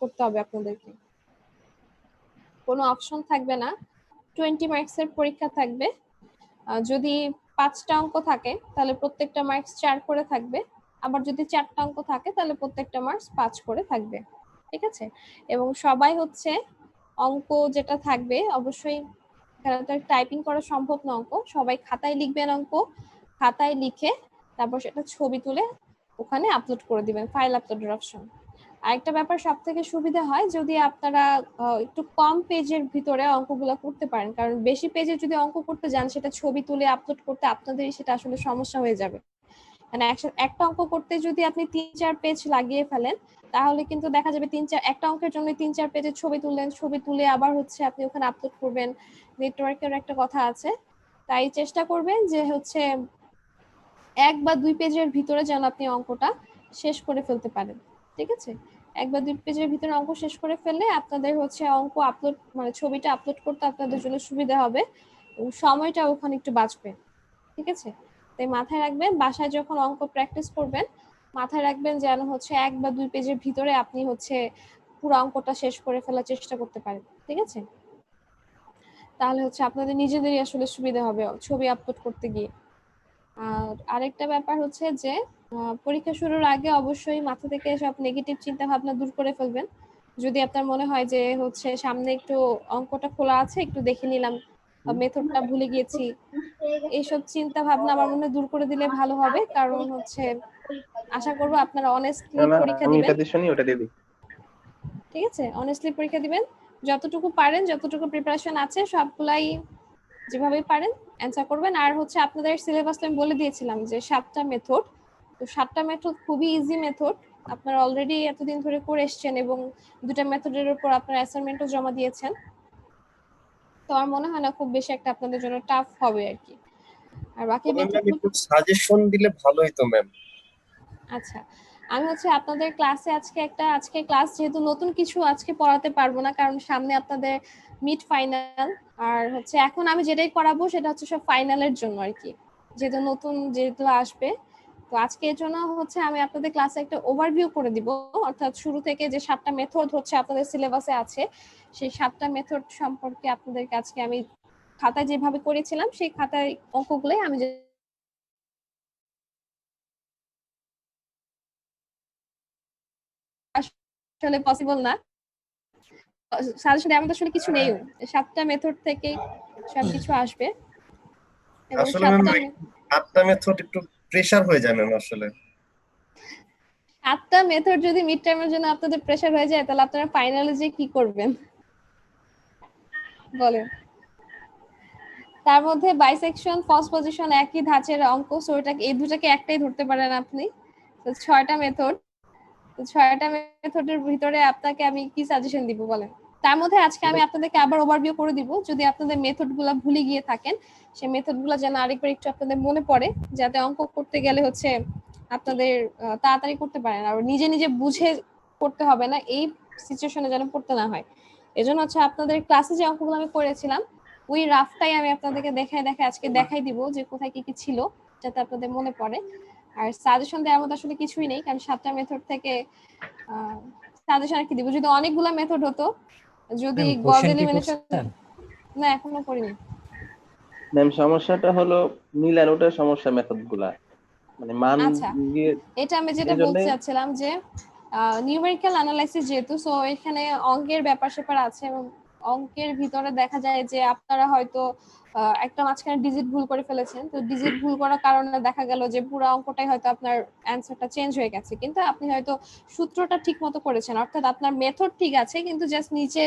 করতে হবে আপনাদেরকে, কোনো অপশন থাকবে না। 20 মার্কসের পরীক্ষা থাকবে। যদি 5টা অঙ্ক থাকে তাহলে প্রত্যেকটা মার্কস 4 করে থাকবে, আবার যদি 4টা অঙ্ক থাকে তাহলে প্রত্যেকটা মার্কস 5 করে থাকবে, ঠিক আছে? এবং সবাই হচ্ছে অঙ্ক যেটা থাকবে অবশ্যই টাইপিং করা সম্ভব না, অঙ্ক সবাই খাতায় লিখবেন, অঙ্ক খাতায় লিখে তারপর সেটা ছবি তুলে ওখানে আপলোড করে দিবেন, ফাইল আপলোডের অপশন। আরেকটা ব্যাপার সব থেকে সুবিধা হয় যদি আপনারা একটু কম পেজের ভিতরে অঙ্কগুলো করতে পারেন, কারণ বেশি পেজে যদি অঙ্ক করতে যান সেটা ছবি তুলে আপলোড করতে আপনাদেরই সেটা আসলে সমস্যা হয়ে যাবে। মানে একটা অঙ্ক করতে যদি আপনি 3-4 পেজ লাগিয়ে ফেলেন তাহলে কিন্তু দেখা যাবে একটা অঙ্কের জন্য 3-4 পেজের ছবি তুললেন, ছবি তুলে আবার হচ্ছে আপনি ওখানে আপলোড করবেন, নেটওয়ার্কের একটা কথা আছে। তাই চেষ্টা করবেন যে হচ্ছে 1 বা 2 পেজের ভিতরে যেন আপনি অঙ্কটা শেষ করে ফেলতে পারেন, ঠিক আছে? 1 বা 2 পেজের ভিতরে অঙ্ক শেষ করে ফেললে আপনাদের হচ্ছে অঙ্ক আপলোড মানে ছবিটা আপলোড করতে আপনাদের জন্য সুবিধা হবে এবং সময়টা ওখানে একটু বাঁচবে, ঠিক আছে? তাই মাথায় রাখবেন বাসায় যখন অঙ্ক প্র্যাকটিস করবেন মাথায় রাখবেন যেন হচ্ছে 1 বা 2 পেজের ভিতরে আপনি হচ্ছে পুরো অঙ্কটা শেষ করে ফেলার চেষ্টা করতে পারেন, ঠিক আছে? তাহলে হচ্ছে আপনাদের নিজেদেরই আসলে সুবিধা হবে ছবি আপলোড করতে গিয়ে। আর আরেকটা ব্যাপার হচ্ছে যে পরীক্ষা শুরুর আগে অবশ্যই মাথা থেকে সব নেগেটিভ চিন্তা ভাবনা দূর করে ফেলবেন। যদি আপনার মনে হয় যে হচ্ছে সামনে একটু অঙ্কটা খোলা আছে একটু দেখে নিলাম বা মেথডটা ভুলে গিয়েছি, এইসব চিন্তা ভাবনা আমার মনে হয় দূর করে দিলে ভালো হবে, কারণ হচ্ছে আশা করব আপনারা অনেস্টলি পরীক্ষা আমি দিবেন, এটা দিয়ে শুনি ওটা দিয়ে দিই। ঠিক আছে? অনেস্টলি পরীক্ষা দিবেন, যতটুকু পারেন যতটুকু প্রিপারেশন আছে সবগুলাই যেভাবে পারেন অ্যান্সার করবেন। আর হচ্ছে আপনাদের সিলেবাস আমি বলে দিয়েছিলাম যে 7টা মেথড, তো 7টা মেথড খুবই ইজি মেথড, আপনারা অলরেডি এতদিন ধরে করে এসছেন এবং 2টা মেথডের উপর আপনারা অ্যাসাইনমেন্টও জমা দিয়েছেন, তো আমার মনে হয় না খুব বেশি একটা আপনাদের জন্য টাফ হবে আর কি। আর বাকি মেথড একটু সাজেশন দিলে ভালো হতো ম্যাম। আচ্ছা, আমি হচ্ছে আপনাদের ক্লাসে আজকে ক্লাস যেহেতু নতুন কিছু আজকে পড়াতে পারবো না, কারণ সামনে আপনাদের মিড ফাইনাল, আর হচ্ছে এখন আমি যেটাই করাবো সেটা হচ্ছে সব ফাইনালের জন্য আর কি, যেহেতু নতুন যেগুলো আসবে। তো আজকে এর জন্য হচ্ছে আমি আপনাদের ক্লাসে একটা ওভারভিউ করে দিব, অর্থাৎ শুরু থেকে যে 7টা মেথড হচ্ছে আপনাদের সিলেবাসে আছে সেই 7টা মেথড সম্পর্কে আপনাদের আজকে আমি খাতায় যেভাবে করেছিলাম সেই খাতায় অঙ্কগুলোই আমি আসলে পসিবল না, সাজেশন দেওয়ার মতো আসলে কিছু নেই, 7টা মেথড থেকে সবকিছু আসবে এবং আসলে ম্যাম 7টা মেথড একটু প্রেসার হয়ে যায় ম্যাম আসলে। 7টা মেথড যদি মিড টার্মের জন্য আপনাদের প্রেসার হয়ে যায় তাহলে আপনারা ফাইনালে যে কি করবেন বলেন? তার মধ্যে বাইসেকশন ফার্স্ট পজিশন একই ধাঁচের অঙ্ক, সো এটাকে এই দুটাকে একটাই ধরতে পারেন আপনি। তো 6টা মেথড, তো 6টা মেথডের ভিতরে আপনাকে আমি কি সাজেশন দিব বলেন? তার মধ্যে আজকে আমি আপনাদেরকে আবার ওভারভিউ করে দিব, যদি আপনাদের মেথডগুলো ভুলে গিয়ে থাকেন সেই মেথডগুলো যেন আরেকবার একটু আপনাদের মনে পড়ে, যাতে অঙ্ক করতে গেলে হচ্ছে আপনাদের তাড়াতাড়ি করতে পারেন আর নিজে নিজে বুঝে করতে হবে না, এই সিচুয়েশনে যেন পড়তে না হয়। এজন্য হচ্ছে আপনাদের ক্লাসে যে অঙ্কগুলো আমি করেছিলাম ওই রাফটাই আমি আপনাদেরকে দেখাই আজকে দেখাই দিব যে কোথায় কি কি ছিল, যাতে আপনাদের মনে পড়ে। আর সাজেশন দেওয়ার মতো আসলে কিছুই নেই, কারণ 7টা মেথড থেকে সাজেশন আর কি দিব, যদি অনেকগুলা মেথড হতো, যদি গজ এলিমিনেশন না এখনো করিনি ম্যাম সমস্যাটা হলো মিলানোটার সমস্যা মেথড গুলা, মানে মান আচ্ছা, দিয়ে এটা আমি যেটা এইজন্য। বলতে চাচ্ছিলাম যে নিউমেরিক্যাল অ্যানালাইসিস যেহেতু, সো এখানে অঙ্কের ব্যাপার স্যাপার আছে এবং অঙ্কের ভিতরে দেখা যায় যে আপনারা হয়তো একটা মাঝখানে ডিজিট ভুল করে ফেলেছেন, তো ডিজিট ভুল করার কারণে দেখা গেল যে পুরো অঙ্কটাই হয়তো আপনার অ্যান্সারটা চেঞ্জ হয়ে গেছে, কিন্তু আপনি হয়তো সূত্রটা ঠিক মতো করেছেন, অর্থাৎ আপনার মেথড ঠিক আছে কিন্তু জাস্ট নিচে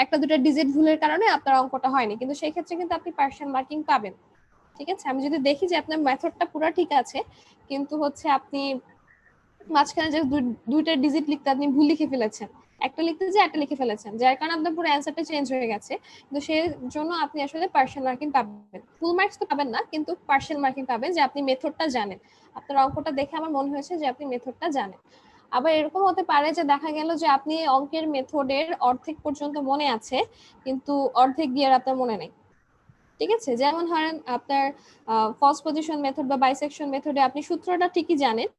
একটা দুটো ডিজিট ভুলের কারণে আপনার অঙ্কটা হয়নি, কিন্তু সেই ক্ষেত্রে কিন্তু আপনি পার্সিয়াল মার্কিং পাবেন, ঠিক আছে? আমি যদি দেখি যে আপনার মেথডটা পুরো ঠিক আছে কিন্তু হচ্ছে আপনি মাঝখানে যে দুইটা ডিজিট লিখতে আপনি ভুল লিখে ফেলেছেন, একটা লিখতে যে একটা লিখে ফেলেছেন, যার কারণে আপনার পুরো অ্যান্সারটা চেঞ্জ হয়ে গেছে, কিন্তু সেই জন্য আপনি আসলে পার্সিয়াল মার্কিং পাবেন, ফুল মার্কস তো পাবেন না কিন্তু পার্সিয়াল মার্কিং পাবেন যে আপনি মেথডটা জানেন। আপনার অঙ্কটা দেখে আমার মনে হয়েছে যে আপনি মেথডটা জানেন। আবার এরকম হতে পারে যে দেখা গেল যে আপনি অঙ্কের মেথডের অর্ধেক পর্যন্ত মনে আছে কিন্তু অর্ধেক দিয়ে আপনার মনে নেই, ঠিক আছে? যেমন ধরেন আপনার ফার্স্ট পজিশন মেথড বা বাইসেকশন মেথডে আপনি সূত্রটা ঠিকই জানেন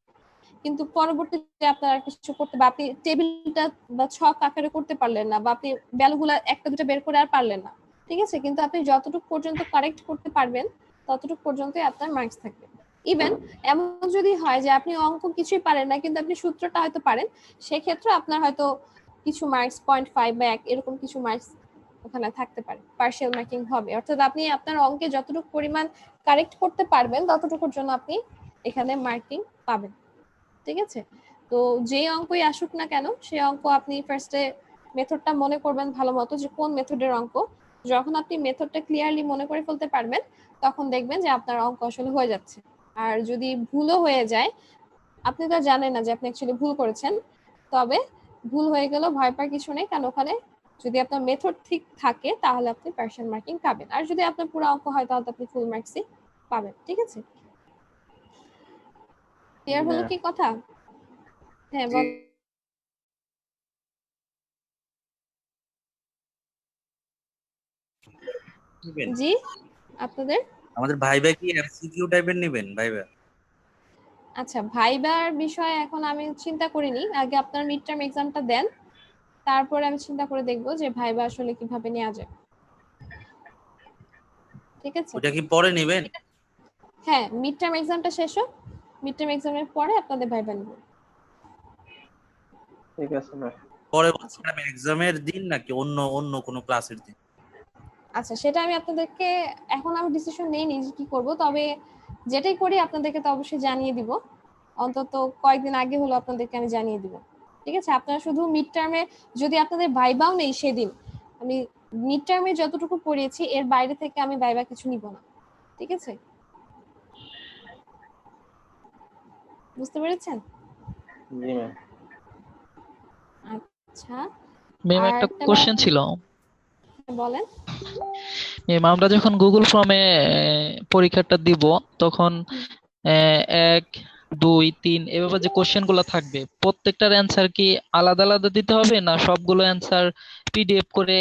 কিন্তু পরবর্তীতে আপনার আর কিছু করতে বা আপনি টেবিলটা বা ছক আকারে করতে পারলেন না, বা আপনি ভ্যালুগুলো একটা দুটো বের করে আর পারলেন না, ঠিক আছে, কিন্তু আপনি যতটুকু পর্যন্ত কারেক্ট করতে পারবেন ততটুকু পর্যন্তই আপনার মার্কস থাকবে। ইভেন এমন যদি হয় যে আপনি অঙ্ক কিছুই পারেন না কিন্তু আপনি সূত্রটা হয়তো পারেন, সেক্ষেত্রে আপনার হয়তো কিছু মার্কস 0.5 বা 1 এরকম কিছু মার্কস ওখানে থাকতে পারে, পার্শিয়াল মার্কিং হবে। অর্থাৎ আপনি আপনার অঙ্কে যতটুকু পরিমাণ কারেক্ট করতে পারবেন ততটুকুর জন্য আপনি এখানে মার্কিং পাবেন, ঠিক আছে। তো যেই অঙ্কই আসুক না কেন সেই অঙ্ক আপনি ফার্স্টে মেথডটা মনে করবেন ভালো মতো যে কোন মেথডের অঙ্ক। যখন আপনি মেথডটা ক্লিয়ারলি মনে করে ফেলতে পারবেন তখন দেখবেন যে আপনার অঙ্ক আসলে হয়ে যাচ্ছে। আর যদি ভুলও হয়ে যায়, আপনি তো জানেন না যে আপনি অ্যাকচুয়ালি ভুল করেছেন, তবে ভুল হয়ে গেলেও ভয় পাওয়ার কিছু নেই, কারণ ওখানে যদি আপনার মেথড ঠিক থাকে তাহলে আপনি পার্শিয়াল মার্কিং পাবেন, আর যদি আপনার পুরো অঙ্ক হয় তাহলে আপনি ফুল মার্কসই পাবেন, ঠিক আছে। ক্লিয়ার হলো কি কথা? হ্যাঁ বল। জি আপনাদের আমাদের ভাইবা কি এমসিকিউ টাইপের নেবেন ভাইবা? আচ্ছা, ভাইবার বিষয়ে এখন আমি চিন্তা করিনি, আগে আপনার মিড টার্ম এক্সামটা দেন, তারপরে আমি চিন্তা করে দেখবো যে ভাইবা আসলে কিভাবে নেওয়া যায়, ঠিক আছে। ওটা কি পরে নেবেন? হ্যাঁ, মিড টার্ম এক্সামটা শেষ হোক, মিড টার্ম এক্সামের পরে আপনাদের ভাইবা নিব। ঠিক আছে ম্যাম। পরে বলছিলাম এক্সামের দিন নাকি অন্য অন্য কোনো ক্লাসের দিন? আচ্ছা, সেটা আমি আপনাদেরকে এখন আমি ডিসিশন নেইনি যে কি করব, তবে যেটাই করি আপনাদেরকে তো অবশ্যই জানিয়ে দিব, অন্তত কয়েকদিন আগে হলো আপনাদেরকে আমি জানিয়ে দিব, ঠিক আছে। আপনারা শুধু মিড টার্মে যদি আপনাদের ভাইবাও নেই সেদিন, আমি মিড টার্মে যতটুকু পড়িয়েছি এর বাইরে থেকে আমি ভাইবা কিছু নিব না, ঠিক আছে, বুঝতে পেরেছেন? জি ম্যাম। আচ্ছা, ম্যাম আর একটা একটা কোশ্চেন ছিল। বলেন। ম্যাম আমরা যখন গুগল ফর্মে পরীক্ষাটা দিব তখন 1, 2, 3 এভাবে যে কোশ্চেন গুলো থাকবে প্রত্যেকটার অ্যান্সার কি আলাদা আলাদা দিতে হবে, না সবগুলো অ্যান্সার পিডিএফ করে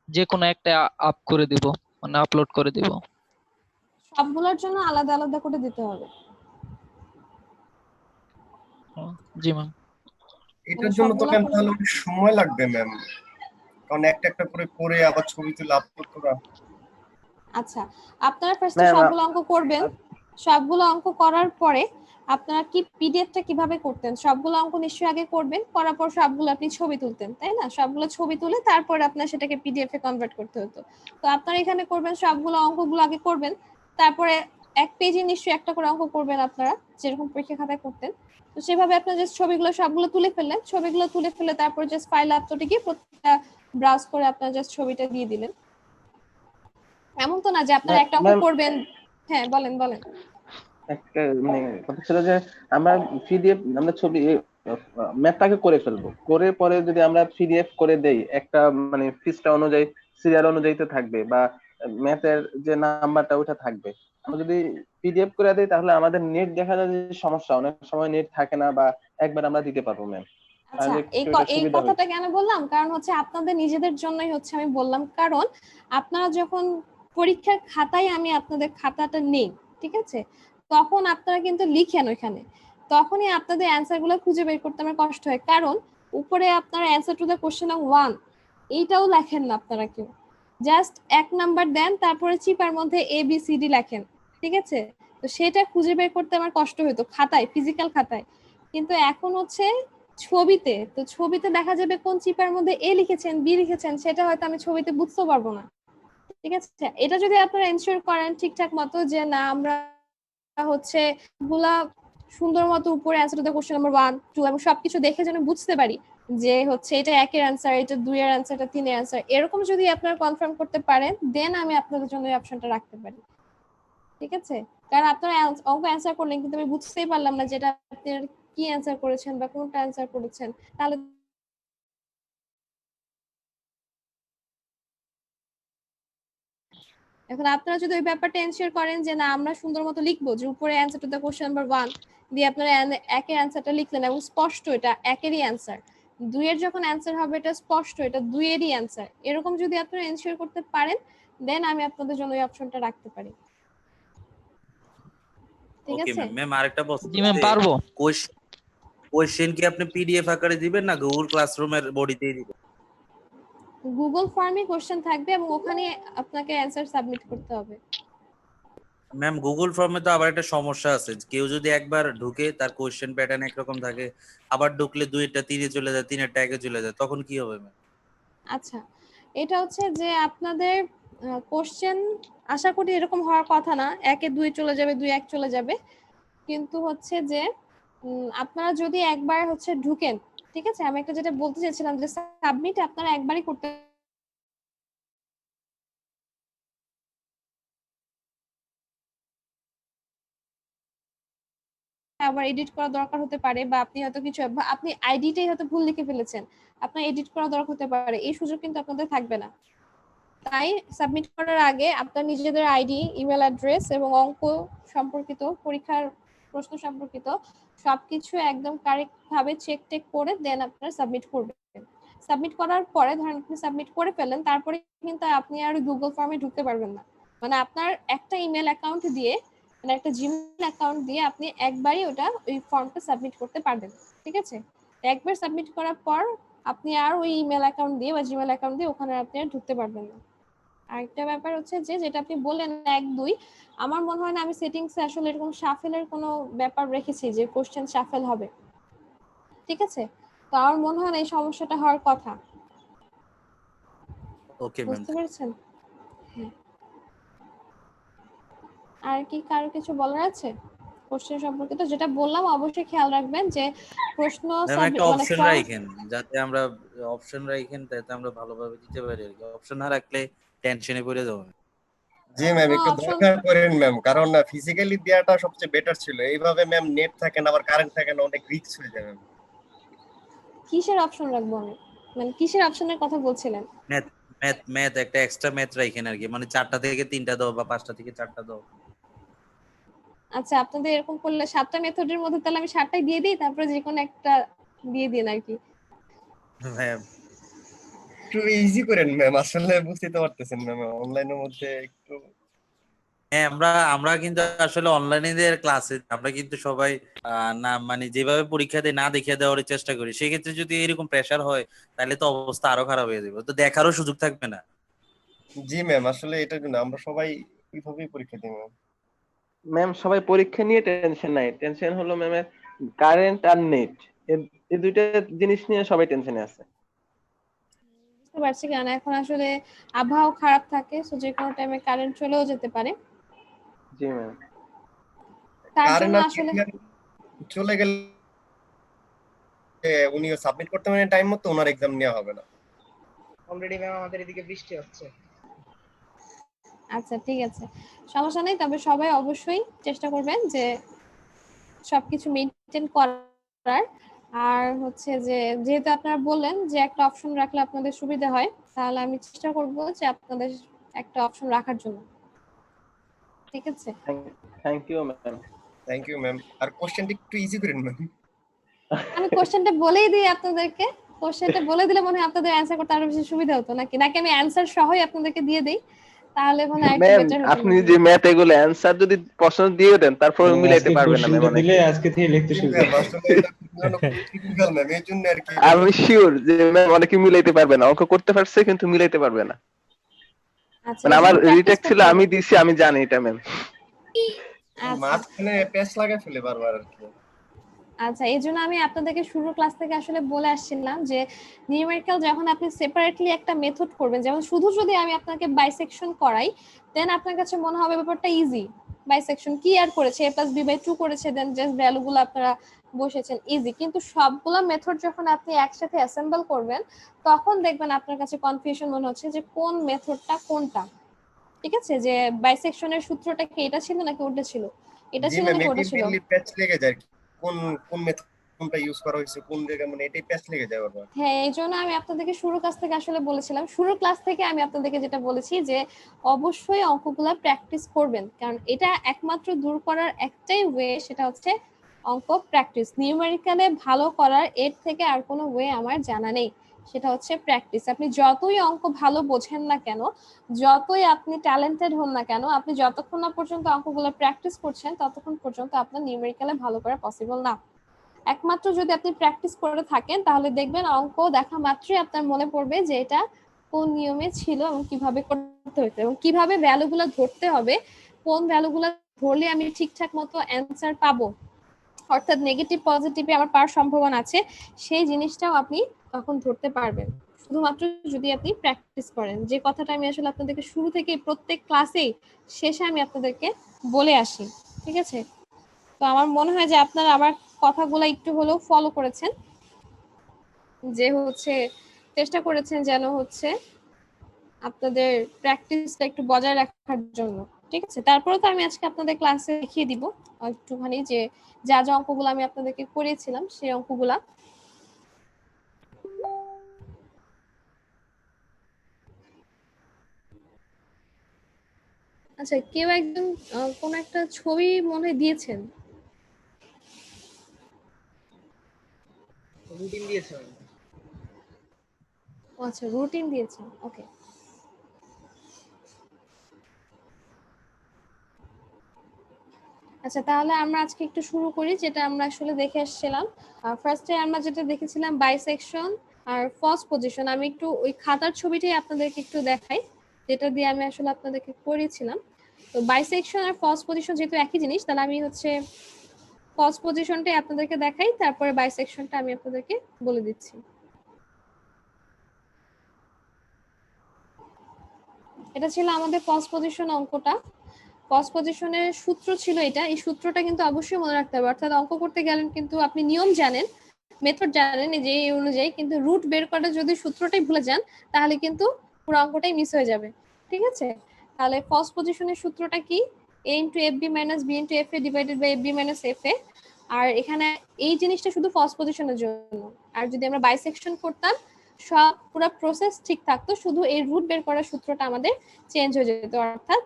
যে কোনো একটা আপ করে দিব, মানে আপলোড করে দিব? সবগুলোর জন্য আলাদা আলাদা করে দিতে হবে। জি ম্যাম। এটার জন্য তো ম্যাম তাহলে অনেক সময় লাগবে ম্যাম, কারণ একটা একটা করে পড়ে আবার ছবি তুলে আপলোড করা। আচ্ছা, আপনারা ফার্স্টে ম্যাম, সবগুলো অঙ্ক করবেন, সবগুলো অঙ্ক করার পরে আপনারা কি পিডিএফটা কিভাবে করতেন, সবগুলো অঙ্ক নিশ্চয়ই আগে করবেন, করার পর সবগুলো আপনি ছবি তুলতেন, তাই না? সবগুলো ছবি তুলে তারপর আপনার সেটাকে পিডিএফ এ কনভার্ট করতে হতো। তো আপনারা এখানে করবেন সবগুলো অঙ্কগুলো আগে করবেন, তারপরে এক পেজে নিশ্চয়ই একটা করে অঙ্ক করবেন আপনারা, যেরকম পরীক্ষা খাতায় করতেন। তো সেভাবে আপনারা জাস্ট ছবিগুলো সবগুলো তুলে ফেললেন, ছবিগুলো তুলে ফেলে তারপর জাস্ট ফাইল আপলোডে গিয়ে প্রত্যেকটা ব্রাউজ করে আপনারা জাস্ট ছবিটা দিয়ে দিলেন। এমন তো না যে আপনারা একটা অঙ্ক ম্যাম, করবেন। হ্যাঁ বলেন বলেন। একটা মানে কথা ছিল যে আমরা পিডিএফ আমরা ছবি ম্যাথটাকে করে ফেলবো, করে পরে যদি আমরা পিডিএফ করে দেই একটা মানে পৃষ্ঠা অনুযায়ী সিরিয়াল অনুযায়ী তো থাকবে, বা ম্যাথের যে নাম্বারটা ওটা থাকবে। আমরা যদি পিডিএফ করে দেই তাহলে আমাদের নেট দেখা যায় যে সমস্যা, অনেক সময় নেট থাকে না, বা একবার আমরা দিতে পারবো ম্যাম, আচ্ছা, তাহলে এই একটু এটা এই সুবিধা কথাটা হতো। কেন বললাম, কারণ হচ্ছে আপনাদের নিজেদের জন্যই হচ্ছে আমি বললাম, কারণ আপনারা যখন পরীক্ষার খাতায় আমি আপনাদের খাতাটা নেই, ঠিক আছে, তখন আপনারা কিন্তু লিখেন ওইখানে, তখনই আপনাদের অ্যান্সার গুলো খুঁজে বের করতে আমার কষ্ট হয়, কারণ উপরে আপনারা answer to the question of 1 এইটাও লেখেন না আপনারা কেউ, জাস্ট 1 নাম্বার দেন, তারপরে চিপার মধ্যে ABCD লেখেন, ঠিক আছে। তো সেটা খুঁজে বের করতে আমার কষ্ট হতো খাতায়, ফিজিক্যাল খাতায়, কিন্তু এখন হচ্ছে ছবিতে, তো ছবিতে দেখা যাবে কোন চিপার মধ্যে এ লিখেছেন বি লিখেছেন সেটা হয়তো আমি ছবিতে বুঝতে পারবো না, ঠিক আছে। এটা যদি আপনারা এনশিওর করেন ঠিকঠাক মতো যে না আমরা হচ্ছে গুলা সুন্দর মতো উপরে answer to the question number 1, 2 এবং সবকিছু দেখে যেন বুঝতে পারি যে হচ্ছে এটা 1 এর অ্যান্সার, এটা 2 এর অ্যান্সার, এটা 3 এর অ্যান্সার, এরকম যদি আপনারা কনফার্ম করতে পারেন দেন আমি আপনাদের জন্য এই অপশনটা রাখতে পারি, ঠিক আছে। কারণ আপনারা অঙ্ক অ্যান্সার করলেন কিন্তু আমি বুঝতেই পারলাম না যেটা আপনি কি অ্যান্সার করেছেন বা কোনটা অ্যান্সার করেছেন, তাহলে এখন আপনারা যদি ওই ব্যাপারটা এনশিওর করেন যে না আমরা সুন্দর মতো লিখবো, যে উপরে answer to the question number 1 দিয়ে আপনারা একের অ্যান্সারটা লিখলেন এবং স্পষ্ট এটা একেরই অ্যান্সার, 2 এর যখন অ্যান্সার হবে এটা স্পষ্ট এটা 2 এরই অ্যান্সার, এরকম যদি আপনারা এনশিওর করতে পারেন দেন আমি আপনাদের জন্য এই অপশনটা রাখতে পারি, ঠিক ওকে আছে। ম্যাম। ম্যাম আরেকটা প্রশ্ন জি ম্যাম, পারবো। কোয়েশ্চেন কি আপনি পিডিএফ আকারে দিবেন না গুগল ক্লাসরুমের বডিতেই দিবেন? গুগল ফর্মে কোশ্চেন থাকবে এবং ওখানে আপনাকে অ্যানসার সাবমিট করতে হবে। ম্যাম গুগল ফর্মে তো আবার একটা সমস্যা আছে, কেউ যদি একবার ঢুকে তার কোয়েশ্চেন প্যাটার্ন একরকম থাকে, আবার ঢুকলে দুইটা তিনে চলে যায়, তিনের ট্যাগে চলে যায়, তখন কি হবে ম্যাম? আচ্ছা, এটা হচ্ছে যে আপনাদের কোশ্চেন আশা করি এরকম হওয়ার কথা না, 1 এ 2 চলে যাবে, 2 1 চলে যাবে, কিন্তু হচ্ছে যে আপনারা যদি একবার হচ্ছে ঢুকেন, ঠিক আছে, আমি একটা যেটা বলতে চাইছিলাম যে সাবমিট আপনারা একবারই করতে আবার এডিট করা দরকার হতে পারে, বা আপনি হয়তো কিছু আপনি আইডিটাই হয়তো ভুল লিখে ফেলেছেন, আপনার এডিট করা দরকার হতে পারে, এই সুযোগ কিন্তু আপনাদের থাকবে না। তাই সাবমিট করার আগে আপনার নিজেদের আইডি, ইমেল অ্যাড্রেস এবং অঙ্ক সম্পর্কিত, পরীক্ষার প্রশ্ন সম্পর্কিত সবকিছু একদম কারেক্ট ভাবে চেক টেক করে দেন আপনারা সাবমিট করবেন। সাবমিট করার পরে ধরেন আপনি সাবমিট করে ফেলেন, তারপরে কিন্তু আপনি আর গুগল ফর্মে ঢুকতে পারবেন না। মানে আপনার একটা ইমেল অ্যাকাউন্ট দিয়ে, মানে একটা জিমেইল অ্যাকাউন্ট দিয়ে আপনি একবারই ওটা ওই ফর্মটা সাবমিট করতে পারবেন, ঠিক আছে? একবার সাবমিট করার পর আপনি আর ওই ইমেল অ্যাকাউন্ট দিয়ে বা জিমেইল অ্যাকাউন্ট দিয়ে ওখানে আপনি আর ঢুকতে পারবেন না। আরেকটা ব্যাপার হচ্ছে যে যেটা আপনি বললেন 1 2, আমার মনে হয় না আমি সেটিংসে আসলে এরকম শাফেলের কোনো ব্যাপার রেখেছি যে কোশ্চেন শাফেল হবে, ঠিক আছে? তো আমার মনে হয় না এই সমস্যাটা হওয়ার কথা। Okay ma'am. বুঝতে পেরেছেন? হ্যাঁ। আর কি কারো কিছু বলার আছে কোশ্চেন সম্পর্কে? তো যেটা বললাম অবশ্যই খেয়াল রাখবেন যে প্রশ্ন ম্যাম একটা মানে অপশন ফর্ম, রাখেন, যাতে আমরা অপশন রাখেন যাতে আমরা ভালোভাবে দিতে পারি আর কি। অপশন না রাখলে টেনশনে পড়ে যাবো। জি ম্যাম, একটু অপশন দরকার করেন ম্যাম, কারণ ফিজিক্যালি দেওয়াটা সবচেয়ে বেটার ছিল। এইভাবে ম্যাম নেট থাকে না, আবার কারেন্ট থাকে না, অনেক রিস্ক হয়ে যাবে। কিসের অপশন রাখবো আমি, মানে কিসের অপশনের কথা বলছিলেন? ম্যাথ ম্যাথ ম্যাথ একটা এক্সট্রা ম্যাথ রাখেন আর কি, মানে 4টা থেকে 3টা দাও বা 5টা থেকে 4টা দাও। আচ্ছা, আপনাদের এরকম করলে 7টা মেথডের মধ্যে তাহলে আমি 7টাই দিয়ে দিই, তারপরে যে কোনো একটা দিয়ে দিন আর কি। ম্যাম একটু ইজি করেন ম্যাম, আসলে বুঝতে তো পারতেছেন ম্যাম, অনলাইনের মধ্যে একটু। হ্যাঁ, আমরা আমরা কিন্তু আসলে অনলাইনে ক্লাসে আমরা কিন্তু সবাই না মানে যেভাবে পরীক্ষা দেয় না দেখিয়ে দেওয়ার চেষ্টা করি। সেক্ষেত্রে যদি এরকম প্রেসার হয় তাহলে তো অবস্থা আরো খারাপ হয়ে যাবে, তো দেখারও সুযোগ থাকবে না। জি ম্যাম, আসলে এটার জন্য আমরা সবাই এইভাবেই পরীক্ষা দিই ম্যাম। ম্যাম সবাই পরীক্ষা নিয়ে টেনশন নাই, টেনশন হলো ম্যামের কারেন্ট আর নেট, এই দুইটা জিনিস নিয়ে সবাই টেনশনে আছে। বুঝতে পারছি, কারণ এখন আসলে আবহাওয়া খারাপ থাকে, সো যে কোনো টাইমে কারেন্ট চলেও যেতে পারে, জি ম্যাম। তার কারেন্ট জন্য আর আসলে চলে গেলে উনিও সাবমিট করতে পারেন টাইম মতো, ওনার এক্সাম নেওয়া হবে না। অলরেডি ম্যাম আমাদের এদিকে বৃষ্টি হচ্ছে। আচ্ছা ঠিক আছে, সমস্যা নেই, তবে সবাই অবশ্যই চেষ্টা করবেন যে সবকিছু মেনটেন করার। আর হচ্ছে যে যেহেতু আপনারা বললেন যে একটা অপশন রাখলে আপনাদের সুবিধা হয়, তাহলে আমি চেষ্টা করব যে আপনাদের একটা অপশন রাখার জন্য, ঠিক আছে? Thank you ma'am. Thank you ma'am. আর কোশ্চেনটা একটু ইজি করেন ম্যাম। আমি কোশ্চেনটা বলেই দিই আপনাদেরকে, কোশ্চেনটা বলে দিলে মনে হয় আপনাদের অ্যান্সার করতে আরো বেশি সুবিধা হতো, নাকি নাকি আমি অ্যান্সার সহই আপনাদেরকে দিয়ে দেই, তাহলে মনে হয় একটু ম্যাম বেটার হতো। আপনি যে ম্যাথ এগুলো অ্যানসার যদি প্রশ্ন দিয়ে দেন তারপর মিলাইতে পারবেন না ম্যাম অনেকে। দিলে আজকে থেকে লিখতে জি শুরু ম্যাম, করবে। আসলে এটা ক্রিটিক্যাল ম্যাম, এই জন্য আর কি। আমি শিওর যে ম্যাম অনেকে মিলাইতে পারবে না, অঙ্ক করতে পারছে কিন্তু মিলাইতে পারবে না। আচ্ছা, মানে আমার practice রিটেক ছিল, করতে হবে। আমি দিছি, আমি জানি এটা ম্যাম। আচ্ছা মাঝখানে প্যাচ লাগা ফেলে বারবার আর কি। আচ্ছা, এই জন্য আমি আপনাদেরকে শুরুর ক্লাস থেকে আসলে বলে আসছিলাম যে নিউমেরিক্যাল যখন আপনি সেপারেটলি একটা মেথড করবেন, যেমন শুধু যদি আমি আপনাকে বাইসেকশন করাই, দেন আপনার কাছে মনে হবে ব্যাপারটা ইজি, বাইসেকশন কি আর করেছে, a+b/2 করেছে, দেন জাস্ট ভ্যালুগুলো আপনারা বসেছেন, ইজি। কিন্তু সবগুলা মেথড যখন আপনি একসাথে অ্যাসেম্বল করবেন, তখন দেখবেন আপনার কাছে কনফিউশন মনে হচ্ছে যে কোন মেথডটা কোনটা, ঠিক আছে? যে বাইসেকশনের সূত্রটা কি এটা ছিল নাকি ওটা ছিল, এটা জি ছিল ম্যাম, নাকি ওটা এটাই ছিল। মেইনলি প্যাচ লেগে যায় আর কি। কোন কোন মেথড কোনটা ইউজ করা হয়েছে কোন জায়গায়, মানে এটাই প্যাচ লেগে যায় বারবার। হ্যাঁ, এই জন্য আমি আপনাদেরকে শুরুর ক্লাস থেকে আসলে বলেছিলাম, শুরুর ক্লাস থেকে আমি আপনাদেরকে যেটা বলেছি যে অবশ্যই অঙ্কগুলা প্র্যাকটিস করবেন, কারণ এটা একমাত্র দূর করার একটাই ওয়ে, সেটা হচ্ছে অঙ্ক প্র্যাকটিস। নিউমেরিক্যালে ভালো করার এর থেকে আর কোনো ওয়ে আমার জানা নেই, সেটা হচ্ছে প্র্যাকটিস। আপনি যতই অঙ্ক ভালো বোঝেন না কেন, যতই আপনি ট্যালেন্টেড হন না কেন, আপনি যতক্ষণ না পর্যন্ত অঙ্কগুলো প্র্যাকটিস করছেন ততক্ষণ পর্যন্ত আপনার নিউমেরিক্যালে ভালো করা পসিবল না। একমাত্র যদি আপনি প্র্যাকটিস করে থাকেন তাহলে দেখবেন অঙ্ক দেখা মাত্রই আপনার মনে পড়বে যে এটা কোন নিয়মে ছিল এবং কিভাবে করতে হতো এবং কিভাবে ভ্যালুগুলো ধরতে হবে, কোন ভ্যালুগুলো ধরলে আমি ঠিকঠাক মতো অ্যান্সার পাবো, অর্থাৎ নেগেটিভ পজিটিভে আমার পাওয়ার সম্ভাবনা আছে, সেই জিনিসটাও আপনি তখন ধরতে পারবেন শুধুমাত্র যদি আপনি প্র্যাকটিস করেন। যে কথাটা আমি আসলে আপনাদেরকে শুরু থেকে প্রত্যেক ক্লাসেই শেষে আমি আপনাদেরকে বলে আসি, ঠিক আছে? তো আমার মনে হয় যে আপনারা আমার কথাগুলো একটু হলেও ফলো করেছেন, যে হচ্ছে চেষ্টা করেছেন যেন হচ্ছে আপনাদের প্র্যাকটিসটা একটু বজায় রাখার জন্য, ঠিক আছে? তারপরে তো আমি আজকে আপনাদের ক্লাসে দেখিয়ে দিব একটুখানি যে যা যা অঙ্কগুলো আমি আপনাদেরকে করিয়েছিলাম সেই অঙ্কগুলা। আচ্ছা, কেউ একজন কোন একটা ছবি মনে হয় দিয়েছেন। রুটিন দিয়েছে ও আচ্ছা, রুটিন দিয়েছেন, ওকে। আচ্ছা, তাহলে আমরা আজকে একটু শুরু করি যেটা আমরা আসলে দেখে আসছিলাম। ফার্স্টে আমরা যেটা দেখেছিলাম বাইসেকশন আর ফার্স্ট পজিশন। আমি একটু ওই খাতার ছবিটাই আপনাদেরকে একটু দেখাই যেটা দিয়ে আমি আসলে আপনাদেরকে করিয়েছিলাম। তো বাইসেকশন আর ফার্স্ট পজিশন যেহেতু একই জিনিস, তাহলে আমি হচ্ছে ফার্স্ট পজিশনটাই আপনাদেরকে দেখাই, তারপরে বাইসেকশনটা আমি আপনাদেরকে বলে দিচ্ছি। এটা ছিল আমাদের ফার্স্ট পজিশন অঙ্কটা। ফার্স্ট পজিশনের সূত্র ছিল এটা, এই সূত্রটা কিন্তু অবশ্যই মনে রাখতে হবে, অর্থাৎ অঙ্ক করতে গেলেন কিন্তু আপনি নিয়ম জানেন, মেথড জানেন যে এই অনুযায়ী, কিন্তু রুট বের করে যদি সূত্রটাই ভুলে যান তাহলে কিন্তু পুরো অঙ্কটাই মিস হয়ে যাবে, ঠিক আছে? তাহলে ফার্স্ট পজিশনের সূত্রটা কি? a into F B minus B into F A divided by F B minus F A. আর এখানে এই জিনিসটা শুধু ফার্স্ট পজিশনের জন্য, আর যদি আমরা বাইসেকশন করতাম সব পুরো প্রসেস ঠিক থাকতো, শুধু এই রুট বের করার সূত্রটা আমাদের চেঞ্জ হয়ে যেত, অর্থাৎ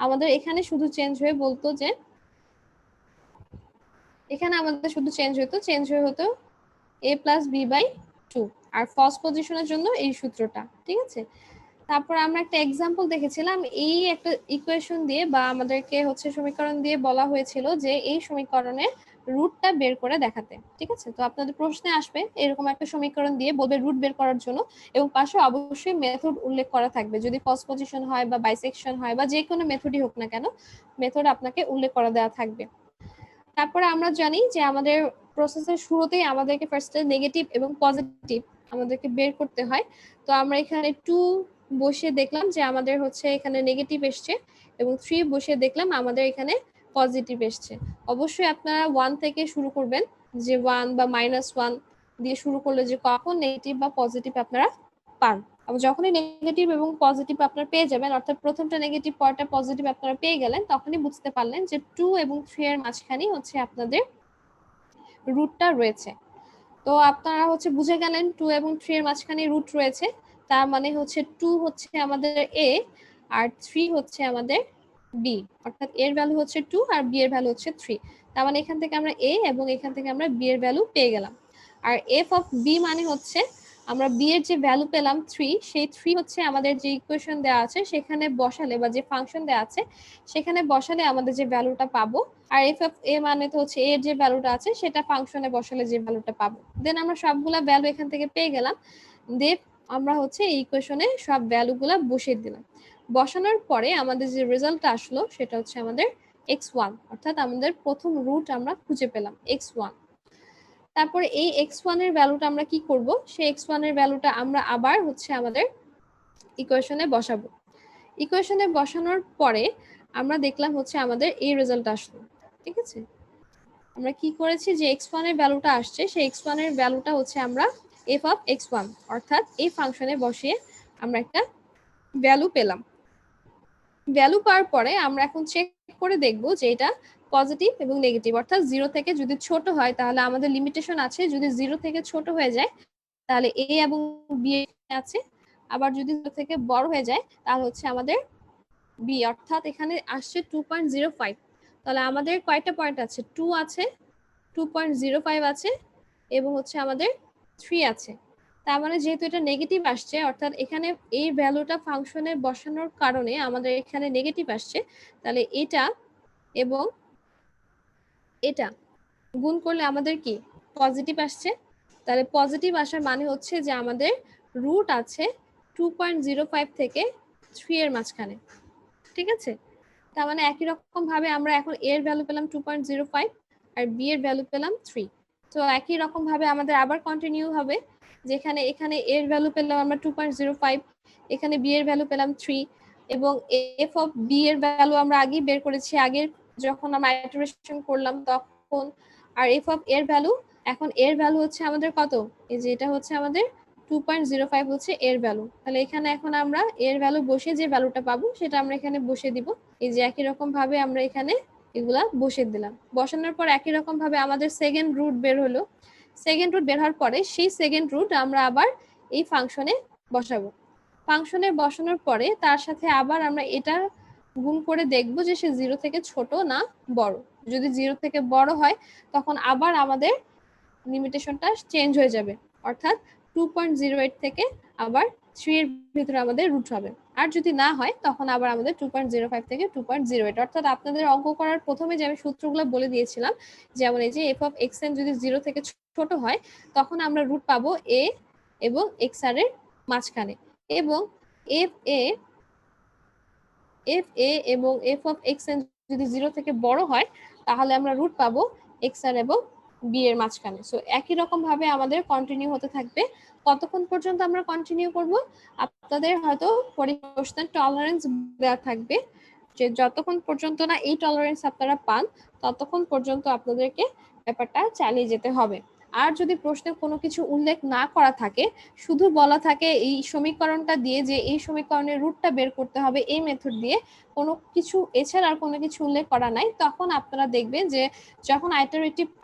আমাদের এখানে শুধু চেঞ্জ হয়ে বলতো যে এখানে আমাদের শুধু চেঞ্জ হয়ে হতো a প্লাস বি বাই 2, আর ফার্স্ট পজিশনের জন্য এই সূত্রটা, ঠিক আছে? তারপর আমরা একটা এক্সাম্পল দেখেছিলাম, এই একটা ইকুয়েশন দিয়ে বা আমাদেরকে হচ্ছে সমীকরণ দিয়ে বলা হয়েছিল যে এই সমীকরণের রুটটা বের করে দেখাতে, ঠিক আছে? তো আপনাদের প্রশ্নে আসবে এরকম একটা সমীকরণ দিয়ে বলবে রুট বের করার জন্য, এবং পাশে অবশ্যই মেথড উল্লেখ করা থাকবে, যদি ফার্স্ট পজিশন হয় বা বাইসেকশন হয় বা যে কোনো মেথডই হোক না কেন, মেথড আপনাকে উল্লেখ করা দেওয়া থাকবে। তারপরে আমরা জানি যে আমাদের প্রসেসের শুরুতেই আমাদেরকে ফার্স্টে নেগেটিভ এবং পজিটিভ আমাদেরকে বের করতে হয়। তো আমরা এখানে 2 বসিয়ে দেখলাম যে আমাদের হচ্ছে এখানে নেগেটিভ এসছে, এবং 3 বসিয়ে দেখলাম আমাদের এখানে পজিটিভ এসছে। অবশ্যই আপনারা 1 থেকে শুরু করবেন, যে 1 বা -1 দিয়ে শুরু করলে যে কখন নেগেটিভ বা পজিটিভ আপনারা পান। আবার যখনই নেগেটিভ এবং পজিটিভ আপনারা পেয়ে যাবেন, অর্থাৎ প্রথমটা নেগেটিভ পরটা পজিটিভ আপনারা পেয়ে গেলেন, তখনই বুঝতে পারলেন যে 2 এবং 3 এর মাঝখানে হচ্ছে আপনাদের রুটটা রয়েছে। তো আপনারা হচ্ছে বুঝে গেলেন 2 এবং 3 এর মাঝখানে রুট রয়েছে, তার মানে হচ্ছে 2 হচ্ছে আমাদের a আর 3 হচ্ছে আমাদের b, অর্থাৎ এর ভ্যালু হচ্ছে 2 আর b এর ভ্যালু হচ্ছে 3। তার মানে এখান থেকে আমরা a এবং এখান থেকে আমরা b এর ভ্যালু পেয়ে গেলাম। আর f অফ b মানে হচ্ছে আমরা b এর যে ভ্যালু পেলাম 3, সেই 3 হচ্ছে আমাদের যে ইকুয়েশন দেওয়া আছে সেখানে বসালে বা যে ফাংশন দেওয়া আছে সেখানে বসালে আমাদের যে ভ্যালুটা পাবো, আর f অফ a মানে তো হচ্ছে a এর যে ভ্যালুটা আছে সেটা ফাংশনে বসালে যে ভ্যালুটা পাবো। দেন আমরা সবগুলা ভ্যালু এখান থেকে পেয়ে গেলাম, দেন আমরা হচ্ছে এই ইকুয়েশনে সব ভ্যালুগুলা বসিয়ে দিলাম। বসানোর পরে আমাদের যে রেজাল্টটা আসলো সেটা হচ্ছে আমাদের x1, অর্থাৎ আমাদের প্রথম রুট আমরা খুঁজে পেলাম x1। তারপরে এই x1 এর ভ্যালুটা আমরা কি করব, সেই x1 এর ভ্যালুটা আমরা আবার হচ্ছে আমাদের ইকুয়েশনে বসাবো। ইকুয়েশনে বসানোর পরে আমরা দেখলাম হচ্ছে আমাদের এই রেজাল্ট আসলো, ঠিক আছে? আমরা কি করেছি, যে x1 এর ভ্যালুটা আসছে সেই x1 এর ভ্যালুটা হচ্ছে আমরা f অফ x1, অর্থাৎ এই ফাংশনে বসিয়ে আমরা একটা ভ্যালু পেলাম। ভ্যালু পাওয়ার পরে আমরা এখন চেক করে দেখব যে এটা পজিটিভ এবং নেগেটিভ, অর্থাৎ 0 থেকে যদি ছোট হয় তাহলে আমাদের লিমিটেশন আছে, যদি 0 থেকে ছোট হয়ে যায় তাহলে a এবং b আছে, আবার যদি 0 থেকে বড় হয়ে যায় তাহলে হচ্ছে আমাদের b, অর্থাৎ এখানে আসছে 2.05। তাহলে আমাদের কয়টা পয়েন্ট আছে, 2 আছে, 2.05 আছে এবং হচ্ছে আমাদের 3 আছে। তার মানে যেহেতু এটা নেগেটিভ আসছে, অর্থাৎ এখানে এই ভ্যালুটা ফাংশনে বসানোর কারণে আমাদের এখানে নেগেটিভ আসছে, তাহলে এটা এবং এটা গুণ করলে আমাদের কি পজিটিভ আসছে, তাহলে পজিটিভ আসার মানে হচ্ছে যে আমাদের রুট আছে 2.05 থেকে 3 এর মাঝখানে। ঠিক আছে, তার মানে একই রকম ভাবে আমরা এখন a এর ভ্যালু পেলাম 2.05 আর b এর ভ্যালু পেলাম 3। তো একই রকম ভাবে আমাদের আবার কন্টিনিউ হবে, যেখানে এখানে a এর ভ্যালু পেলাম আমরা 2.05, এখানে b এর ভ্যালু পেলাম 3, এবং f অফ b এর ভ্যালু আমরা আগেই বের করেছি আগের যখন আমরা ইটারেশন করলাম তখন। আর f অফ এর ভ্যালু, এখন এর ভ্যালু হচ্ছে আমাদের কত, এই যে এটা হচ্ছে আমাদের 2.05 হচ্ছে এর ভ্যালু। তাহলে এখানে এখন আমরা এর ভ্যালু বসে যে ভ্যালুটা পাবো সেটা আমরা এখানে বসে দিব। এই যে একই রকম ভাবে আমরা এখানে এগুলা বসে দিলাম। বসানোর পর একই রকম ভাবে আমাদের সেকেন্ড রুট বের হলো। সেকেন্ড রুট বের হওয়ার পরে সেই সেকেন্ড রুট আমরা আবার এই ফাংশনে বসাবো। ফাংশনে বসানোর পরে তার সাথে আবার আমরা এটা গুণ করে দেখবো যে সে 0 থেকে ছোট না বড়। যদি 0 থেকে বড় হয় তখন আবার আমাদের লিমিটেশনটা চেঞ্জ হয়ে যাবে, অর্থাৎ 2.08 থেকে আবার 3 এর ভিতরে আমাদের রুট হবে। আর যদি না হয় তখন আবার আমাদের 2.05 থেকে 2.08, অর্থাৎ আপনাদের অঙ্ক করার প্রথমে যে আমি সূত্রগুলো বলে দিয়েছিলাম, যেমন এই যে f অফ xn যদি 0 থেকে ছোট হয় তখন আমরা রুট পাবো a এবং xr এর মাঝখানে, এবং fa এবং f অফ xn যদি 0 থেকে বড় হয় তাহলে আমরা রুট পাবো xr এবং b এর মাঝখানে। সো একই রকম ভাবে আমাদের কন্টিনিউ হতে থাকবে। কতক্ষণ পর্যন্ত আমরা কন্টিনিউ করব, আপনাদের হয়তো প্রশ্নের টলারেন্স দেওয়া থাকবে যে যতক্ষণ পর্যন্ত না এই টলারেন্স আপনারা পান ততক্ষণ পর্যন্ত আপনাদেরকে ব্যাপারটা চালিয়ে যেতে হবে। আর যদি প্রশ্নে কোনো কিছু উল্লেখ না করা থাকে, শুধু বলা থাকে এই সমীকরণটা দিয়ে যে এই সমীকরণের রুটটা বের করতে হবে এই মেথড দিয়ে, কোনো কিছু এছাড়া আর কোনো কিছু উল্লেখ করা নাই, তখন আপনারা দেখবেন যে যখন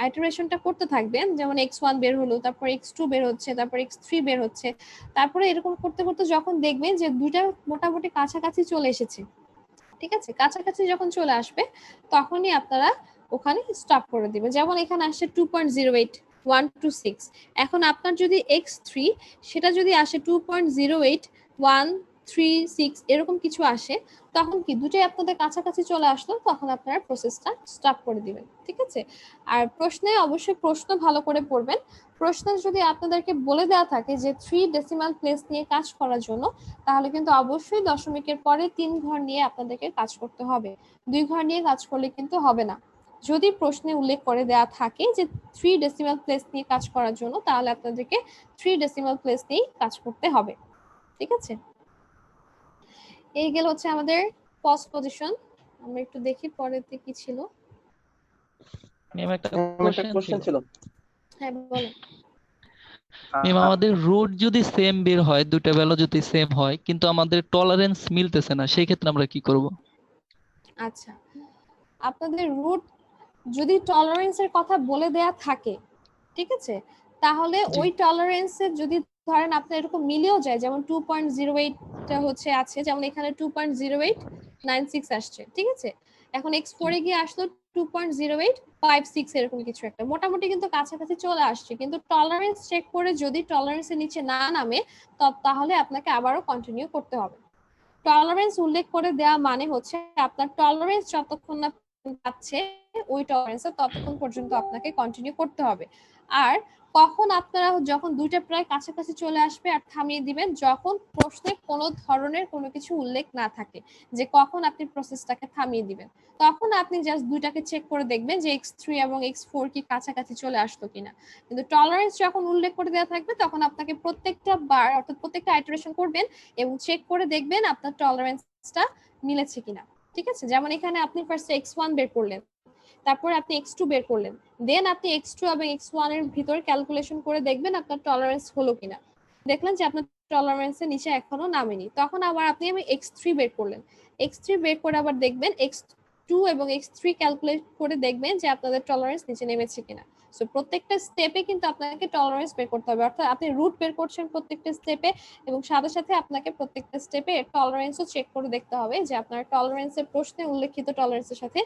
আইটারেশনটা করতে থাকবেন, যেমন x1 বের হলো, তারপর x2 বের হচ্ছে, তারপর x3 বের হচ্ছে, তারপরে এরকম করতে করতে যখন দেখবেন যে দুইটা মোটামুটি কাছাকাছি চলে এসেছে, ঠিক আছে, কাছাকাছি যখন চলে আসবে তখনই আপনারা ওখানে স্টপ করে দিবেন। যেমন এখানে আসছে 2.08 126, এখন আপনার যদি x3 সেটা যদি আসে 2.08 136 এরকম কিছু আসে, তখন কি দুটোই আপনাদের কাছাকাছি চলে আসলো, তখন আপনারা প্রসেসটা স্টপ করে দিবেন। ঠিক আছে, আর প্রশ্নে অবশ্যই প্রশ্ন ভালো করে পড়বেন। প্রশ্ন যদি আপনাদেরকে বলে দেওয়া থাকে যে 3 ডেসিমাল প্লেস নিয়ে কাজ করার জন্য, তাহলে কিন্তু অবশ্যই দশমিকের পরে 3 ঘর নিয়ে আপনাদেরকে কাজ করতে হবে, 2 ঘর নিয়ে কাজ করলে কিন্তু হবে না। যদি প্রশ্নে উল্লেখ করে দেওয়া থাকে যে 3 ডেসিমাল প্লেস নিয়ে কাজ করার জন্য, তাহলে আপনাদেরকে 3 ডেসিমাল প্লেস নিয়েই কাজ করতে হবে। ঠিক আছে, এই গেল হচ্ছে আমাদের ফার্স্ট পজিশন। আমরা একটু দেখি পরেতে কি ছিল। ম্যাম একটা একটা কোশ্চেন ছিল। হ্যাঁ বলেন। ম্যাম আমাদের রুট যদি সেম বের হয়, দুটো ভ্যালু যদি সেম হয় কিন্তু আমাদের টলারেন্স মিলতেছে না, সেই ক্ষেত্রে আমরা কি করব? আচ্ছা, আপনাদের রুট যদি টলারেন্সের কথা বলে দেয়া থাকে, ঠিক আছে, তাহলে জি। ওই টলারেন্সের যদি ধরেন আপনার এরকম মিলেও যায়, যেমন 2.08 টা হচ্ছে আছে, যেমন এখানে 2.0896 আসছে, ঠিক আছে, এখন x4 এ গিয়ে আসলো 2.0856 এরকম কিছু একটা, মোটামুটি কিন্তু কাছাকাছি চলে আসছে, কিন্তু টলারেন্স চেক করে যদি টলারেন্সের নিচে না নামে তাহলে আপনাকে আবারও কন্টিনিউ করতে হবে। টলারেন্স উল্লেখ করে দেওয়া মানে হচ্ছে আপনার টলারেন্স যতক্ষণ না পাচ্ছে ওই টলারেন্সে ততক্ষণ পর্যন্ত আপনাকে কন্টিনিউ করতে হবে। আর কখন আপনারা যখন দুইটা প্রায় কাছাকাছি চলে আসবে আর থামিয়ে দিবেন, যখন প্রশ্নে কোনো ধরনের কোনো কিছু উল্লেখ না থাকে যে কখন আপনি প্রসেসটাকে থামিয়ে দিবেন, তখন আপনি জাস্ট দুইটাকে চেক করে দেখবেন যে x3 এবং x4 কি কাছাকাছি চলে আসলো কিনা। কিন্তু টলারেন্স যখন উল্লেখ করে দেওয়া থাকবে তখন আপনাকে প্রত্যেকটা বার অর্থাৎ প্রত্যেকটা আইটারেশন করবেন এবং চেক করে দেখবেন আপনার টলারেন্সটা মিলেছে কিনা। ঠিক আছে, যেমন এখানে আপনি ফার্স্টে x1 বের করলেন, তারপর আপনি x2 বের করলেন, দেন আপনি x2 এবং x1 এর ভিতর ক্যালকুলেশন করে দেখবেন আপনার টলারেন্স হলো কিনা। দেখলেন যে আপনার টলারেন্সের নিচে এখনো নামেনি, তখন আবার আপনি x3 বের করলেন, x3 বের করে আবার দেখবেন x2 এবং x3 ক্যালকুলেট করে দেখবেন যে আপনাদের টলারেন্স নিচে নেমেছে কিনা। সো প্রত্যেকটা স্টেপে কিন্তু আপনাকে টলারেন্স বের করতে হবে, অর্থাৎ আপনি রুট বের করছেন প্রত্যেকটা স্টেপে এবং সাথে সাথে আপনাকে প্রত্যেকটা স্টেপে টলারেন্সও চেক করে দেখতে হবে যে আপনার টলারেন্সের প্রশ্নে উল্লেখিত টলারেন্সের সাথে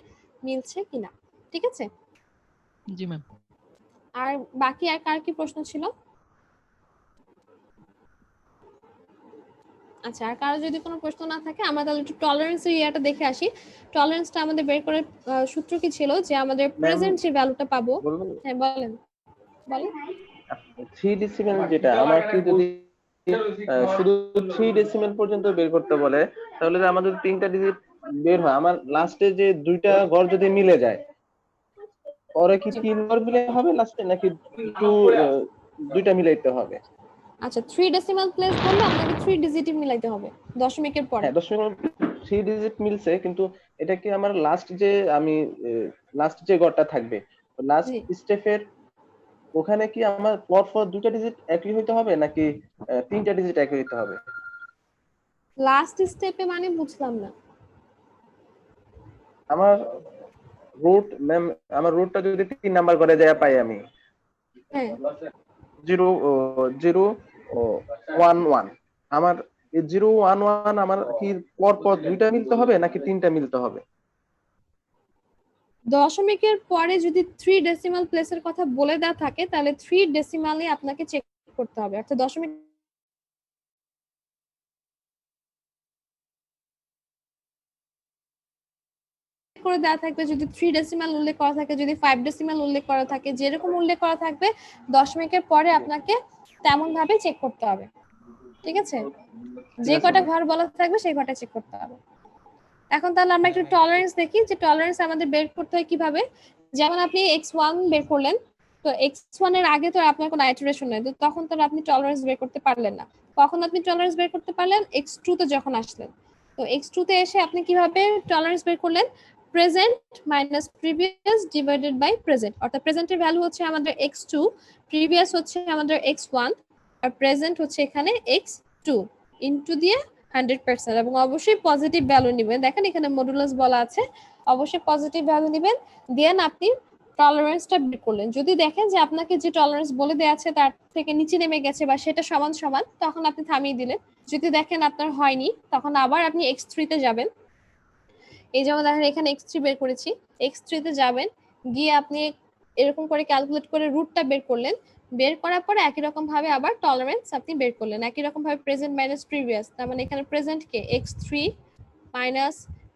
মিলছে কিনা। ঠিক আছে, জি ম্যাম। আর বাকি আর কার কি প্রশ্ন ছিল? আচ্ছা, আর কারো যদি কোনো প্রশ্ন না থাকে আমরা তাহলে একটু টলারেন্সের ইয়াটা দেখে আসি। টলারেন্সটা আমাদের বের করার সূত্র কি ছিল যে আমাদের প্রেজেন্ট যে ভ্যালুটা পাবো। হ্যাঁ বলেন। বলেন। 3 ডেসিমেল যেটা আমাকে যদি শুধু 3 ডেসিমেল পর্যন্ত বের করতে বলে, তাহলে যে আমাদের 3টা ডিজিট বের হয়, আমার লাস্টে যে দুইটা ঘর যদি মিলে যায়, পরে কি 3 ঘর মিলে হবে লাস্টে, নাকি একটু দুইটা মিলাইতে হবে? আচ্ছা 3 ডেসিমাল প্লেস বললে আপনাকে 3 ডিজিটই মিলাইতে হবে দশমিকের পরে। হ্যাঁ, দশমিক 3 ডিজিট মিলছে, কিন্তু এটা কি আমার লাস্ট যে আমি লাস্ট যে ঘরটা থাকবে, লাস্ট জি স্টেপের ওখানে কি আমার পর পর দুইটা ডিজিট একই হইতে হবে, নাকি 3টা ডিজিট একই হইতে হবে? লাস্ট স্টেপে মানে বুঝলাম না। আমার রুট ম্যাম, আমার রুটটা যদি 3 নাম্বার করে যায় পাই আমি হ্যাঁ 0 0 1 1, আমার এই 0 1 1 আমার কি পর পর দুইটা মিলতে হবে নাকি 3টা মিলতে হবে? দশমিকের পরে যদি 3 ডেসিমাল প্লেসের কথা বলে দেওয়া থাকে তাহলে 3 ডেসিমালে আপনাকে চেক করতে হবে, অর্থাৎ দশমিক করে দেওয়া থাকবে, যদি 3 ডেসিমাল উল্লেখ করা থাকে, যদি 5 ডেসিমাল উল্লেখ করা থাকে, যেরকম উল্লেখ করা থাকবে দশমিকের পরে আপনাকে তেমন ভাবে চেক করতে হবে। ঠিক আছে, যে কটা ঘর বলা থাকবে সেই ঘরটা চেক করতে হবে। এখন তাহলে আমরা একটু টলারেন্স দেখি, যে টলারেন্স আমাদের বের করতে হয় কিভাবে। যেমন আপনি x1 বের করলেন, তো x1 এর আগে তো আপনার কোনো আইটারেশন নেই, তো তখন তো আপনি টলারেন্স বের করতে পারলেন না। কখন আপনি টলারেন্স বের করতে পারলেন? x2 তে যখন আসলেন। তো x2 তে এসে আপনি কিভাবে টলারেন্স বের করলেন? Present minus previous divided by present, অর্থাৎ প্রেজেন্টের ভ্যালু হচ্ছে আমাদের x2, প্রিভিয়াস হচ্ছে আমাদের x1, আর প্রেজেন্ট হচ্ছে এখানে x2 ইনটু দিয়ে 100%, এবং অবশ্যই পজিটিভ ভ্যালু নেবেন। দেখেন এখানে মডুলাস বলা আছে, অবশ্যই পজিটিভ ভ্যালু নেবেন। দেন আপনি টলারেন্সটা বের করলেন, যদি দেখেন যে আপনাকে যে টলারেন্স বলে দেওয়া আছে তার থেকে নিচে নেমে গেছে বা সেটা সমান সমান, তখন আপনি থামিয়ে দিলেন। যদি দেখেন আপনার হয়নি, তখন আবার আপনি x3 তে যাবেন। এই যেমন দেখেন এখানে x3 বের করেছি, x3 তে যাবেন, গিয়ে আপনি এরকম করে ক্যালকুলেট করে রুটটা বের করলেন। বের করার পরে একই রকম ভাবে আবার টলারেন্স আপনি বের করলেন, একই রকম ভাবে প্রেজেন্ট মাইনাস প্রিভিয়াস, তার মানে এখানে প্রেজেন্ট কে x3 মাইনাস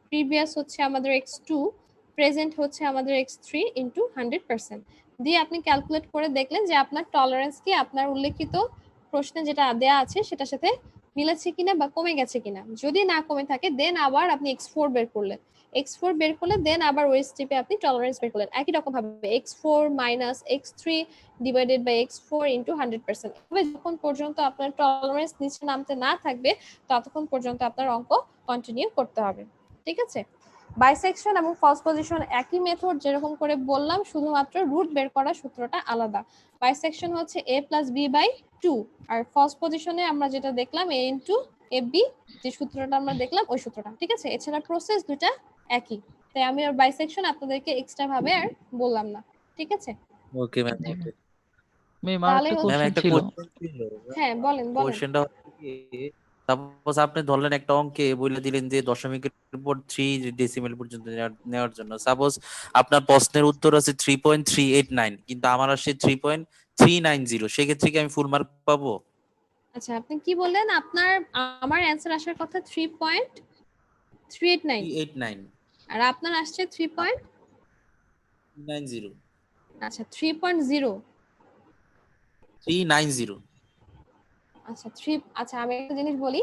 প্রিভিয়াস হচ্ছে আমাদের x2, প্রেজেন্ট হচ্ছে আমাদের x3 ইনটু 100%, দিয়ে আপনি ক্যালকুলেট করে দেখলেন যে আপনার টলারেন্স কি আপনার উল্লেখিত প্রশ্নে যেটা দেয়া আছে সেটার সাথে মিলেছে কিনা বা কমে গেছে কিনা। যদি না কমে থাকে দেন আবার আপনি x4 বের করলেন, x4 বের করলে দেন আবার ওই স্টেপে আপনি টলারেন্স বের করলেন একই রকম ভাবে x4 minus x3 divided by x4 into 100%। তবে যখন পর্যন্ত আপনার টলারেন্স নিচে নামতে না থাকবে ততক্ষণ পর্যন্ত আপনার অঙ্ক কন্টিনিউ করতে হবে। ঠিক আছে, বাইসেকশন এবং ফলস পজিশন একই মেথড, যেরকম করে বললাম, শুধুমাত্র রুট বের করার সূত্রটা আলাদা। বাইসেকশন হচ্ছে a প্লাস বি বাই 2, আর ফলস পজিশনে আমরা যেটা দেখলাম a ইনটু এ বি, যে সূত্রটা আমরা দেখলাম ওই সূত্রটা। ঠিক আছে, এছাড়া প্রসেস দুটা একই, তাই আমি আর বাইসেকশন আপনাদেরকে এক্সট্রা ভাবে আর বললাম না। ঠিক আছে, ওকে ম্যাম। জি ম্যাম। ম্যাম আর তাহলে একটা ম্যাম কোশ্চেন একটা ছিল। কোশ্চেন ছিল। হ্যাঁ বলেন বলেন। কোশ্চেনটা হচ্ছে কি, সাপোজ আপনি ধরলেন একটা অঙ্কে বলে দিলেন যে দশমিকের উপর 3 ডেসিমেল পর্যন্ত নেওয়ার জন্য, সাপোজ আপনার প্রশ্নের উত্তর আছে 3.389, কিন্তু আমার আসছে 3.390, সেক্ষেত্রে কি আমি ফুল মার্ক পাবো? আচ্ছা আপনি কি বললেন, আপনার আমার অ্যান্সার আসার কথা 3.389, 389 আর আপনার আসছে 3 পয়েন্ট, 90, আচ্ছা 3.0, 390। আচ্ছা 3, আচ্ছা আমি একটা জিনিস বলি,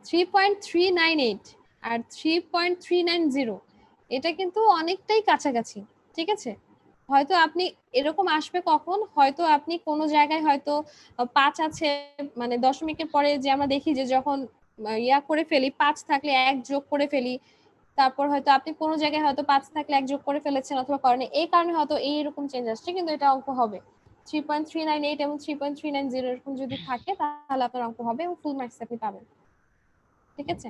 3.398 আর 3.390 এটা কিন্তু অনেকটাই কাছাকাছি। ঠিক আছে, হয়তো আপনি এরকম আসবে কখন, হয়তো আপনি কোনো জায়গায় হয়তো 5 আছে, মানে দশমিকের পরে যে আমরা দেখি যে যখন ইয়া করে ফেলি 5 থাকলে 1 যোগ করে ফেলি, তারপর হয়তো আপনি কোনো জায়গায় হয়তো 5 থাকলে 1 যোগ করে ফেলেছেন অথবা করেনি, এই কারণে হয়তো এইরকম চেঞ্জ আসছে, কিন্তু এটা অঙ্ক হবে 3.398 এবং 3.390 এরকম যদি থাকে তাহলে আপনার অঙ্ক হবে এবং ফুল মার্কস আপনি পাবেন। ঠিক আছে,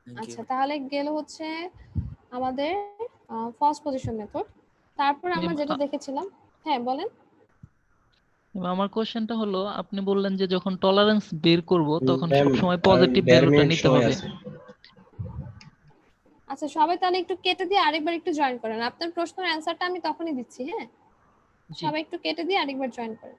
থ্যাংক ইউ। আচ্ছা তাহলে গেল হচ্ছে আমাদের ফার্স্ট পজিশন মেথড। তারপর আমরা ম্যাম যেটা দেখেছিলাম, হ্যাঁ বলেন। আমার কোশ্চেনটা হলো, আপনি বললেন যে যখন টলারেন্স বের করব তখন ম্যাম সবসময় আর পজিটিভ 12 ভ্যালুটা মিনিট নিতে সময় হবে। আছে। আচ্ছা সবাই তাহলে একটু কেটে দিয়ে আরেকবার একটু জয়েন করেন, আপনার প্রশ্নের অ্যান্সারটা আমি তখনই দিচ্ছি। হ্যাঁ, জি। সবাই একটু কেটে দিয়ে আরেকবার জয়েন করেন।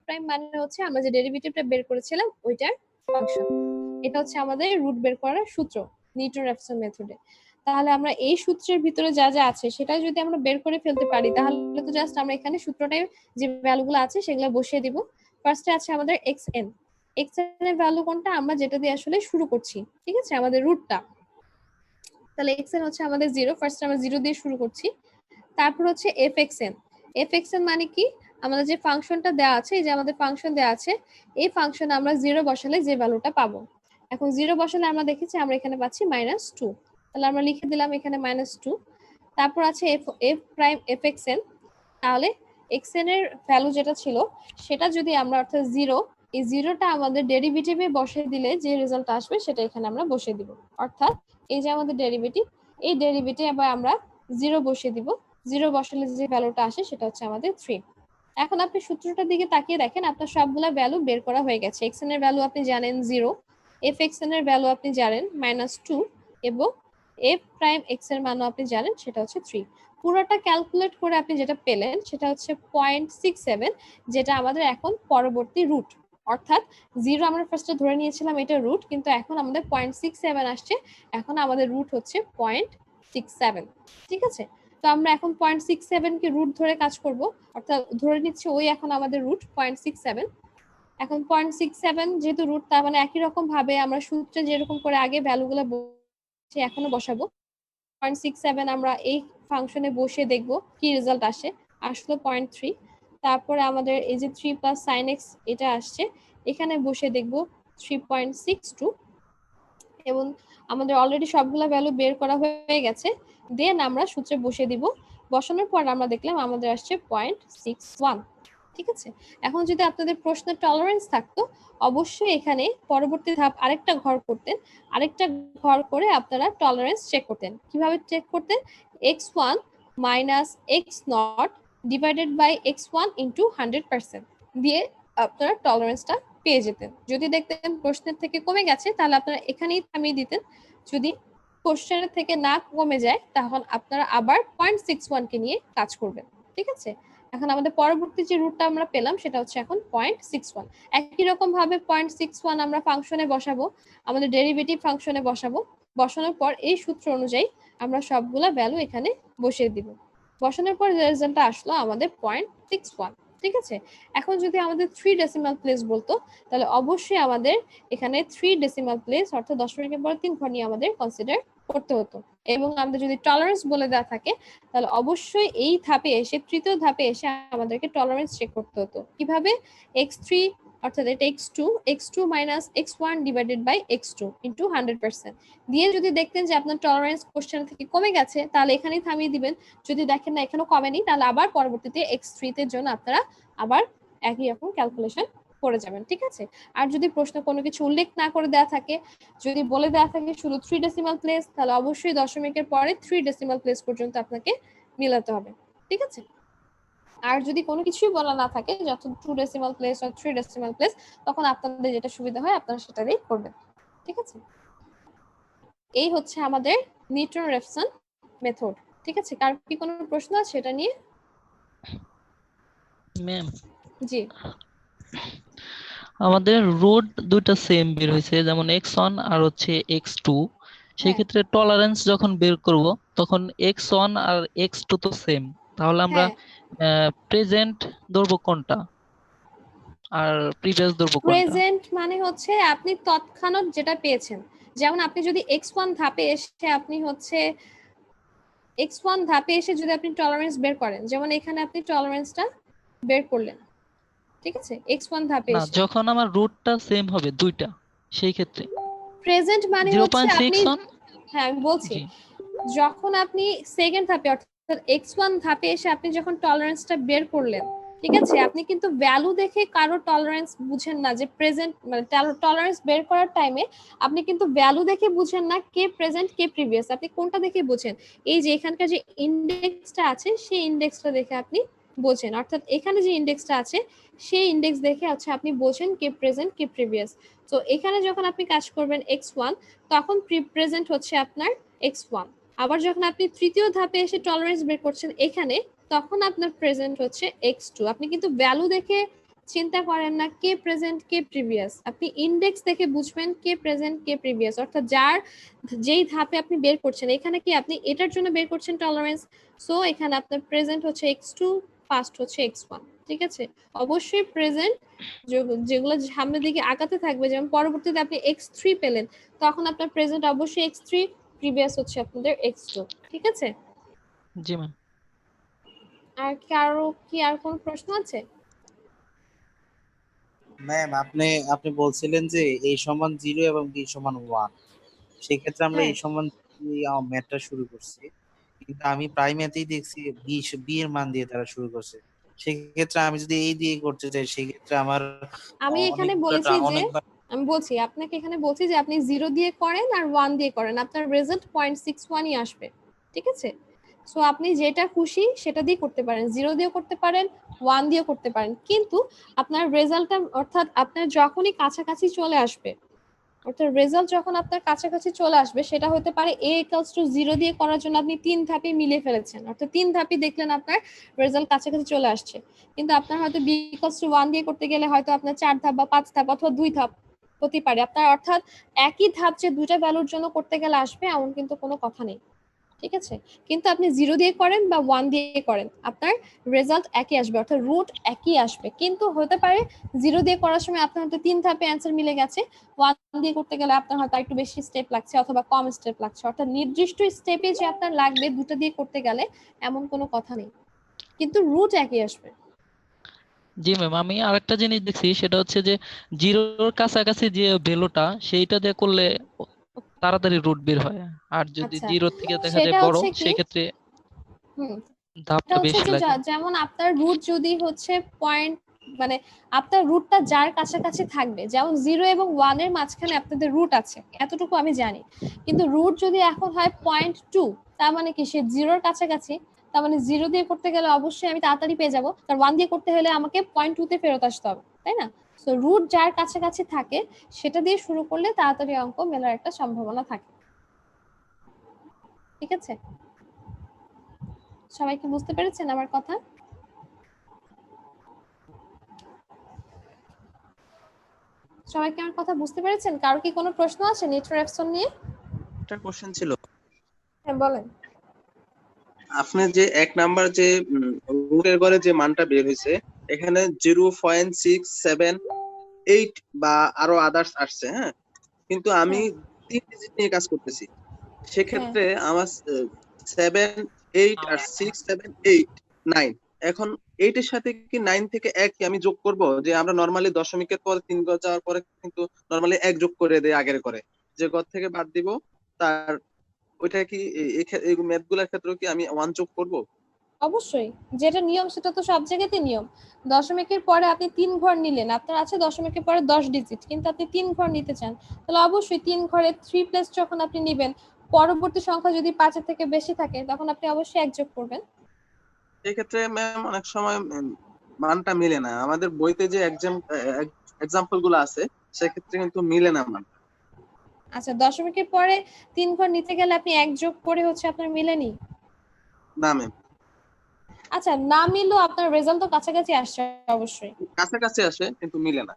প্রাইম মানে হচ্ছে আমরা যে ডেরিভেটিভটা বের করেছিলাম ওইটার ফাংশন। এটা হচ্ছে আমাদের রুট বের করার সূত্র নিউটন রেফসন মেথডে। তাহলে আমরা এই সূত্রের ভিতরে যা যা আছে সেটা যদি আমরা বের করে ফেলতে পারি তাহলে তো জাস্ট আমরা এখানে সূত্রটায় যে ভ্যালুগুলো আছে সেগুলো বসিয়ে দিব। ফার্স্টে আছে আমাদের xn, xn এর ভ্যালু কোনটা, আমরা যেটা দিয়ে আসলে শুরু করছি, ঠিক আছে, আমাদের রুটটা। তাহলে xn হচ্ছে আমাদের 0, ফার্স্ট আমরা 0 দিয়ে শুরু করছি। তারপর হচ্ছে fxn, fxn মানে কি, আমাদের যে ফাংশনটা দেওয়া আছে, এই যে আমাদের ফাংশন দেওয়া আছে, এই ফাংশনে আমরা 0 বসালে যে ভ্যালুটা পাবো, এখন 0 বসালে আমরা দেখেছি আমরা এখানে পাচ্ছি -2, তাহলে আমরা লিখে দিলাম এখানে -2। তারপর আছে f প্রাইম fxn, তাহলে xn এর ভ্যালু যেটা ছিল সেটা যদি আমরা অর্থাৎ 0, এই 0টা আমাদের ডেরিভেটিভে বসিয়ে দিলে যে রেজাল্ট আসবে সেটা এখানে আমরা বসিয়ে দিব। অর্থাৎ এই যে আমাদের ডেরিভেটিভ, এই ডেরিভেটিভ আবার আমরা 0 বসিয়ে দিব, 0 বসালে যে ভ্যালুটা আসে সেটা হচ্ছে আমাদের 3। এখন আপনি সূত্রটার দিকে তাকিয়ে দেখেন আপনার সবগুলা ভ্যালু বের করা হয়ে গেছে। xn এর ভ্যালু আপনি জানেন 0, fxn এর ভ্যালু আপনি জানেন -2 এবং f প্রাইম x এর মানও আপনি জানেন সেটা হচ্ছে 3। পুরোটা ক্যালকুলেট করে আপনি যেটা পেলেন সেটা হচ্ছে 0.67, যেটা আমাদের এখন পরবর্তী রুট। অর্থাৎ 0 আমরা ফার্স্টে ধরে নিয়েছিলাম এটা রুট, কিন্তু এখন আমাদের 0.67 আসছে, এখন আমাদের রুট হচ্ছে 0.67, ঠিক আছে। তো আমরা এখন 0.67 কে রুট ধরে কাজ করব, অর্থাৎ ধরে নিচ্ছে ওই এখন আমাদের রুট 0.67। এখন 0.67 যেহেতু রুট, তার মানে একই রকম ভাবে আমরা সূত্রে যেরকম করে আগে ভ্যালুগুলো এখনো বসাবো। 0.67 আমরা এই ফাংশনে বসে দেখব কি রেজাল্ট আসে, আসলো 0.3। তারপরে আমাদের এই যে 3 প্লাস sin x এটা আসছে, এখানে বসে দেখব 3.62, এবং আমাদের অলরেডি সবগুলা ভ্যালু বের করা হয়ে গেছে। দেন আমরা সূত্রে বসে দিব, বসানোর পর আমরা দেখলাম আমাদের আসছে 0.61, ঠিক আছে। এখন যদি আপনাদের প্রশ্নের টলারেন্স থাকতো, অবশ্যই এখানে পরবর্তী ধাপ আরেকটা ঘর করতেন, আরেকটা ঘর করে আপনারা টলারেন্স চেক করতেন। কিভাবে চেক করতেন, x1 minus x0 divided by x1 into 100% দিয়ে আপনারা টলারেন্সটা পেয়ে যেতেন। যদি দেখতেন প্রশ্নের থেকে কমে গেছে তাহলে আপনারা এখানেই থামিয়ে দিতেন, যদি কোশ্চেনের থেকে না কমে যায় তখন আপনারা আবার 0.61 কে নিয়ে কাজ করবেন, ঠিক আছে। এখন আমাদের পরবর্তী যে রুটটা আমরা পেলাম সেটা হচ্ছে এখন 0.61। একই রকম ভাবে 0.61 আমরা ফাংশনে বসাবো, আমাদের ডেরিভেটিভ ফাংশনে বসাবো, বসানোর পর এই সূত্র অনুযায়ী আমরা সবগুলা ভ্যালু এখানে বসিয়ে দিব। বসানোর পর যে রেজাল্টটা আসলো আমাদের 0.61, ঠিক আছে। এখন যদি আমাদের 3 ডেসিমাল প্লেস বলতো তাহলে অবশ্যই আমাদের এখানে 3 ডেসিমাল প্লেস অর্থাৎ দশমিকের পরে 3 ঘর নিয়ে আমাদের কনসিডার করতে হতো, এবং আমাদের যদি টলারেন্স বলে দেওয়া থাকে তাহলে অবশ্যই এই ধাপে এসে, তৃতীয় ধাপে এসে আমাদেরকে টলারেন্স চেক করতে হতো। কিভাবে, x3 অর্থাৎ এটা x2 minus x1 divided by x2 into 100% দিয়ে যদি দেখতেন যে আপনার টলারেন্স কোশ্চেন থেকে কমে গেছে তাহলে এখানেই থামিয়ে দিবেন। যদি দেখেন না এখানেও কমেনি তাহলে আবার পরবর্তীতে x3 এর জন্য আপনারা আবার একই রকম ক্যালকুলেশন করে যাবেন, ঠিক আছে। আর যদি প্রশ্ন কোনো কিছু উল্লেখ না করে দেওয়া থাকে, যদি বলে দেওয়া থাকে শুধু 3 ডেসিমাল প্লেস, তাহলে অবশ্যই দশমিকের পরে 3 ডেসিমাল প্লেস পর্যন্ত আপনাকে মিলাতে হবে, ঠিক আছে। আর যদি কোনো কিছুই বলা না থাকে, যত 2 ডেসিমাল প্লেস আর 3 ডেসিমাল প্লেস, তখন আপনাদের যেটা সুবিধা হয় আপনারা সেটা দিয়ে করবেন, ঠিক আছে। এই হচ্ছে আমাদের নিউটন রেফসন মেথড, ঠিক আছে। কার কি কোনো প্রশ্ন আছে এটা নিয়ে? ম্যাম, জি, আমাদের রুট দুইটা সেম বের হয়েছে, যেমন x1 আর হচ্ছে x2। সেই ক্ষেত্রে টলারেন্স যখন বের করব তখন x1 আর x2 তো সেম, তাহলে আমরা প্রেজেন্ট ধরবো কোনটা আর প্রিভিয়াস ধরবো কোনটা? প্রেজেন্ট মানে হচ্ছে আপনি তৎক্ষণাৎ যেটা পেয়েছেন। যেমন আপনি যদি x1 ধাপে এসে আপনি হচ্ছে x1 ধাপে এসে যদি আপনি টলারেন্স বের করেন, যেমন এখানে আপনি টলারেন্সটা বের করলেন, ঠিক আছে, x1 ধাপে না, এসে। যখন আমার রুটটা সেম হবে দুইটা, সেই ক্ষেত্রে প্রেজেন্ট মানে হচ্ছে আপনি, 0.61। হ্যাঁ আমি বলছি, জি, যখন আপনি সেকেন্ড ধাপে অর্থাৎ x1 ধাপে এসে আপনি যখন টলারেন্সটা বের করলেন, ঠিক আছে, আপনি কিন্তু ভ্যালু দেখে কারো টলারেন্স বুঝেন না, যে প্রেজেন্ট মানে টলারেন্স বের করার টাইমে আপনি কিন্তু ভ্যালু দেখে বুঝেন না কে প্রেজেন্ট কে প্রিভিয়াস, আপনি কোনটা দেখে বুঝেন, এই যে এখানকার যে ইনডেক্সটা আছে সেই ইনডেক্সটা দেখে আপনি বোঝেন। অর্থাৎ এখানে যে ইনডেক্সটা আছে সেই ইনডেক্স দেখে হচ্ছে আপনি বোঝেন কে প্রেজেন্ট কে প্রিভিয়াস। তো এখানে যখন আপনি কাজ করবেন x1, তখন প্রেজেন্ট হচ্ছে আপনার x1। আবার যখন আপনি তৃতীয় ধাপে এসে টলারেন্স বের করছেন এখানে, তখন আপনার প্রেজেন্ট হচ্ছে x2। আপনি কিন্তু ভ্যালু দেখে চিন্তা করেন না কে প্রেজেন্ট কে প্রিভিয়াস, আপনি ইন্ডেক্স দেখে বুঝবেন কে প্রেজেন্ট কে প্রিভিয়াস, অর্থাৎ যেই ধাপে আপনি বের করছেন, এখানে কি আপনি এটার জন্য বের করছেন টলারেন্স, সো এখানে আপনার প্রেজেন্ট হচ্ছে x2, পাস্ট হচ্ছে x1, ঠিক আছে। অবশ্যই প্রেজেন্ট যেগুলো সামনের দিকে আগাতে থাকবে, যেমন পরবর্তীতে আপনি x3 পেলেন, তখন আপনার প্রেজেন্ট অবশ্যই x3, প্রিভিয়াস হচ্ছে আপনাদের x2, ঠিক আছে। জি ম্যাম। আর কারো কি আর কোনো প্রশ্ন আছে? ম্যাম আপনি বলছিলেন যে a সমান 0 এবং b সমান 1, সেই ক্ষেত্রে আমরা হ্যাঁ, a সমান ম্যাথটা শুরু করছি, কিন্তু আমি প্রায় ম্যাথেই দেখছি b এর মান দিয়ে তারা শুরু করছে। সেই ক্ষেত্রে আমি যদি এই দিয়ে করতে চাই, সেই ক্ষেত্রে আমার আমি এখানে বলছি যে আমি বলছি আপনাকে এখানে বলছি যে আপনি 0 দিয়ে করেন আর 1 দিয়ে করেন, আপনার রেজাল্ট 0.61ই আসবে, ঠিক আছে। সো আপনি যেটা খুশি সেটা দিয়ে করতে পারেন, 0 দিয়ে করতে পারেন, 1 দিয়ে করতে পারেন, কিন্তু আপনার রেজাল্টটা অর্থাৎ আপনার যখনই কাছাকাছি চলে আসবে, অর্থাৎ রেজাল্ট যখন আপনার কাছাকাছি চলে আসবে, সেটা হতে পারে a = 0 দিয়ে করার জন্য আপনি 3 ধাপে মিলিয়ে ফেলেছেন, অর্থাৎ 3 ধাপই দেখলেন আপনার রেজাল্ট কাছাকাছি চলে আসছে, কিন্তু আপনার হয়তো b = 1 দিয়ে করতে গেলে হয়তো আপনার 4 ধাপ বা 5 ধাপ অথবা 2 ধাপ হতে পারে আপনার, অর্থাৎ একই ধাপ যে দুইটা ভ্যালুর জন্য করতে গেলে আসবে এমন কিন্তু কোনো কথা নেই, ঠিক আছে। কিন্তু আপনি 0 দিয়ে করেন বা 1 দিয়ে করেন, আপনার রেজাল্ট একই আসবে, অর্থাৎ রুট একই আসবে, কিন্তু হতে পারে 0 দিয়ে করার সময় আপনার হয়তো 3 ধাপে অ্যান্সার মিলে গেছে, 1 দিয়ে করতে গেলে আপনার হয়তো একটু বেশি স্টেপ লাগছে অথবা কম স্টেপ লাগছে, অর্থাৎ নির্দিষ্ট স্টেপে যে আপনার লাগবে দুটো দিয়ে করতে গেলে এমন কোনো কথা নেই, কিন্তু রুট একই আসবে। জি ম্যাম, আমি আরেকটা জিনিস দেখছি, সেটা হচ্ছে যে জিরোর কাছাকাছি যে ভ্যালুটা সেইটা দিয়ে করলে তাড়াতাড়ি রুট বের হয়, আর যদি আচ্ছা, জিরো থেকে দেখা যায় সেটা বড়, হচ্ছে কি, সেক্ষেত্রে হুম, এটা ধাপটা হচ্ছে বেশি যে লাগে। যেমন আপনার রুট যদি হচ্ছে পয়েন্ট, মানে আপনার রুটটা যার কাছাকাছি থাকবে, যেমন 0 এবং 1 এর মাঝখানে আপনাদের রুট আছে এতটুকু আমি জানি, কিন্তু রুট যদি এখন হয় 0.2, তার মানে কি সে 0-র কাছাকাছি, তার মানে 0 দিয়ে করতে গেলে অবশ্যই আমি তাড়াতাড়ি পেয়ে যাবো, কারণ 1 দিয়ে করতে হলে আমাকে 0.2 তে ফেরত আসতে হবে, তাই না। সো রুট যার কাছাকাছি থাকে সেটা দিয়ে শুরু করলে তাড়াতাড়ি অঙ্ক মেলার একটা সম্ভাবনা থাকে, ঠিক আছে। সবাই কি বুঝতে পেরেছেন আমার কথা? সবাই কি আমার কথা বুঝতে পেরেছেন? কারো কি কোনো প্রশ্ন আছে নেটওয়ার্কসন নিয়ে? একটা কোশ্চেন ছিল, হ্যাঁ, বলেন। আপনি যে এক নাম্বার যে রুটের ঘরে যে মানটা বের হয়েছে, এখানে 0.678 বা আরো আদার্স আসছে, হ্যাঁ, কিন্তু আমি হ্যাঁ, 3 ডিজিট নিয়ে কাজ করতেছি, হ্যাঁ, সেক্ষেত্রে আমার 7, 8 আর 6, 7, 8, 9, এখন 8 এর সাথে কি 9 থেকে 1 কি আমি যোগ করব? যে আমরা নরমালি দশমিকের পর 3 ঘর যাওয়ার পরে কিন্তু নরমালি 1 যোগ করে দেই আগের করে, যে ঘর থেকে বাদ দিব তার ওইটা কি এই ম্যাথ গুলার ক্ষেত্রে কি আমি 1 যোগ করব? অবশ্যই। যেটা নিয়ম সেটা তো সব জায়গাতে নিয়ম। দশমিকের পরে আপনি 3 ঘর নিলেন, আপনার আছে দশমিকের পরে 10 ডিজিট, কিন্তু আপনি 3 ঘর নিতে চান, তাহলে অবশ্যই 3 ঘরে 3 প্লেস যখন আপনি নিবেন, পরবর্তী সংখ্যা যদি 5 এর থেকে বেশি থাকে তখন আপনি অবশ্যই 1 যোগ করবেন। এই ক্ষেত্রে ম্যাম অনেক সময় মানটা মিলে না, আমাদের বইতে যে এক্সাম্পল গুলো আছে সেক্ষেত্রে কিন্তু মিলে না মান। আচ্ছা, দশমিকের পরে 3 ঘর নিতে গেলে আপনি 1 যোগ করে হচ্ছে আপনার মিলেনি। না ম্যাম, আচ্ছা, না মিললেও আপনার রেজাল্ট তো কাছাকাছি আসছে অবশ্যই। কাছাকাছি আসে কিন্তু মিলে না।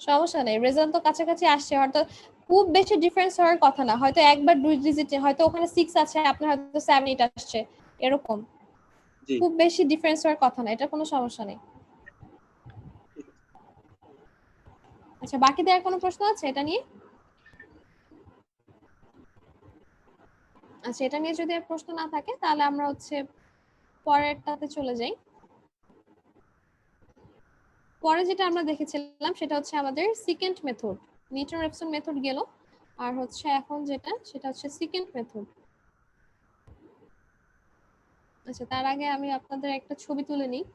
সমস্যা নেই, রেজাল্ট তো কাছাকাছি আসছে, অর্থাৎ খুব বেশি ডিফারেন্স হওয়ার কথা না, হয়তো একবার 2 ডিজিটে, হয়তো ওখানে 6 আছে আপনার হয়তো 7, 8 আসছে, এরকম জি, খুব বেশি ডিফারেন্স হওয়ার কথা না, এটা কোনো সমস্যা নেই। আচ্ছা, বাকিদের আর কোনো প্রশ্ন আছে এটা নিয়ে? আচ্ছা, এটা নিয়ে যদি আর প্রশ্ন না থাকে তাহলে আমরা হচ্ছে পরেরটাতে চলে যাই। পরে যেটা আমরা দেখেছিলাম সেটা হচ্ছে আমাদের সেকেন্ড মেথড, নিউটন রেফসন মেথড গেল, আর হচ্ছে এখন যেটা সেটা হচ্ছে সেকেন্ড মেথড। আচ্ছা, তার আগে আমি আপনাদের একটা ছবি তুলে নিই।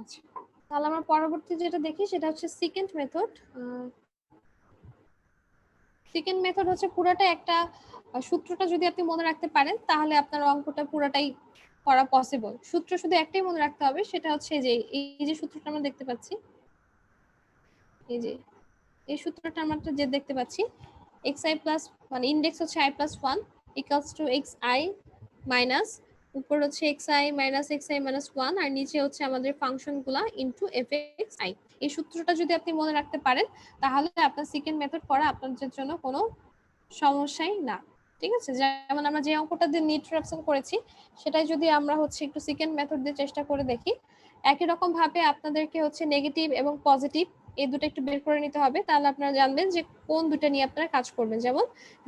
আচ্ছা, তাহলে আমরা পরবর্তী যেটা দেখি সেটা হচ্ছে সেকেন্ড মেথড। সেকেন্ড মেথড হচ্ছে পুরোটা একটা সূত্রটা যদি আপনি মনে রাখতে পারেন তাহলে আপনার অঙ্কটা পুরোটাই করা পসিবল। সূত্র শুধু একটাই মনে রাখতে হবে, সেটা হচ্ছে যে এই যে সূত্রটা আমরা দেখতে পাচ্ছি, এই যে এই সূত্রটা আমরা যে দেখতে পাচ্ছি, xi প্লাস মানে ইনডেক্স হচ্ছে i plus 1 equals to xi minus উপর হচ্ছে xi মাইনাস xi মাইনাস 1 আর নিচে হচ্ছে আমাদের ফাংশনগুলা ইনটু fxi। এই সূত্রটা যদি আপনি মনে রাখতে পারেন তাহলে আপনার সেকেন্ড মেথড করা আপনাদের জন্য কোনো সমস্যাই না। ঠিক আছে, যেমন আমরা যে অঙ্কটা দিয়ে নিট রিডাকশন করেছি সেটাই যদি আমরা হচ্ছে একটু সেকেন্ড মেথড দিয়ে চেষ্টা করে দেখি, একই রকম ভাবে আপনাদেরকে হচ্ছে নেগেটিভ এবং পজিটিভ এই দুটো একটু বের করে নিতে হবে, তাহলে আপনারা জানবেন যে কোন দুটো নিয়ে আপনারা কাজ করবেন। যেমন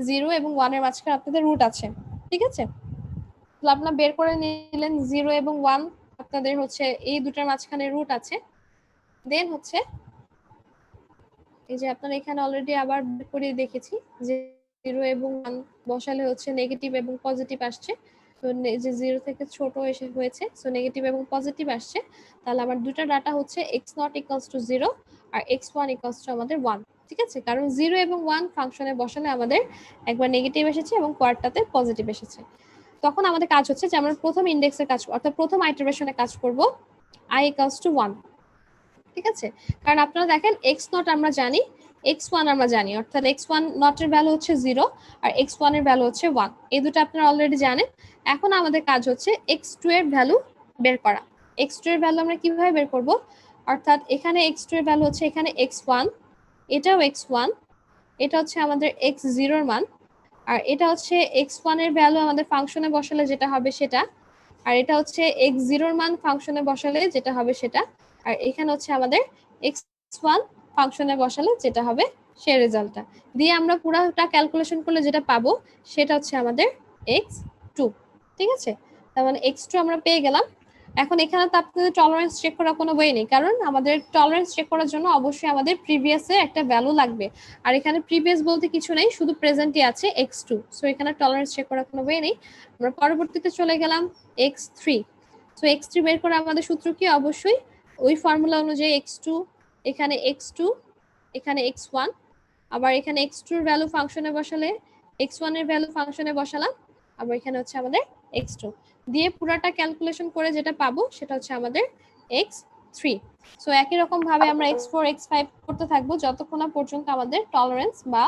0 এবং 1 এর মাঝখানে আপনাদের রুট আছে, ঠিক আছে, তাহলে আপনারা বের করে নিলেন 0 এবং 1 আপনাদের হচ্ছে এই দুটার মাঝখানে রুট আছে। দেন হচ্ছে এই যে আপনারা এখানে অলরেডি আবার বের করে দেখেছি যে 0 এবং 1 বসালে হচ্ছে নেগেটিভ এবং পজিটিভ আসছে, তো যে 0 থেকে ছোট এসে হয়েছে, সো নেগেটিভ এবং পজিটিভ আসছে। তাহলে আমার দুটো ডাটা হচ্ছে x0 ইকুয়ালস টু 0 আর x1 ইকুয়ালস টু আমাদের 1। ঠিক আছে, কারণ 0 এবং 1 ফাংশনে বসালে আমাদের একবার নেগেটিভ এসেছে এবং পরেরটাতে পজিটিভ এসেছে। তখন আমাদের কাজ হচ্ছে যে আমরা প্রথম ইনডেক্সের কাজ অর্থাৎ প্রথম আইটারেশনে কাজ করব i ইকুয়ালস টু 1। ঠিক আছে, কারণ আপনারা দেখেন x0 আমরা জানি, x1 আমরা জানি, অর্থাৎ x1 নট এর ভ্যালু হচ্ছে 0 আর x1 এর ভ্যালু হচ্ছে 1, এই দুটো আপনারা অলরেডি জানেন। এখন আমাদের কাজ হচ্ছে x2 এর ভ্যালু বের করা। x2 এর ভ্যালু আমরা কিভাবে বের করব, অর্থাৎ এখানে x2 এর ভ্যালু হচ্ছে এখানে x1, এটাও x1, এটা হচ্ছে আমাদের x0 এর মান, আর এটা হচ্ছে x1 এর ভ্যালু আমাদের ফাংশনে বসালে যেটা হবে সেটা, আর এটা হচ্ছে x0 এর মান ফাংশনে বসালে যেটা হবে সেটা, আর এখানে হচ্ছে আমাদের x1 ফাংশনে বসালে যেটা হবে সেই রেজাল্টটা দিয়ে আমরা পুরোটা ক্যালকুলেশন করলে যেটা পাবো সেটা হচ্ছে আমাদের x2। ঠিক আছে, তার মানে x2 আমরা পেয়ে গেলাম। এখন এখানে তো আপনাদের টলারেন্স চেক করার কোনো ওয়ে নেই, কারণ আমাদের টলারেন্স চেক করার জন্য অবশ্যই আমাদের প্রিভিয়াসে একটা ভ্যালু লাগবে, আর এখানে প্রিভিয়াস বলতে কিছু নেই, শুধু প্রেজেন্টই আছে x2, সো এখানে টলারেন্স চেক করার কোনো ওয়ে নেই। আমরা পরবর্তীতে চলে গেলাম x3। সো x3 বের করে আমাদের সূত্র কি, অবশ্যই ওই ফর্মুলা অনুযায়ী x2, এখানে x2, এখানে x1, আবার এখানে x2 এর ভ্যালু ফাংশনে বসালে x1 এর ভ্যালু ফাংশনে বসালাম, আবার এখানে হচ্ছে আমাদের x2 দিয়ে পুরাটা ক্যালকুলেশন করে যেটা পাবো সেটা হচ্ছে আমাদের x3। সো একই রকম ভাবে আমরা x4 x5 করতে থাকবো যতক্ষণ না পর্যন্ত আমাদের টলারেন্স বা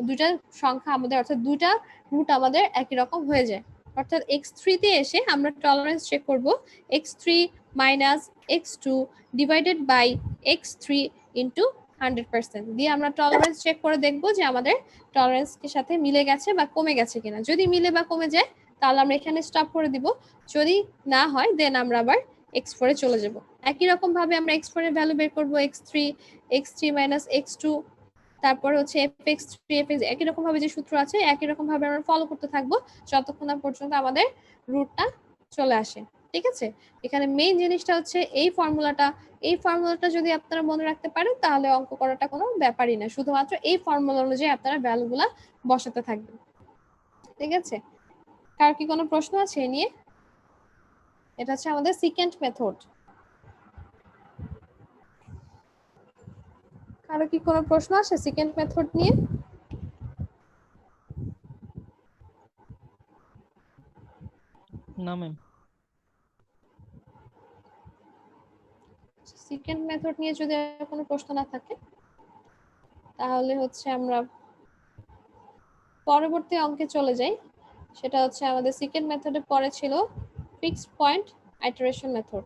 দুইটা সংখ্যা আমাদের অর্থাৎ দুইটা রুট আমাদের একই রকম হয়ে যায়। অর্থাৎ x3 তে এসে আমরা টলারেন্স চেক করব x3 minus x2 divided by x3 into 100% দিয়ে আমরা টলারেন্স চেক করে দেখব যে আমাদের টলারেন্সের সাথে মিলে গেছে বা কমে গেছে কিনা। যদি মিলে বা কমে যায় তাহলে আমরা এখানে স্টপ করে দিব, যদি না হয় দেন আমরা আবার x4 এ চলে যাব। একই রকম ভাবে আমরা x4 এর ভ্যালু বের করব x3 মাইনাস x2, তারপর হচ্ছে fx3 fx, একই রকম ভাবে যে সূত্র আছে একই রকম ভাবে আমরা ফলো করতে থাকবো যতক্ষণ না পর্যন্ত আমাদের রুটটা চলে আসে। ঠিক আছে, এখানে মেইন জিনিসটা হচ্ছে এই ফর্মুলাটা যদি আপনারা মনে রাখতে পারেন তাহলে অঙ্ক করাটা কোনো ব্যাপারই না, শুধুমাত্র এই ফর্মুলা অনুযায়ী আপনারা ভ্যালুগুলা বসাতে থাকবেন। ঠিক আছে, কার কি কোনো প্রশ্ন আছে এ নিয়ে? এটা হচ্ছে আমাদের সেকেন্ড মেথড। কারো কি কোনো প্রশ্ন আছে সেকেন্ড মেথড নিয়ে? না ম্যাম। সেকেন্ড মেথড নিয়ে যদি আর কোনো প্রশ্ন না থাকে তাহলে হচ্ছে আমরা পরবর্তী অঙ্কে চলে যাই। সেটা হচ্ছে আমাদের সেকেন্ড মেথডের পরে ছিল ফিক্সড পয়েন্ট আইটারেশন মেথড,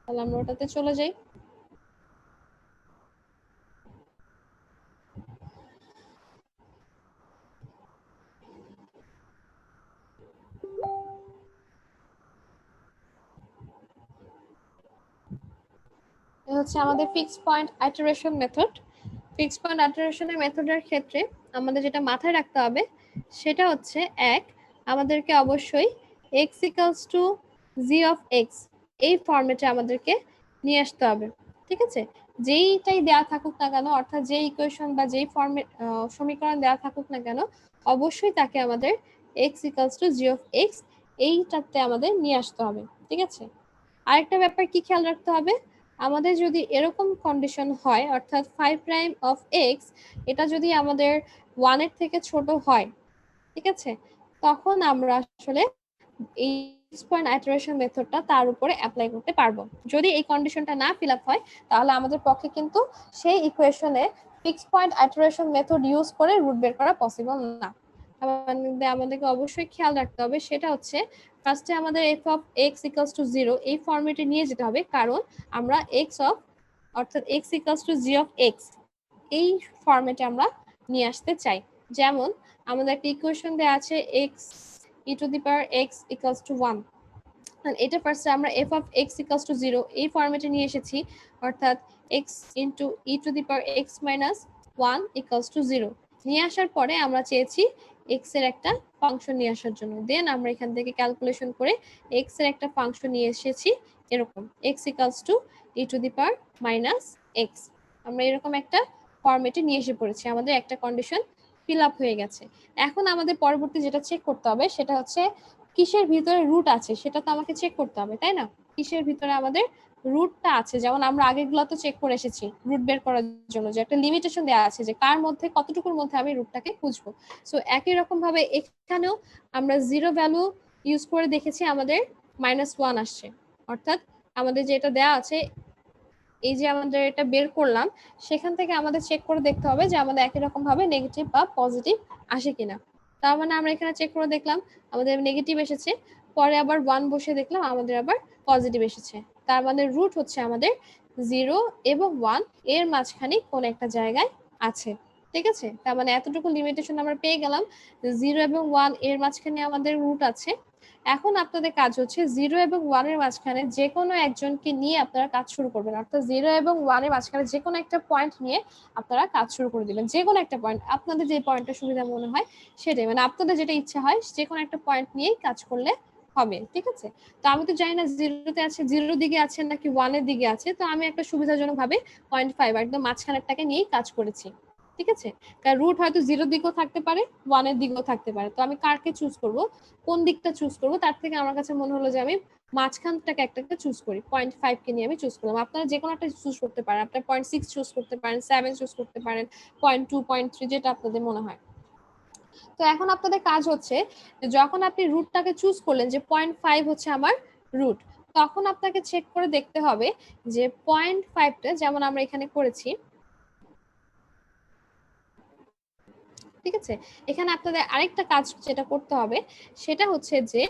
তাহলে আমরা ওটাতে চলে যাই। হচ্ছে আমাদের fixed point iteration method. Fixed point আইটারেশনের মেথডের ক্ষেত্রে আমাদের যেটা মাথায় রাখতে হবে সেটা হচ্ছে আমাদেরকে অবশ্যই x equals to g of x এই ফরম্যাটে আমাদেরকে নিয়ে আসতে হবে। ঠিক আছে, যেইটাই দেওয়া থাকুক না কেন, অর্থাৎ যে ইকুয়েশন বা যেই ফর্মে সমীকরণ দেওয়া থাকুক না কেন, অবশ্যই তাকে আমাদের x equals to g of x এইটাতে আমাদের নিয়ে আসতে হবে। ঠিক আছে, আরেকটা ব্যাপার কি খেয়াল রাখতে হবে, আমাদের যদি এরকম কন্ডিশন হয় অর্থাৎ 5 প্রাইম অফ x এটা যদি আমাদের 1 এর থেকে ছোট হয়, ঠিক আছে, তখন আমরা আসলে এই ফিক্স পয়েন্ট আইটারেশন মেথডটা তার উপরে অ্যাপ্লাই করতে পারবো। যদি এই কন্ডিশনটা না ফিল আপ হয় তাহলে আমাদের পক্ষে কিন্তু সেই ইকুয়েশনে fix point iteration method use করে রুট বের করা পসিবল না। আমাদেরকে অবশ্যই খেয়াল রাখতে হবে সেটা হচ্ছে ফার্স্টে আমাদের f of x equals to 0 এই ফরম্যাটে নিয়ে যেতে হবে, কারণ আমরা অর্থাৎ x equals to g of x এই ফরম্যাটে আমরা নিয়ে আসতে চাই। যেমন আমাদের একটা ইকুয়েশন দেওয়া আছে x e to the power x equals to 1, এটা ফার্স্টে আমরা f of x equals to 0 এই ফরম্যাটে নিয়ে এসেছি, অর্থাৎ x into e to the power x minus 1 equals to 0 নিয়ে আসার পরে আমরা চেয়েছি x এর একটা ফাংশন নিয়ে আসার জন্য। দেন আমরা এখান থেকে ক্যালকুলেশন করে x এর একটা ফাংশন নিয়ে এসেছি এরকম x equals to e to the power minus x। আমরা এরকম একটা ফরম্যাটে নিয়ে এসে পড়েছি, আমাদের একটা কন্ডিশন ফিল আপ হয়ে গেছে। এখন আমাদের পরবর্তী যেটা চেক করতে হবে সেটা হচ্ছে কিসের ভিতরে রুট আছে সেটা তো আমাকে চেক করতে হবে, তাই না? কিসের ভিতরে আমাদের রুটটা আছে, যেমন আমরা আগেরগুলো তো চেক করে এসেছি রুট বের করার জন্য যে একটা লিমিটেশন দেওয়া আছে যে কার মধ্যে কতটুকুর মধ্যে আমি রুটটাকে খুঁজবো। সো একই রকম ভাবে এখানেও আমরা জিরো ভ্যালু ইউজ করে দেখেছি, আমাদের -1 আসছে, অর্থাৎ আমাদের যেটা দেওয়া আছে এই যে আমাদের এটা বের করলাম সেখান থেকে আমাদের চেক করে দেখতে হবে যে আমাদের একই রকম ভাবে নেগেটিভ বা পজিটিভ আসে কিনা। তার মানে আমরা এখানে চেক করে দেখলাম আমাদের নেগেটিভ এসেছে, পরে আবার 1 বসে দেখলাম আমাদের আবার পজিটিভ এসেছে, তার মানে রুট হচ্ছে আমাদের 0 এবং 1 এর মাঝখানে কোন একটা জায়গায় আছে। ঠিক আছে, তার মানে এতটুকু লিমিটেশন আমরা পেয়ে গেলাম, 0 এবং 1 এর মাঝখানে আমাদের রুট আছে। এখন আপনাদের কাজ হচ্ছে 0 এবং 1 এর মাঝখানে যে কোনো একজনকে নিয়ে আপনারা কাজ শুরু করবেন, অর্থাৎ 0 এবং 1 এর মাঝখানে যে কোনো একটা পয়েন্ট নিয়ে আপনারা কাজ শুরু করে দিবেন। যে কোনো একটা পয়েন্ট, আপনাদের যে পয়েন্টটা সুবিধা মনে হয় সেটাই, মানে আপনাদের যেটা ইচ্ছা হয় যে কোনো একটা পয়েন্ট নিয়েই কাজ করলে হবে। ঠিক আছে, তো আমি তো জানি না 0-তে আছে, 0 দিকে আছে নাকি 1 এর দিকে আছে, তো আমি একটা সুবিধাজনক ভাবে 0.5 একদম মাঝখানেরটাকে নিয়েই কাজ করেছি। ঠিক আছে, কারণ রুট হয়তো 0 দিকেও থাকতে পারে 1 এর দিকেও থাকতে পারে, তো আমি কারকে চুজ করব, কোন দিকটা চুজ করব, তার থেকে আমার কাছে মনে হলো যে আমি মাঝখানটাকে একটা চুজ করি, 0.5 কে নিয়ে আমি চুজ করলাম। আপনারা যে কোনো একটা চুজ করতে পারেন, আপনারা 0.6 চুজ করতে পারেন, 7 চুজ করতে পারেন, 0.2 0.3 যেটা আপনাদের মনে হয়। তো এখন আপনাদের কাজ হচ্ছে যখন আপনি রুটটাকে চুজ করলেন যে 0.5 হচ্ছে আমার রুট, তখন আপনাকে চেক করে দেখতে হবে যে 0.5টা যেমন আমরা এখানে করেছি। ঠিক আছে, এখানে আপনাদের আরেকটা কাজ যেটা করতে হবে সেটা হচ্ছে যে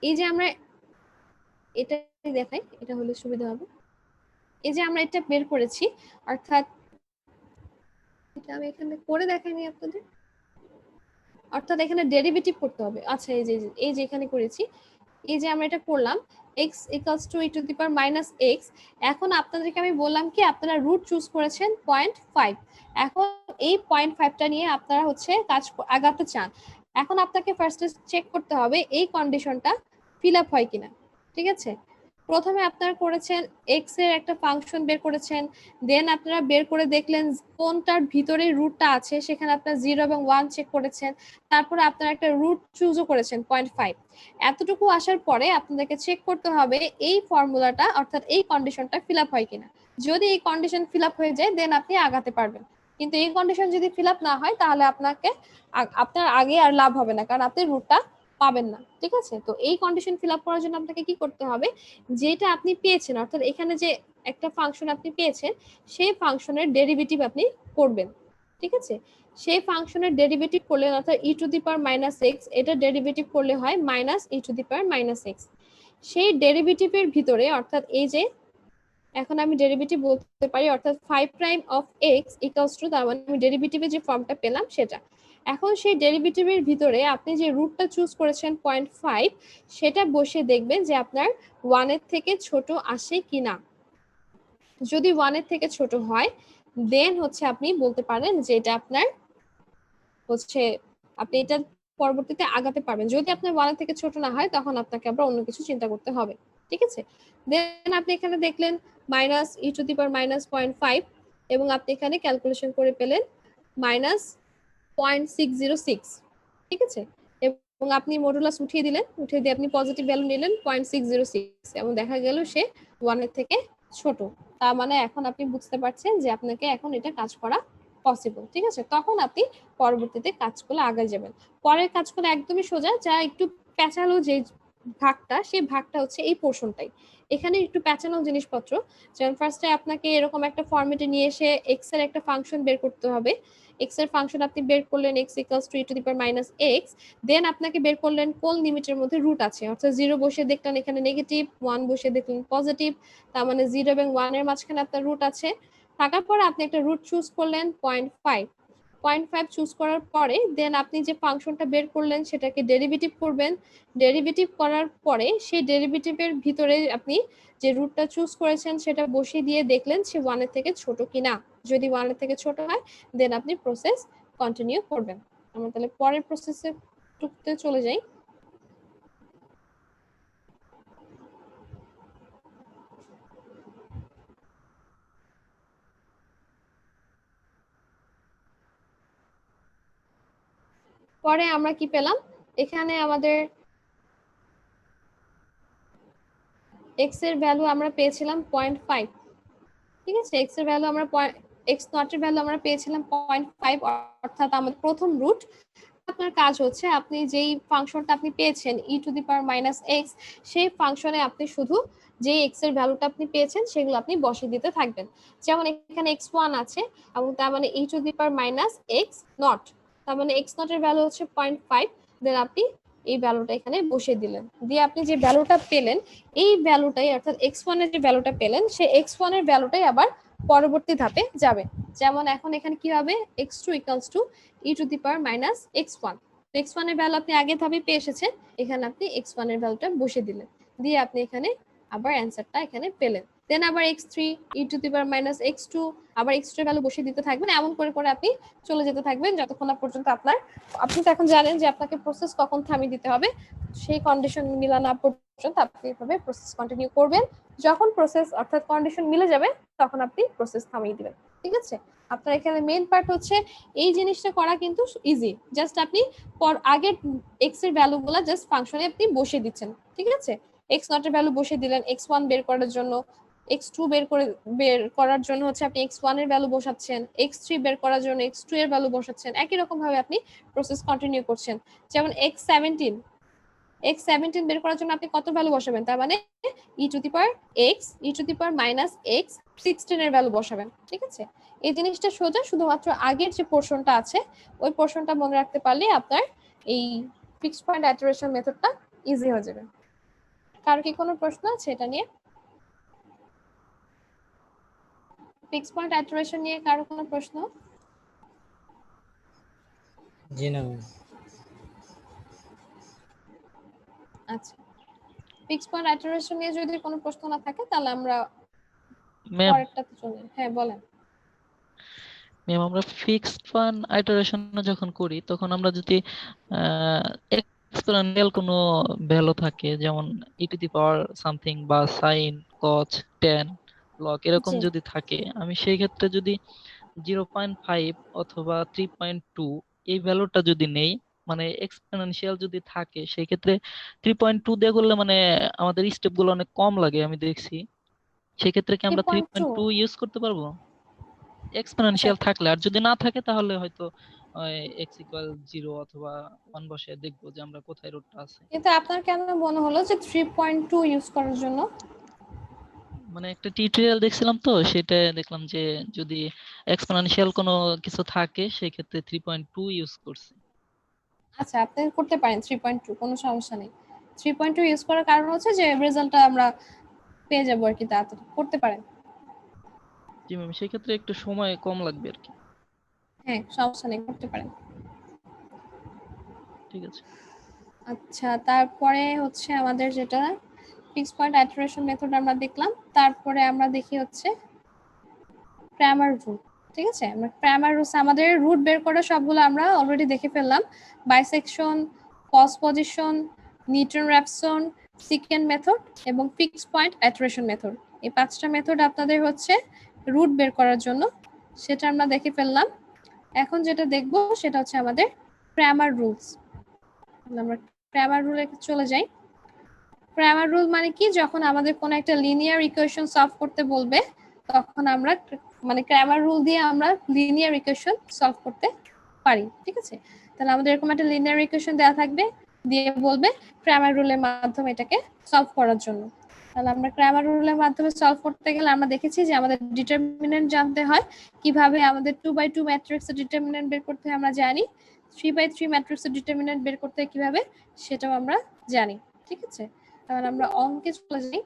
এই যে আমরা এটা দেখাই, এটা হলে সুবিধা হবে। এই যে আমরা এটা বের করেছি, অর্থাৎ এটা আমি এখানে করে দেখাইনি আপনাদের, অর্থাৎ এখানে ডেরিভেটিভ করতে হবে। আচ্ছা এই যে এখানে করেছি, এই যে আমরা এটা করলাম x equals to e to the power minus x। এখন আপনাদেরকে আমি বললাম কি আপনারা রুট চুজ করেছেন 0.5, এখন এই 0.5টা নিয়ে আপনারা হচ্ছে কাজ আগাতে চান। এখন আপনাকে ফার্স্টে চেক করতে হবে এই কন্ডিশনটা ফিল আপ হয় কিনা। ঠিক আছে, প্রথমে আপনারা করেছেন x এর একটা ফাংশন বের করেছেন, দেন আপনারা বের করে দেখলেন কোনটার ভিতরে রুটটা আছে, সেখানে আপনারা 0 এবং 1 চেক করেছেন, তারপরে আপনারা একটা রুট চুজও করেছেন 0.5। এতটুকু আসার পরে আপনাদেরকে চেক করতে হবে এই ফর্মুলাটা অর্থাৎ এই কন্ডিশনটা ফিল আপ হয় কিনা। যদি এই কন্ডিশন ফিল আপ হয়ে যায় দেন আপনি আগাতে পারবেন, কিন্তু এই কন্ডিশন যদি ফিল আপ না হয় তাহলে আপনার আগে আর লাভ হবে না, কারণ আপনি রুটটা পাবেন না। ঠিক আছে, তো এই কন্ডিশন ফিল আপ করার জন্য আপনাকে কি করতে হবে, যেটা আপনি পেয়েছেন অর্থাৎ এখানে যে একটা ফাংশন আপনি পেয়েছেন সেই ফাংশনের ডেরিভেটিভ আপনি করবেন। ঠিক আছে, সেই ফাংশনের ডেরিভেটিভ করলে অর্থাৎ e to the power minus x, এটা ডেরিভেটিভ করলে হয় minus e to the power minus x. সেই ডেরিভেটিভের ভিতরে অর্থাৎ এই যে এখন আমি ডেরিভেটিভ বলতে পারি অর্থাৎ 5 prime of x equals to, তার মানে আমি ডেরিভেটিভের যে ফর্মটা পেলাম সেটা। এখন সেই ডেরিভেটিভের ভিতরে আপনি যে রুটটা চুজ করেছেন 0.5 সেটা বসে দেখবেন যে আপনার 1 এর থেকে ছোট আসে কিনা। যদি 1 এর থেকে ছোট হয় দেন হচ্ছে আপনি বলতে পারেন যে এটা আপনার হচ্ছে আপনি এটা পরবর্তীতে আগাতে পারবেন। যদি আপনার 1 এর থেকে ছোট না হয় তখন আপনাকে আবার অন্য কিছু চিন্তা করতে হবে। ঠিক আছে, দেন আপনি এখানে দেখলেন minus e to the power minus 0.5 এবং আপনি এখানে ক্যালকুলেশন করে পেলেন মাইনাস 0.606। ঠিক আছে, এবং আপনি মডুলাস উঠিয়ে দিলেন, উঠিয়ে দিয়ে আপনি পজিটিভ ভ্যালু নিলেন 0.606 এবং দেখা গেল সে 1 এর থেকে ছোট। তার মানে এখন আপনি বুঝতে পারছেন যে আপনাকে এখন এটা কাজ করা পসিবল, ঠিক আছে? তখন আপনি পরবর্তীতে কাজগুলো আগায় যাবেন। পরের কাজগুলো একদমই সোজা, যা একটু প্যাঁচালো যে ভাগটা, সেই ভাগটা হচ্ছে এই পোর্শনটাই। এখানে একটু প্যাঁচানো জিনিসপত্র, যেমন ফার্স্টে আপনাকে এরকম একটা ফরম্যাটে নিয়ে এসে এক্স এর একটা ফাংশন বের করতে হবে। এক্স এর ফাংশন আপনি বের করলেন x equals to e to the power minus x, দেন আপনাকে বের করলেন কোন লিমিটের মধ্যে রুট আছে, অর্থাৎ 0 বসিয়ে দেখলেন এখানে নেগেটিভ, 1 বসিয়ে দেখলেন পজিটিভ, তার মানে 0 এবং 1 এর মাঝখানে আপনার রুট আছে। থাকার পরে আপনি একটা রুট চুজ করলেন 0.5 চুজ করার পরে দেন আপনি যে ফাংশনটা বের করলেন সেটাকে ডেরিভেটিভ করবেন। ডেরিভেটিভ করার পরে সেই ডেরিভেটিভের ভিতরে আপনি যে রুটটা চুজ করেছেন সেটা বসিয়ে দিয়ে দেখলেন সে 1 এর থেকে ছোট কিনা। যদি 1 এর থেকে ছোট হয় দেন আপনি প্রসেস কন্টিনিউ করবেন। আমরা তাহলে পরের প্রসেসে টুকতে চলে যাই। পরে আমরা কি পেলাম, এখানে আমাদের x এর ভ্যালু আমরা পেয়েছিলাম 0.5, ঠিক আছে? x এর ভ্যালু আমরা x নট এর ভ্যালু আমরা পেয়েছিলাম 0.5, অর্থাৎ আমাদের প্রথম রুট। আপনার কাজ হচ্ছে আপনি যেই ফাংশনটা আপনি পেয়েছেন e to the power minus x, সেই ফাংশনে আপনি শুধু যে x এর ভ্যালুটা আপনি পেয়েছেন সেগুলো আপনি বসিয়ে দিতে থাকবেন। যেমন এখানে x1 আছে এবং তার মানে e to the power minus x not, তার মানে x নট এর ভ্যালু হচ্ছে 0.5, দেন আপনি এই ভ্যালুটা এখানে বসিয়ে দিলেন। দিয়ে আপনি যে ভ্যালুটা পেলেন এই ভ্যালুটাই, অর্থাৎ x1 এর যে ভ্যালুটা পেলেন সেই x1 এর ভ্যালুটাই আবার পরবর্তী ধাপে যাবে। যেমন এখন এখানে কি হবে, x2 equals to e to the power minus x1। তো x1 এর ভ্যালু আপনি আগে ধাপে পেয়ে এসেছেন, এখানে আপনি x1 এর ভ্যালুটা বসিয়ে দিলেন, দিয়ে আপনি এখানে আবার অ্যানসারটা এখানে পেলেন। দেন আবার x3 e to the power minus x2, আবার x2 এর ভ্যালু বসিয়ে দিতে থাকবেন। এমন করে করে আপনি চলে যেতে থাকবেন যতক্ষণ না পর্যন্ত আপনি তো এখন জানেন যে আপনাকে প্রসেস কখন থামিয়ে দিতে হবে, সেই কন্ডিশন মিলা না পর্যন্ত আপনি এভাবে প্রসেস কন্টিনিউ করবেন। যখন প্রসেস অর্থাৎ কন্ডিশন মিলে যাবে তখন আপনি প্রসেস থামিয়ে দিবেন, ঠিক আছে? আপনার এখানে মেইন পার্ট হচ্ছে এই জিনিসটা করা কিন্তু ইজি, জাস্ট আপনি আগের x এর ভ্যালুগুলো জাস্ট ফাংশনে আপনি বসিয়ে দিচ্ছেন, ঠিক আছে? x নট এর ভ্যালু বসিয়ে দিলেন, x1 বের করার জন্য, x2 বের করার জন্য হচ্ছে আপনি x1 এর ভ্যালু বসাচ্ছেন, x3 বের করার জন্য x2 এর ভ্যালু বসাচ্ছেন। একই রকম ভাবে আপনি প্রসেস কন্টিনিউ করছেন। যেমন x17 বের করার জন্য আপনি কত ভ্যালু বসাবেন, তার মানে e to the power x e to the power minus x 16 এর ভ্যালু বসাবেন, ঠিক আছে? এই জিনিসটা সোজা, শুধুমাত্র আগের যে পোরশনটা আছে ওই পোরশনটা মনে রাখতে পারলে আপনার এই ফিক্সড পয়েন্ট ইটারেশন মেথডটা ইজি হয়ে যাবে। কারো কি কোনো প্রশ্ন আছে এটা নিয়ে? ফিক্সড পয়েন্ট ইটারেশন নিয়ে কারো কোনো প্রশ্ন? জি না। আচ্ছা, ফিক্সড পয়েন্ট ইটারেশন নিয়ে যদি কোনো প্রশ্ন না থাকে তাহলে আমরা ম্যাম পরেরটাতে চলে যাই। হ্যাঁ বলেন। ম্যাম আমরা ফিক্সড ফান আইটারেশন যখন করি তখন আমরা যদি এক্সপোনেনশিয়াল কোনো ভ্যালু থাকে, যেমন ই টু দি পাওয়ার সামথিং বা সাইন কজ ট্যান লগ এরকম জি। যদি থাকে, আমি সেই ক্ষেত্রে যদি 0.5 অথবা 3.2 এই ভ্যালুটা যদি নেই, মানে এক্সপোনেনশিয়াল যদি থাকে, সেই ক্ষেত্রে 3.2 দিয়ে করলে মানে আমাদের স্টেপ গুলো অনেক কম লাগে আমি দেখছি। সেই ক্ষেত্রে কি আমরা 3.2 3.2 ইউজ করতে পারবো আচ্ছা, এক্সপোনেনশিয়াল থাকলে? আর যদি না থাকে তাহলে হয়তো এক্স ইকুয়াল 0 অথবা 1 বসে দেখবো যে আমরা কোথায় রুটটা আছে। কিন্তু আপনার কেন মনে হলো যে 3.2 ইউজ করার জন্য? মানে একটা টিউটোরিয়াল দেখছিলাম তো, সেটা দেখলাম যে যদি এক্সপোনেনশিয়াল কোনো কিছু থাকে সেই ক্ষেত্রে 3.2 ইউজ করছি। আচ্ছা, আপনি করতে পারেন 3.2, কোনো সমস্যা নেই। 3.2 ইউজ করার কারণ হচ্ছে যে রেজাল্টটা আমরা পেয়ে যাবো আর কি তাড়াতাড়ি, করতে পারেন। জি ম্যাম, সেই ক্ষেত্রে একটু সময় কম লাগবে আর কি। হ্যাঁ সমস্যা নেই, করতে পারেন। ঠিক আছে। আচ্ছা, তারপরে হচ্ছে আমাদের যেটা ফিক্সড পয়েন্ট ইটারেশন মেথড আমরা দেখলাম, তারপরে আমরা দেখি হচ্ছে ক্র্যামার রুল, ঠিক আছে? আমরা ক্র্যামার রুলস, আমাদের রুট বের করা সবগুলো আমরা অলরেডি দেখে ফেললাম। বাইসেকশন, কস position, Newton Raphson, second method এবং ফিক্সড পয়েন্ট ইটারেশন মেথড, এই পাঁচটা মেথড আপনাদের হচ্ছে রুট বের করার জন্য, সেটা আমরা দেখে ফেললাম। এখন যেটা দেখবো সেটা হচ্ছে আমাদের ক্র্যামার রুলস। আমরা ক্র্যামার রুলে চলে যাই। ক্র্যামার রুল মানে কি, যখন আমাদের কোনো একটা লিনিয়ার ইকুয়েশন সলভ করতে বলবে তখন আমরা মানে ক্র্যামার রুল দিয়ে আমরা লিনিয়ার ইকুয়েশন সলভ করতে পারি। ঠিক আছে, তাহলে আমাদের এরকম একটা লিনিয়ার ইকুয়েশন দেওয়া থাকবে, দিয়ে বলবে ক্র্যামার রুলের মাধ্যমে এটাকে সলভ করার জন্য। তাহলে আমরা ক্র্যামার রুলের মাধ্যমে সলভ করতে গেলে আমরা দেখেছি যে আমাদের ডিটারমিনেন্ট জানতে হয়, কিভাবে আমাদের 2x2 ম্যাট্রিক্সের ডিটারমিনেন্ট বের করতে হয় আমরা জানি, 3x3 ম্যাট্রিক্সের ডিটারমিনেন্ট বের করতে হয় কিভাবে সেটাও আমরা জানি। ঠিক আছে, তাহলে আমরা অঙ্কে চলে যাই।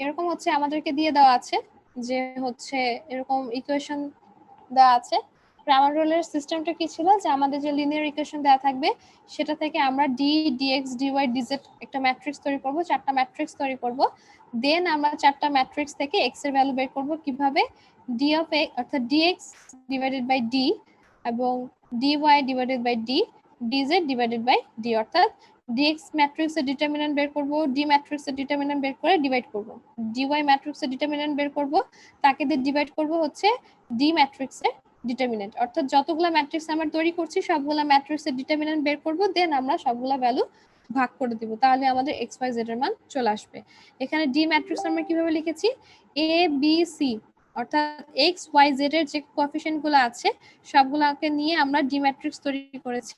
এরকম হচ্ছে আমাদেরকে দিয়ে দেওয়া আছে যে হচ্ছে এরকম ইকুয়েশন দেওয়া আছে। ক্র্যামার রুলের সিস্টেমটা কি ছিল যে আমাদের যে লিনিয়ার ইকুয়েশন দেওয়া থাকবে সেটা থেকে আমরা ডি ডিএক্স ডিওয়াই ডিজেড একটা ম্যাট্রিক্স তৈরি করব, চারটা ম্যাট্রিক্স তৈরি করব। দেন আমরা চারটা ম্যাট্রিক্স থেকে এক্স এর ভ্যালু বের করব কিভাবে, ডি অফ এক্স অর্থাৎ ডিএক্স ডিভাইডেড বাই ডি এবং dy divided by d, dz divided by d, অর্থাৎ ডিএক্স ম্যাট্রিক্সের ডিটারমিনেন্ট বের করব, ডি ম্যাট্রিক্সের ডিটারমিনেন্ট বের করে ডিভাইড করব, ডিওয়াই ম্যাট্রিক্সের ডিটারমিনেন্ট বের করব, তাকে দিয়ে ডিভাইড করব হচ্ছে ডি ম্যাট্রিক্সের ডিটারমিনেন্ট, অর্থাৎ যতগুলা ম্যাট্রিক্স আমরা তৈরি করছি সবগুলা ম্যাট্রিক্সের ডিটারমিনেন্ট বের করব, দেন আমরা সবগুলা ভ্যালু ভাগ করে দিব, তাহলে আমাদের এক্স ওয়াই জেড এর মান চলে আসবে। এখানে ডি ম্যাট্রিক্স আমরা কিভাবে লিখেছি, এ বি সি অর্থাৎ এক্স ওয়াই জেড এর যে কোএফিসিয়েন্ট গুলো আছে সবগুলাকে নিয়ে আমরা ডি ম্যাট্রিক্স তৈরি করেছি।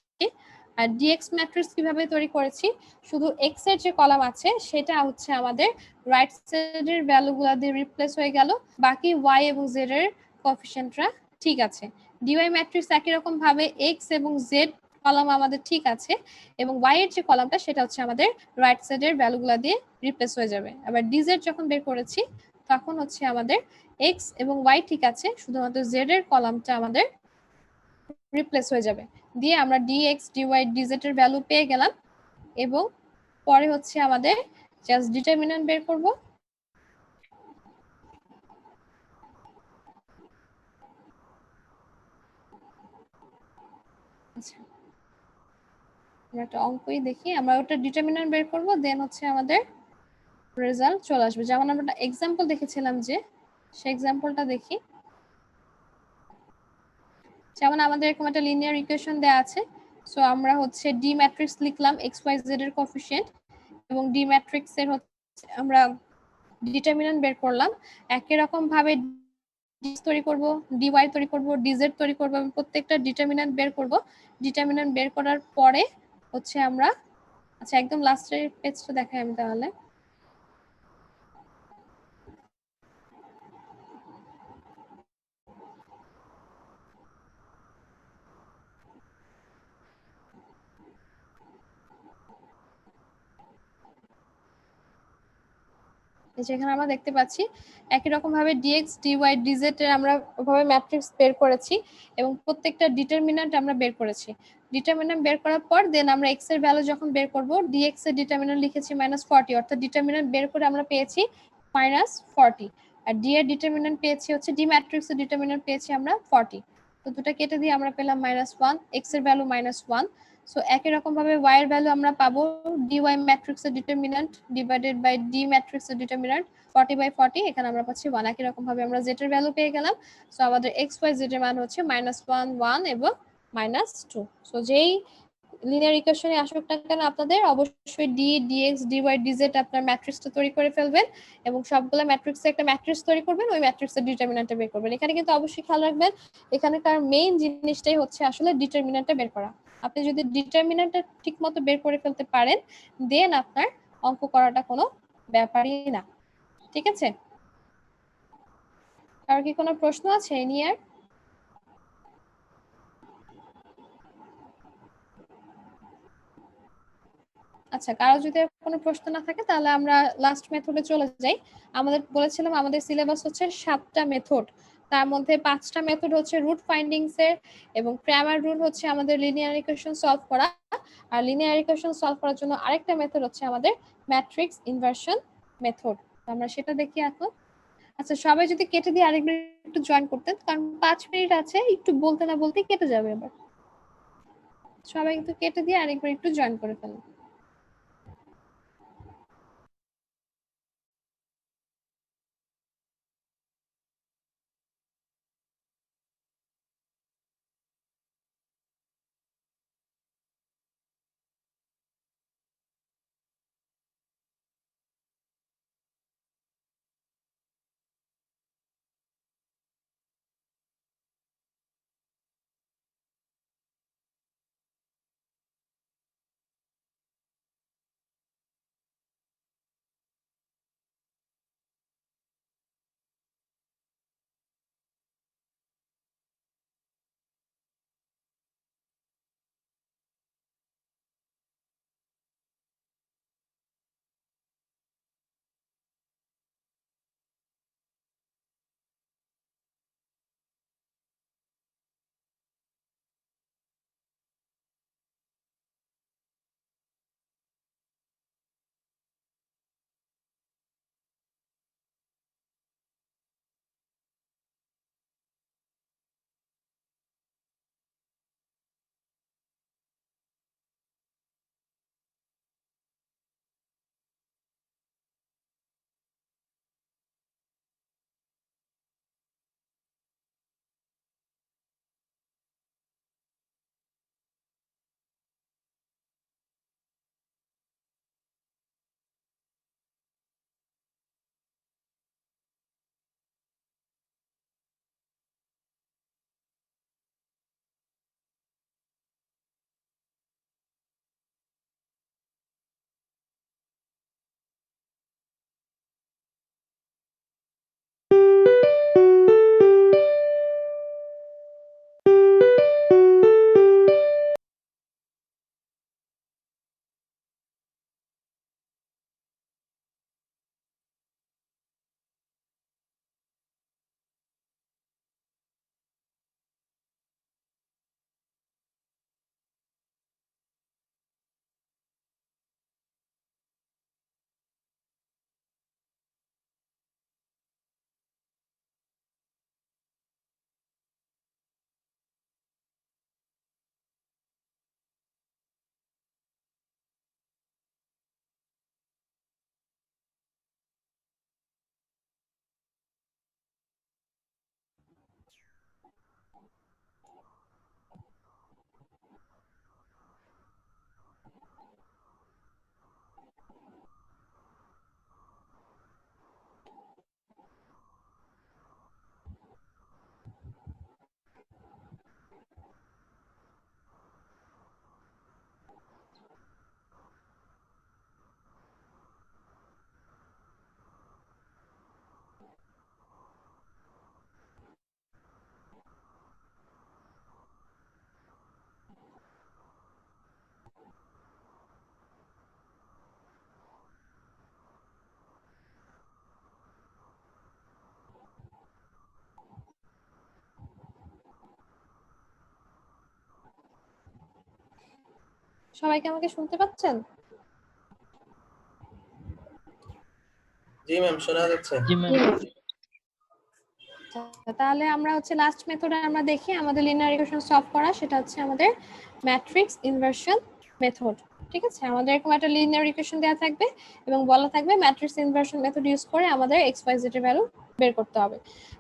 আর ডিএক্স ম্যাট্রিক্স কিভাবে তৈরি করেছি, শুধু এক্স এর যে কলাম আছে সেটা হচ্ছে আমাদের রাইট সাইডের ভ্যালুগুলো দিয়ে রিপ্লেস হয়ে গেল, বাকি ওয়াই এবং জেড এর কোএফিসিয়েন্টরা ঠিক আছে। ডিওয়াই ম্যাট্রিক্স একই রকম ভাবে এক্স এবং জেড কলাম আমাদের ঠিক আছে, এবং ওয়াই এর যে কলামটা সেটা হচ্ছে আমাদের রাইট সাইডের ভ্যালুগুলো দিয়ে রিপ্লেস হয়ে যাবে। আবার ডিজেড যখন বের করেছি তখন হচ্ছে আমাদের এক্স এবং ওয়াই ঠিক আছে, শুধুমাত্র জেড এর কলামটা আমাদের রিপ্লেস হয়ে যাবে, দিয়ে আমরা ডিএক্স ডিওয়াই ডিজেড এর ভ্যালু পেয়ে গেলাম। এবং পরে হচ্ছে আমাদের জাস্ট ডিটারমিনেন্ট বের করব। আচ্ছা, আমরা একটা অঙ্কই দেখি, আমরা ওটা ডিটারমিনেন্ট বের করব, দেন হচ্ছে আমাদের রেজাল্ট চলে আসবে। যেমন আমরা একটা এক্সাম্পল দেখেছিলাম যে সেই এক্সাম্পলটা দেখি। যেমন আমাদের এরকম একটা লিনিয়ার ইকুয়েশন দেওয়া আছে, সো আমরা হচ্ছে ডি ম্যাট্রিক্স লিখলাম এক্স ওয়াই জেড এর কোএফিসিয়েন্ট, এবং ডি ম্যাট্রিক্স এর হচ্ছে আমরা ডিটারমিনেন্ট বের করলাম। একই রকম ভাবে তৈরি করব, ডিওয়াই তৈরি করব, ডিজেড তৈরি করব, এবং প্রত্যেকটা ডিটারমিনেন্ট বের করব। ডিটারমিনেন্ট বের করার পরে হচ্ছে আমরা, আচ্ছা একদম লাস্টের পেজটা দেখাই আমি তাহলে। যেখানে আমরা দেখতে পাচ্ছি একই রকম ভাবে ডিএক্স ডিওয়াই ডিজেড এর আমরা ওভাবে ম্যাট্রিক্স বের করেছি এবং প্রত্যেকটা ডিটারমিনেন্ট আমরা বের করেছি। ডিটারমিনেন্ট বের করার পর দেন আমরা এক্স এর ভ্যালু যখন বের করব, ডিএক্স এর ডিটারমিনেন্ট লিখেছি -40, অর্থাৎ ডিটারমিনেন্ট বের করে আমরা পেয়েছি -40, আর ডি এর ডিটারমিনেন্ট পেয়েছি হচ্ছে ডি ম্যাট্রিক্স এর ডিটারমিনেন্ট পেয়েছি আমরা 40, তো দুটো কেটে দিয়ে আমরা পেলাম -1, এক্স এর ভ্যালু -1। সো একই রকম ভাবে y এর ভ্যালু আমরা পাবো dy ম্যাট্রিক্সের ডিটারমিনেন্ট ডিভাইডেড বাই d ম্যাট্রিক্সের ডিটারমিনেন্ট 40/40, এখানে আমরা পাচ্ছি 1। একই রকম ভাবে আমরা z এর ভ্যালু পেয়ে গেলাম। সো আমাদের x y z এর মান হচ্ছে -1 1 এবং -2। সো যেই লিনিয়ার ইকুয়েশনে আসুক না কেন আপনাদের অবশ্যই d dx dy dz আপনার ম্যাট্রিক্সটা তৈরি করে ফেলবেন এবং সবগুলো ম্যাট্রিক্সে একটা ম্যাট্রিক্স তৈরি করবেন, ওই ম্যাট্রিক্সের ডিটারমিনেন্টটা বের করবেন। এখানে কিন্তু অবশ্যই খেয়াল রাখবেন, এখানকার মেইন জিনিসটাই হচ্ছে আসলে ডিটারমিনেন্টটা বের করা। আপনি যদি ডিটারমিনেন্টটা ঠিকমতো বের করে ফেলতে পারেন দেন আপনার অঙ্ক করাটা কোনো ব্যাপারই না। ঠিক আছে, আর কি কোনো প্রশ্ন আছে এই নিয়ে? আচ্ছা, কারো যদি আর কোনো প্রশ্ন না থাকে তাহলে আমরা লাস্ট মেথডে চলে যাই। আমাদের বলেছিলাম আমাদের সিলেবাস হচ্ছে 7টা মেথড, তার মধ্যে 5টা মেথড হচ্ছে রুট ফাইন্ডিংস এর এবং ক্র্যামার রুল হচ্ছে আমাদের লিনিয়ার ইকুয়েশন সলভ করা, আর লিনিয়ার ইকুয়েশন সলভ করার জন্য আরেকটা মেথড হচ্ছে আমাদের ম্যাট্রিক্স ইনভার্সন মেথড। আমরা সেটা দেখি এখন। আচ্ছা, সবাই যদি কেটে দিয়ে আরেকবার একটু জয়েন করতেন, কারণ 5 মিনিট আছে, একটু বলতে না বলতে কেটে যাবে এবার। সবাই কিন্তু কেটে দিয়ে আরেকবার একটু জয়েন করে ফেলুন। সবাই কি আমাকে শুনতে পাচ্ছেন? জি ম্যাম, শোনা যাচ্ছে। জি ম্যাম। তাহলে আমরা হচ্ছে লাস্ট মেথডে আমরা দেখি আমাদের লিনিয়ার ইকুয়েশন সলভ করা, সেটা হচ্ছে আমাদের ম্যাট্রিক্স ইনভার্সন মেথড। ঠিক আছে, আমাদের এরকম একটা লিনিয়ার ইকুয়েশন দেওয়া থাকবে এবং বলা থাকবে ম্যাট্রিক্স ইনভার্সন মেথড ইউজ করে আমাদের এক্স ওয়াই জেড এর ভ্যালু বের করতে হবে।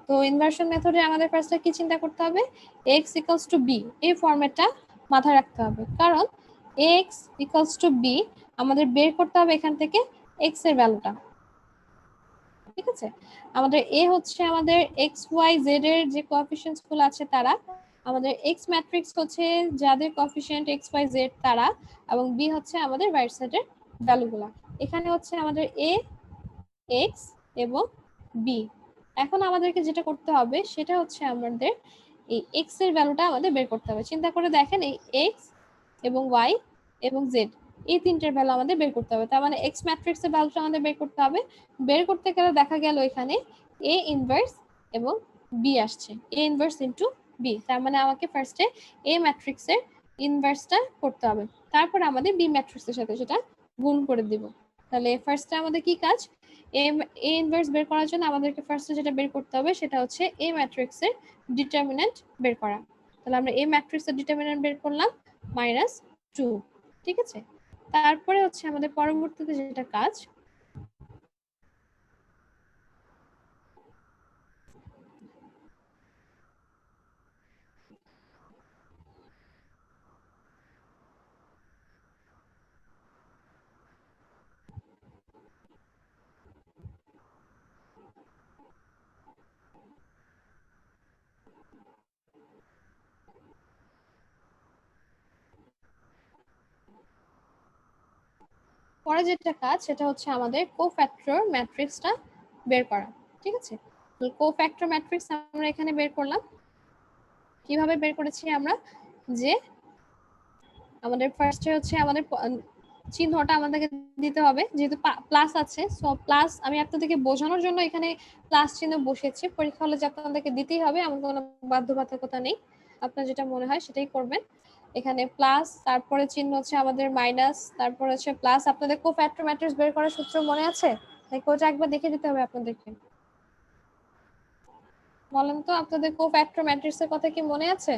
তো ইনভার্সন মেথডে আমাদের ফার্স্টে কি চিন্তা করতে হবে, এক্স ইকুয়ালস টু বি, এই ফরম্যাটটা মাথায় রাখতে হবে, কারণ এক্স ইকুয়ালস টু বি আমাদের বের করতে হবে এখান থেকে এক্স এর ভ্যালুটা। ঠিক আছে, আমাদের এ হচ্ছে আমাদের এক্স ওয়াই জেড এর যে কোএফিসিয়েন্টস গুলো আছে তারা, আমাদের এক্স ম্যাট্রিক্স হচ্ছে যাদের কোএফিসিয়েন্ট এক্স ওয়াই জেড তারা, এবং বি হচ্ছে আমাদের রাইট সাইডের ভ্যালুগুলো। এখানে হচ্ছে আমাদের এ, এক্স এবং বি। এখন আমাদেরকে যেটা করতে হবে সেটা হচ্ছে আমাদের এই এক্স এর ভ্যালুটা আমাদের বের করতে হবে। চিন্তা করে দেখেন, এই এক্স এবং ওয়াই এবং জেড এই তিনটের ভ্যালু আমাদের বের করতে হবে। তার মানে এক্স ম্যাট্রিক্স এর ভ্যালুটা আমাদের বের করতে হবে। বের করতে গেলে দেখা গেল এখানে এ ইনভার্স এবং বি আসছে, এ ইনভার্স ইনটু বি। তার মানে আমাকে ফার্স্টে এ ম্যাট্রিক্স এর ইনভার্সটা করতে হবে, তারপর আমাদের বি ম্যাট্রিক্স এর সাথে সেটা গুণ করে দিব। তাহলে ফার্স্টে আমাদের কি কাজ, এ ইনভার্স বের করার জন্য আমাদেরকে ফার্স্টে যেটা বের করতে হবে সেটা হচ্ছে এ ম্যাট্রিক্স এর ডিটারমিন্যান্ট বের করা। তাহলে আমরা এ ম্যাট্রিক্স এর ডিটারমিন্যান্ট বের করলাম -2। ঠিক আছে, তারপরে হচ্ছে আমাদের পরবর্তীতে যেটা কাজ, পরে যেটা কাজ সেটা হচ্ছে আমাদের কোফ্যাক্টর ম্যাট্রিক্সটা বের করা। ঠিক আছে, কোফ্যাক্টর ম্যাট্রিক্স আমরা এখানে বের করলাম। কিভাবে বের করেছি আমরা, যে আমাদের ফার্স্টে হচ্ছে আমাদের চিহ্নটা আমাদেরকে দিতে হবে, যেহেতু প্লাস আছে, সো প্লাস আমি আপনাদেরকে বোঝানোর জন্য এখানে প্লাস চিহ্ন বসিয়েছি। পরীক্ষা হলে যে আপনাদেরকে দিতেই হবে এমন কোনো বাধ্যবাধকতা নেই, আপনার যেটা মনে হয় সেটাই করবেন। এখানে প্লাস, তারপরে চিহ্ন হচ্ছে আমাদের মাইনাস, তারপরে হচ্ছে প্লাস। আপনাদের কোফ্যাক্টর ম্যাট্রিক্স বের করার সূত্র মনে আছে নাকি ওটা একবার দেখে দিতে হবে আপনাদেরকে? বলেন তো, আপনাদের কোফ্যাক্টর ম্যাট্রিক্স এর কথা কি মনে আছে?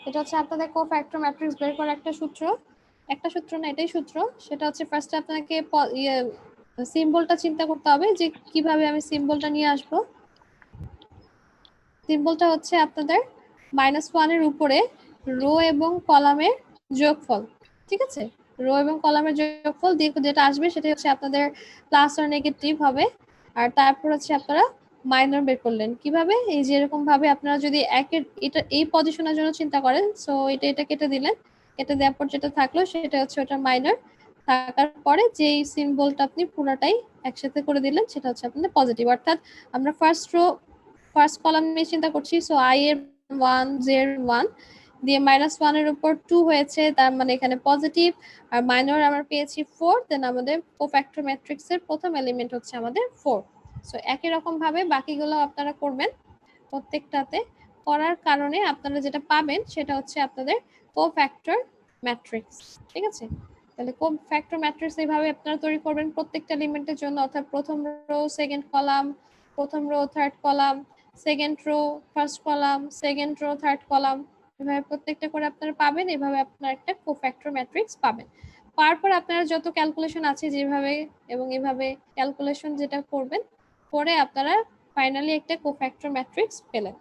এটা হচ্ছে আপনাদের কোফ্যাক্টর ম্যাট্রিক্স বের করার একটা সূত্র, একটা সূত্র না এটাই সূত্র। সেটা হচ্ছে ফার্স্টে আপনাকে সিম্বলটা চিন্তা করতে হবে যে কিভাবে আমি সিম্বলটা নিয়ে আসব। সিম্বলটা হচ্ছে আপনাদের -1 এর উপরে রো এবং কলামের যোগফল। ঠিক আছে, রো এবং কলামের যোগফল দিয়ে যেটা আসবে সেটা হচ্ছে আপনাদের প্লাস আর নেগেটিভ হবে। আর তারপর হচ্ছে আপনারা মাইনর বের করলেন কিভাবে, এই যে এরকম ভাবে আপনারা যদি একের এটা এই পজিশনের জন্য চিন্তা করেন, সো এটা কেটে দিলেন, কেটে দেওয়ার পর যেটা থাকলো সেটা হচ্ছে ওটা মাইনর, থাকার পরে যেই সিম্বলটা আপনি পুরোটাই একসাথে করে দিলেন সেটা হচ্ছে আপনাদের পজিটিভ। অর্থাৎ আমরা ফার্স্ট কলাম নিয়ে চিন্তা করছি, সো আই এর 1 জের 1 দিয়ে -1 এর উপর 2 হয়েছে, তার মানে এখানে পজিটিভ। আর মাইনর আমরা পেয়েছি 4, দেন আমাদের কোফ্যাক্টর ম্যাট্রিক্স এর প্রথম এলিমেন্ট হচ্ছে আমাদের 4। সো একই রকম ভাবে বাকিগুলো আপনারা করবেন প্রত্যেকটাতে। করার কারণে আপনারা যেটা পাবেন সেটা হচ্ছে আপনাদের কোফ্যাক্টর ম্যাট্রিক্স। ঠিক আছে, তাহলে কোফ্যাক্টর ম্যাট্রিক্স এইভাবে আপনারা তৈরি করবেন প্রত্যেকটা এলিমেন্টের জন্য, অর্থাৎ প্রথম রো সেকেন্ড কলাম, প্রথম rho third column, second rho first column, second rho third column, এভাবে প্রত্যেকটা করে আপনারা পাবেন। এভাবে আপনারা একটা কোফ্যাক্টর ম্যাট্রিক্স পাবেন। তারপর আপনারা যত ক্যালকুলেশন আছে যেভাবে এবং এভাবে ক্যালকুলেশন যেটা করবেন, করে আপনারা ফাইনালি একটা কোফ্যাক্টর ম্যাট্রিক্স পেলেন।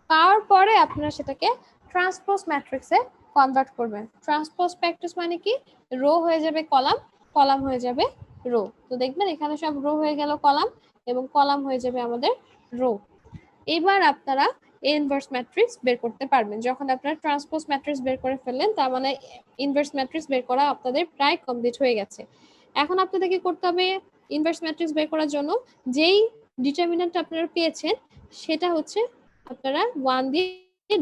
পাওয়ার পরে আপনারা সেটাকে ট্রান্সপোজ ম্যাট্রিক্সে কনভার্ট করবেন। ট্রান্সপোজ ম্যাট্রিক্স মানে কি, রো হয়ে যাবে কলাম, কলাম হয়ে যাবে রো। তো দেখবেন এখানে সব রো হয়ে গেল কলাম, এবং কলাম হয়ে যাবে আমাদের রো। এবার আপনারা ইনভার্স ম্যাট্রিক্স বের করতে পারবেন। যখন আপনারা ট্রান্সপোজ ম্যাট্রিক্স বের করে ফেললেন, তার মানে ইনভার্স ম্যাট্রিক্স বের করা আপনাদের প্রায় কমপ্লিট হয়ে গেছে। এখন আপনাদের কি করতে হবে, ইনভার্স ম্যাট্রিক্স বের করার জন্য যেই ডিটারমিন্যান্ট আপনারা পেয়েছেন সেটা হচ্ছে আপনারা 1 দিয়ে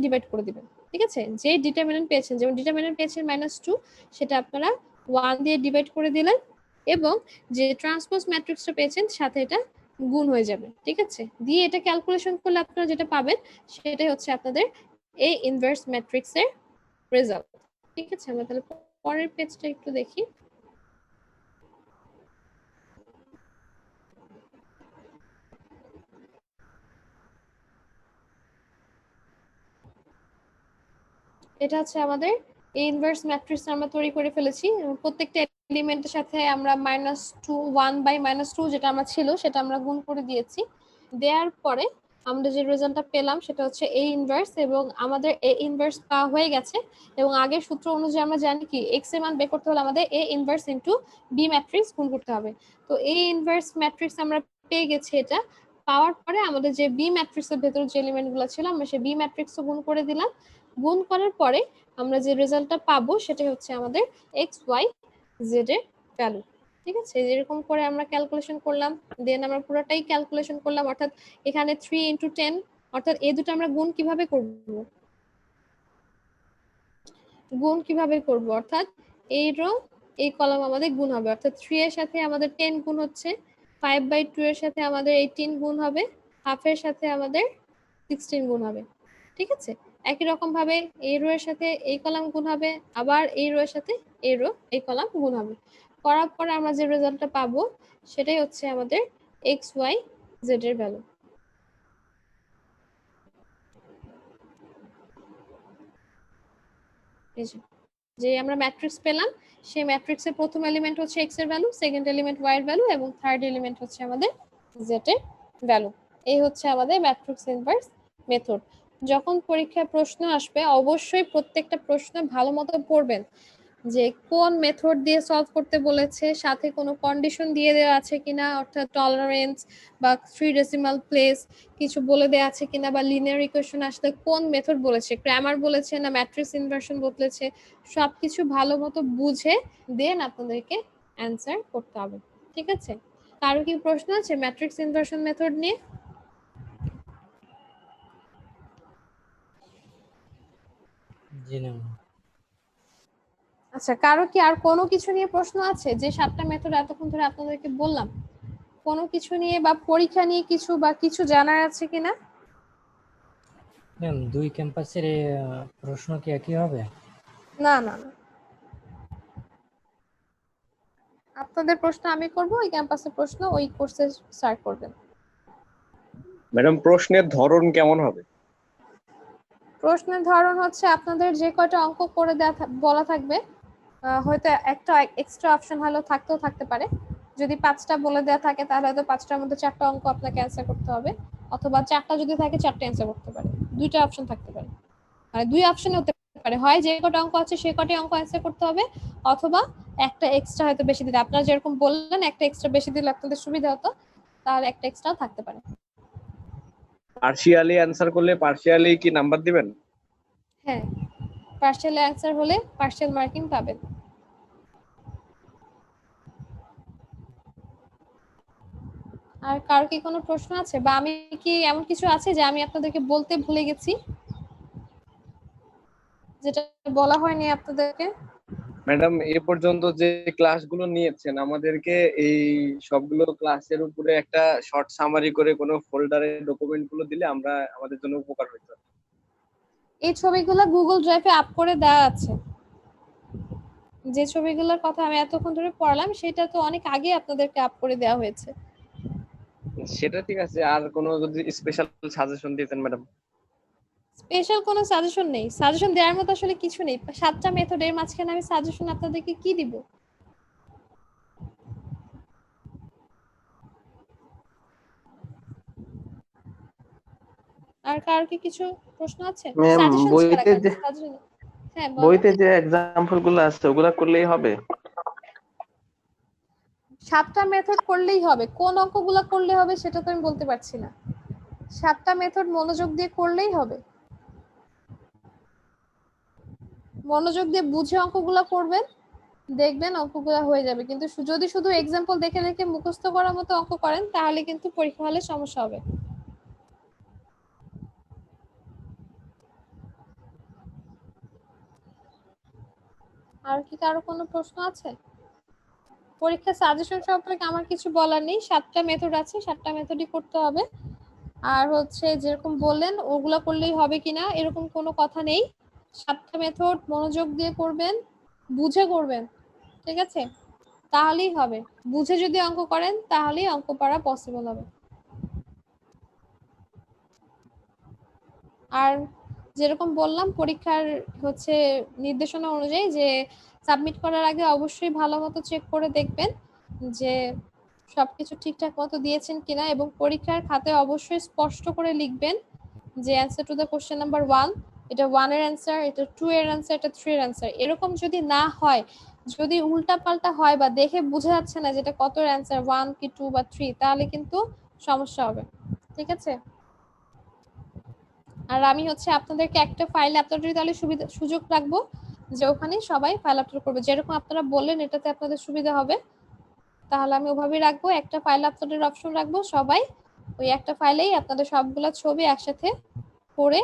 ডিভাইড করে দিবেন। ঠিক আছে, যে ডিটারমিনেন্ট পেয়েছেন, যেমন ডিটারমিনেন্ট পেয়েছেন -2, সেটা আপনারা 1 দিয়ে ডিভাইড করে দিলেন এবং যে ট্রান্সপোজ ম্যাট্রিক্সটা পেয়েছেন সাথে এটা গুণ হয়ে যাবে। ঠিক আছে, দিয়ে এটা ক্যালকুলেশন করলে আপনারা যেটা পাবেন সেটাই হচ্ছে আপনাদের এই ইনভার্স ম্যাট্রিক্সের রেজাল্ট। ঠিক আছে, আমরা তাহলে পরের পেজটা একটু দেখি। এটা হচ্ছে আমাদের এই ইনভার্স ম্যাট্রিক্স আমরা তৈরি করে ফেলেছি। প্রত্যেকটা এলিমেন্টের সাথে আমরা -2 1/-2 যেটা আমরা ছিল সেটা আমরা গুণ করে দিয়েছি। দেওয়ার পরে আমরা যে রেজাল্টটা পেলাম সেটা হচ্ছে এ ইনভার্স, এবং আমাদের এ ইনভার্স পাওয়া হয়ে গেছে। এবং আগের সূত্র অনুযায়ী আমরা জানি কি এক্স এর মান বের করতে হলে আমাদের A inverse into B matrix গুণ করতে হবে। তো এ ইনভার্স ম্যাট্রিক্স আমরা পেয়ে গেছি। এটা পাওয়ার পরে আমাদের যে বি ম্যাট্রিক্সের ভেতরে যে এলিমেন্টগুলো ছিল আমরা সেই বি ম্যাট্রিক্সও গুণ করে দিলাম। গুণ করার পরে আমরা যে রেজাল্টটা পাবো সেটা হচ্ছে আমাদের এক্স ওয়াই জেড এর ভ্যালু। ঠিক আছে, যেরকম করে আমরা ক্যালকুলেশন করলাম, দেন আমরা পুরোটাই ক্যালকুলেশন করলাম, অর্থাৎ এখানে 3 × 10, অর্থাৎ এই দুটো আমরা গুণ কিভাবে করব, অর্থাৎ এই রো এই কলাম আমাদের গুণ হবে, অর্থাৎ 3 এর সাথে আমাদের 10 গুণ হচ্ছে, 5/2 এর সাথে আমাদের 18 গুণ হবে, হাফ এর সাথে আমাদের 16 গুণ হবে। ঠিক আছে, একই রকম ভাবে এই রো এর সাথে এই কলাম গুণ হবে, আবার এই রো এর সাথে এই রো এই কলাম গুণ হবে। করার পরে আমরা যে রেজাল্টটা পাবো সেটাই হচ্ছে আমাদের এক্স ওয়াই জেড এর ভ্যালু। যে আমরা ম্যাট্রিক্স পেলাম সেই ম্যাট্রিক্সের প্রথম এলিমেন্ট হচ্ছে এক্স এর ভ্যালু, সেকেন্ড এলিমেন্ট ওয়াই এর ভ্যালু এবং থার্ড এলিমেন্ট হচ্ছে আমাদের জেড এর ভ্যালু। এই হচ্ছে আমাদের ম্যাট্রিক্স ইনভার্স মেথড। যখন পরীক্ষায় প্রশ্ন আসবে অবশ্যই প্রত্যেকটা প্রশ্ন ভালো মতো পড়বেন, যে কোন মেথড দিয়ে সলভ করতে বলেছে, সাথে কোনো কন্ডিশন দিয়ে দেওয়া আছে কিনা, অর্থাৎ টলারেন্স বা 3 ডেসিমাল প্লেস কিছু বলে দেওয়া আছে কিনা, বা লিনিয়ার ইকুয়েশন আসলে কোন মেথড বলেছে, গ্রামার বলেছে না ম্যাট্রিক্স ইনভার্সন বলেছে, সবকিছু ভালো মতো বুঝে দেন আপনাদেরকে অ্যান্সার করতে হবে। ঠিক আছে, কারো কি প্রশ্ন আছে ম্যাট্রিক্স ইনভার্সন মেথড নিয়ে? জি না। আচ্ছা, কারো কি আর কোনো কিছু নিয়ে প্রশ্ন আছে? যে 7টা মেথড এতক্ষণ ধরে আপনাদেরকে বললাম, কোনো কিছু নিয়ে বা পরীক্ষা নিয়ে কিছু বা কিছু জানার আছে কিনা? ম্যাম, দুই ক্যাম্পাসের প্রশ্ন কি একই হবে? না না না, আপনাদের প্রশ্ন আমি করব, ওই ক্যাম্পাসের প্রশ্ন ওই কোর্সে স্যার করবেন। ম্যাডাম, প্রশ্নের ধরন কেমন হবে? প্রশ্নের ধরন হচ্ছে আপনাদের যে কয়টা অঙ্ক করে বলা থাকবে, হয়তো একটা এক্সট্রা অপশন হলো থাকতেও থাকতে পারে। যদি 5টা বলে দেওয়া থাকে তাহলে হয়তো 5টার মধ্যে 4টা অঙ্ক আপনাকে অ্যান্সার করতে হবে, অথবা 4টা যদি থাকে 4টা অ্যান্সার করতে পারে। 2টা অপশন থাকতে পারে, মানে 2 অপশনে হতে পারে, হয় যে কটা অঙ্ক আছে সে কটাই অঙ্ক অ্যান্সার করতে হবে, অথবা একটা এক্সট্রা হয়তো বেশি দিলে, আপনারা যেরকম বললেন একটা এক্সট্রা বেশি দিলে আপনাদের সুবিধা হতো, তাহলে একটা এক্সট্রাও থাকতে পারে। পার্শিয়ালি অ্যান্সার করলে পার্শিয়ালি কি নাম্বার দিবেন? হ্যাঁ, পার্শিয়াল অ্যান্সার হলে পার্শিয়াল মার্কিং পাবেন। আর কার কি কোনো প্রশ্ন আছে, বা আমি কি এমন কিছু আছে যে আমি আপনাদেরকে বলতে ভুলে গেছি, যেটা বলা হয়নি আপনাদেরকে? ম্যাডাম, এ পর্যন্ত যে ক্লাসগুলো নিয়েছেন আমাদেরকে এই সবগুলো ক্লাসের উপরে একটা শর্ট সামারি করে কোনো ফোল্ডারে ডকুমেন্ট গুলো দিলে আমরা আমাদের জন্য উপকার হতো। এই ছবিগুলো গুগল ড্রাইভে আপ করে দেওয়া আছে। যে ছবিগুলোর কথা আমি এতক্ষণ ধরে পড়লাম সেটা তো অনেক আগে আপনাদেরকে আপ করে দেওয়া হয়েছে। সেটা ঠিক আছে, আর কোনো যদি স্পেশাল সাজেশন দিতেন ম্যাডাম। স্পেশাল কোনো সাজেশন নেই, সাজেশন দেওয়ার মতো আসলে কিছু নেই। 7টা মেথডের মাঝখানে আমি সাজেশন আপনাদেরকে কি দিব? আর কার কি কিছু প্রশ্ন আছে? ম্যাম, সাজেশন ছাড়া বইতে যে সাজেশন, হ্যাঁ বলো। বইতে যে এক্সাম্পল গুলো আছে ওগুলা করলেই হবে? 7টা মেথড করলেই হবে, কোন অঙ্কগুলো করলে হবে সেটা তো আমি বলতে পারছি না। 7টা মেথড মনোযোগ দিয়ে করলেই হবে, মনোযোগ দিয়ে বুঝে অঙ্কগুলো করবেন, দেখবেন অঙ্কগুলো হয়ে যাবে। কিন্তু যদি শুধু এক্সাম্পল দেখে দেখে মুখস্থ করার মতো অঙ্ক করেন তাহলে কিন্তু পরীক্ষা হলে সমস্যা হবে। আর কি কারো কোনো প্রশ্ন আছে? পরীক্ষা সাজেশন সম্পর্কে আমার কিছু বলার নেই, 7টা মেথড আছে, 7টা মেথডই করতে হবে। আর হচ্ছে যেরকম বললেন ওগুলা করলেই হবে কিনা এরকম কোনো কথা নেই, 7টা মেথড মনোযোগ দিয়ে করবেন, বুঝে করবেন, ঠিক আছে? তাহলেই হবে। বুঝে যদি অঙ্ক করেন তাহলেই অঙ্ক পারা পসিবল হবে। আর যেরকম বললাম পরীক্ষার হচ্ছে নির্দেশনা অনুযায়ী যে সাবমিট করার আগে অবশ্যই ভালো মতো চেক করে দেখবেন যে সবকিছু ঠিকঠাক মতো দিয়েছেন কিনা, এবং পরীক্ষার খাতায় অবশ্যই স্পষ্ট করে লিখবেন যে answer to the question number 1 এটা 1 এর অ্যান্সার, এটা 2 এর অ্যান্সার, এটা 3 এর অ্যান্সার। এরকম যদি না হয়, যদি উল্টা পাল্টা হয় বা দেখে বোঝা যাচ্ছে না যেটা কত এর অ্যান্সার 1 কি 2 বা 3, তাহলে কিন্তু সমস্যা হবে, ঠিক আছে? আর আমি হচ্ছে আপনাদেরকে একটা ফাইল আপলোডের তাহলে সুযোগ রাখবো যে ওখানে সবাই ফাইল আপলোড করবে, যেরকম আপনারা বললেন এটাতে আপনাদের সুবিধা হবে, তাহলে আমি ওভাবেই রাখবো, একটা ফাইল আপলোডের অপশন রাখবো, সবাই ওই একটা ফাইলেই আপনাদের সবগুলো ছবি একসাথে করে,